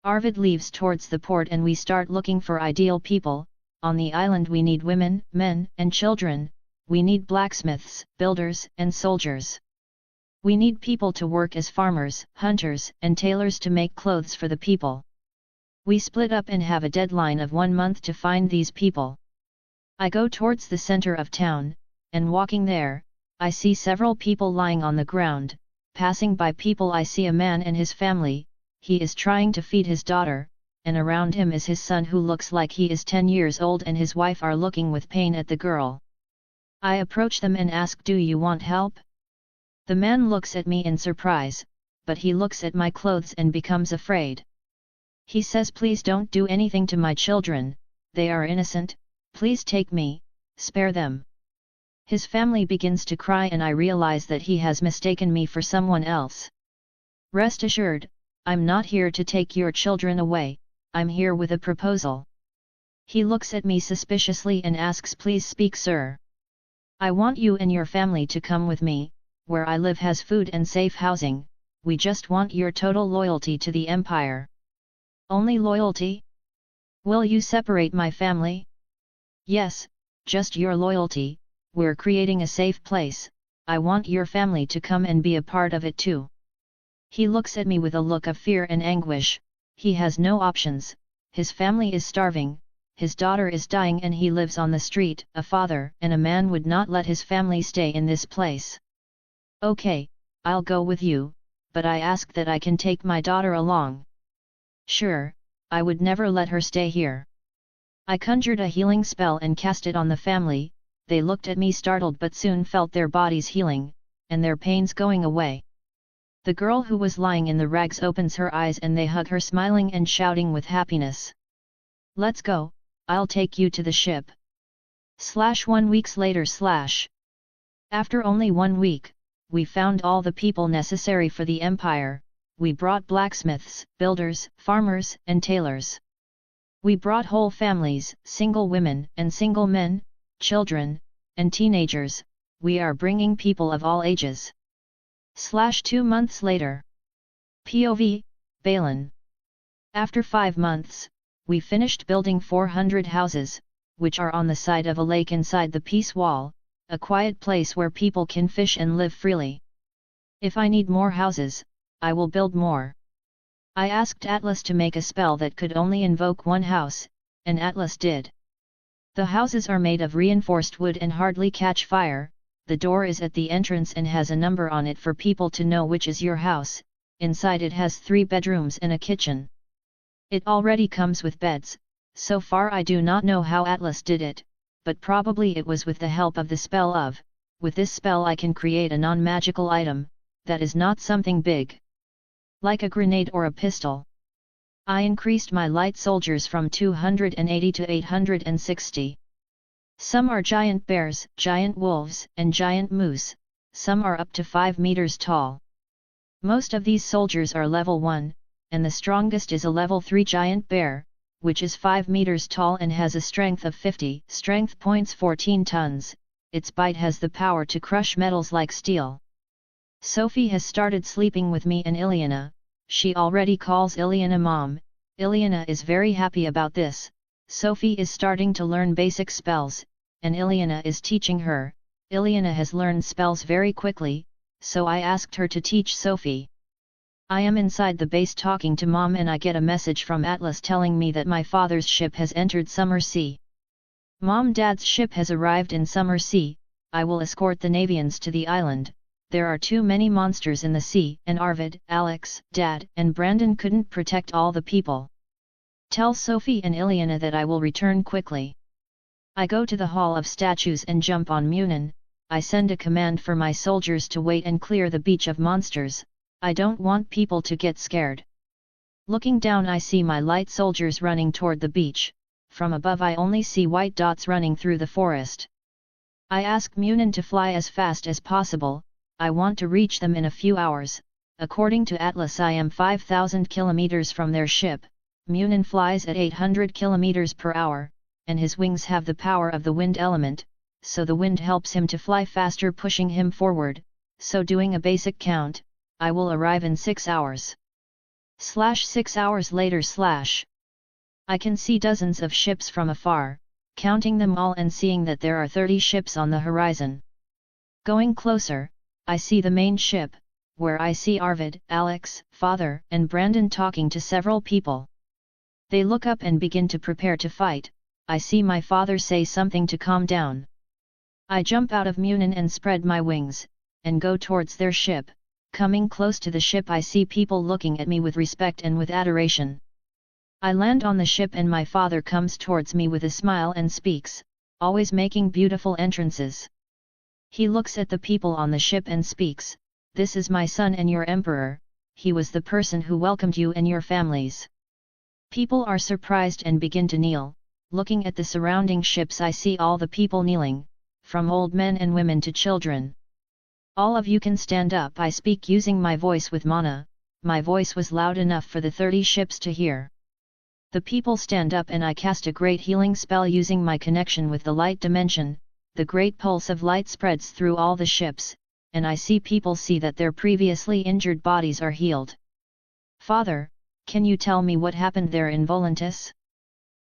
Arvid leaves towards the port and we start looking for ideal people. On the island we need women, men, and children. We need blacksmiths, builders, and soldiers. We need people to work as farmers, hunters, and tailors to make clothes for the people. We split up and have a deadline of 1 month to find these people. I go towards the center of town, and walking there, I see several people lying on the ground. Passing by people, I see a man and his family. He is trying to feed his daughter, and around him is his son who looks like he is 10 years old, and his wife are looking with pain at the girl. I approach them and ask, do you want help? The man looks at me in surprise, but he looks at my clothes and becomes afraid. He says, please don't do anything to my children, they are innocent, please take me, spare them. His family begins to cry and I realize that he has mistaken me for someone else. Rest assured, I'm not here to take your children away, I'm here with a proposal. He looks at me suspiciously and asks, please speak, sir. I want you and your family to come with me. Where I live has food and safe housing, we just want your total loyalty to the empire. Only loyalty? Will you separate my family? Yes, just your loyalty. We're creating a safe place, I want your family to come and be a part of it too. He looks at me with a look of fear and anguish. He has no options, his family is starving, his daughter is dying and he lives on the street. A father and a man would not let his family stay in this place. Okay, I'll go with you, but I ask that I can take my daughter along. Sure, I would never let her stay here. I conjured a healing spell and cast it on the family. They looked at me startled but soon felt their bodies healing, and their pains going away. The girl who was lying in the rags opens her eyes and they hug her, smiling and shouting with happiness. Let's go, I'll take you to the ship. 1 week later. After only 1 week, we found all the people necessary for the empire. We brought blacksmiths, builders, farmers, and tailors. We brought whole families, single women and single men, children, and teenagers. We are bringing people of all ages. 2 months later. POV, Balin. After 5 months, we finished building 400 houses, which are on the side of a lake inside the peace wall, a quiet place where people can fish and live freely. If I need more houses, I will build more. I asked Atlas to make a spell that could only invoke 1 house, and Atlas did. The houses are made of reinforced wood and hardly catch fire. The door is at the entrance and has a number on it for people to know which is your house. Inside it has 3 bedrooms and a kitchen. It already comes with beds. So far I do not know how Atlas did it, but probably it was with the help of the spell of, with this spell I can create a non-magical item, that is not something big, like a grenade or a pistol. I increased my light soldiers from 280 to 860. Some are giant bears, giant wolves, and giant moose, some are up to 5 meters tall. Most of these soldiers are level 1, and the strongest is a level 3 giant bear, which is 5 meters tall and has a strength of 50, strength points 14 tons, its bite has the power to crush metals like steel. Sophie has started sleeping with me and Ileana, she already calls Ileana mom. Ileana is very happy about this. Sophie is starting to learn basic spells, and Ileana is teaching her. Ileana has learned spells very quickly, so I asked her to teach Sophie. I am inside the base talking to mom and I get a message from Atlas telling me that my father's ship has entered Summer Sea. Dad's ship has arrived in Summer Sea, I will escort the Navians to the island. There are too many monsters in the sea, and Arvid, Alex, Dad, and Brandon couldn't protect all the people. Tell Sophie and Ileana that I will return quickly. I go to the Hall of Statues and jump on Munin. I send a command for my soldiers to wait and clear the beach of monsters. I don't want people to get scared. Looking down I see my light soldiers running toward the beach. From above I only see white dots running through the forest. I ask Munin to fly as fast as possible. I want to reach them in a few hours. According to Atlas I am 5,000 kilometers from their ship. Munin flies at 800 kilometers per hour, and his wings have the power of the wind element, so the wind helps him to fly faster, pushing him forward. So doing a basic count, I will arrive in 6 hours. 6 hours later. I can see dozens of ships from afar, counting them all and seeing that there are 30 ships on the horizon. Going closer, I see the main ship, where I see Arvid, Alex, Father, and Brandon talking to several people. They look up and begin to prepare to fight. I see my father say something to calm down. I jump out of Munin and spread my wings, and go towards their ship. Coming close to the ship I see people looking at me with respect and with adoration. I land on the ship and my father comes towards me with a smile and speaks, always making beautiful entrances. He looks at the people on the ship and speaks, "This is my son and your emperor, he was the person who welcomed you and your families." People are surprised and begin to kneel. Looking at the surrounding ships I see all the people kneeling, from old men and women to children. "All of you can stand up," I speak using my voice with mana. My voice was loud enough for the 30 ships to hear. The people stand up and I cast a great healing spell using my connection with the light dimension. The great pulse of light spreads through all the ships, and I see people see that their previously injured bodies are healed. "Father, can you tell me what happened there in Volantis?"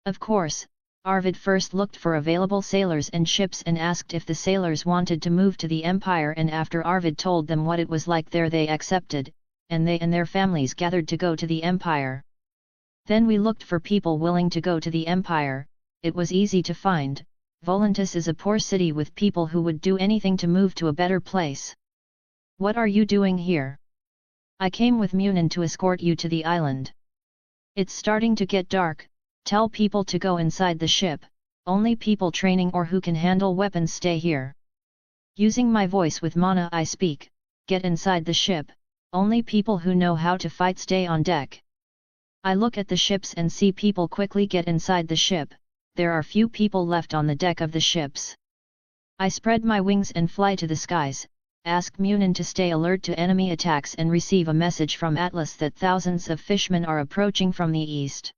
Of course, Arvid first looked for available sailors and ships and asked if the sailors wanted to move to the Empire, and after Arvid told them what it was like there they accepted, and they and their families gathered to go to the Empire. Then we looked for people willing to go to the Empire. It was easy to find. Volantis is a poor city with people who would do anything to move to a better place. "What are you doing here?" "I came with Munin to escort you to the island. It's starting to get dark, tell people to go inside the ship, only people training or who can handle weapons stay here." Using my voice with mana I speak, "Get inside the ship, only people who know how to fight stay on deck." I look at the ships and see people quickly get inside the ship. There are few people left on the deck of the ships. I spread my wings and fly to the skies, ask Munin to stay alert to enemy attacks and receive a message from Atlas that thousands of fishmen are approaching from the east.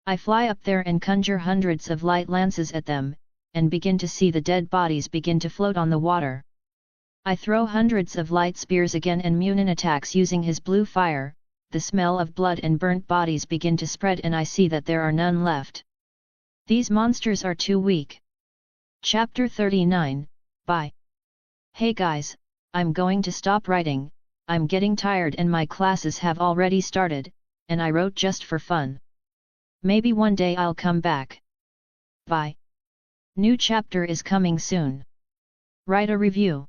I fly up there and conjure hundreds of light lances at them, and begin to see the dead bodies begin to float on the water. I throw hundreds of light spears again and Munin attacks using his blue fire. The smell of blood and burnt bodies begin to spread and I see that there are none left. These monsters are too weak. Chapter 39, Bye. Hey guys, I'm going to stop writing, I'm getting tired and my classes have already started, and I wrote just for fun. Maybe one day I'll come back. Bye. New chapter is coming soon. Write a review.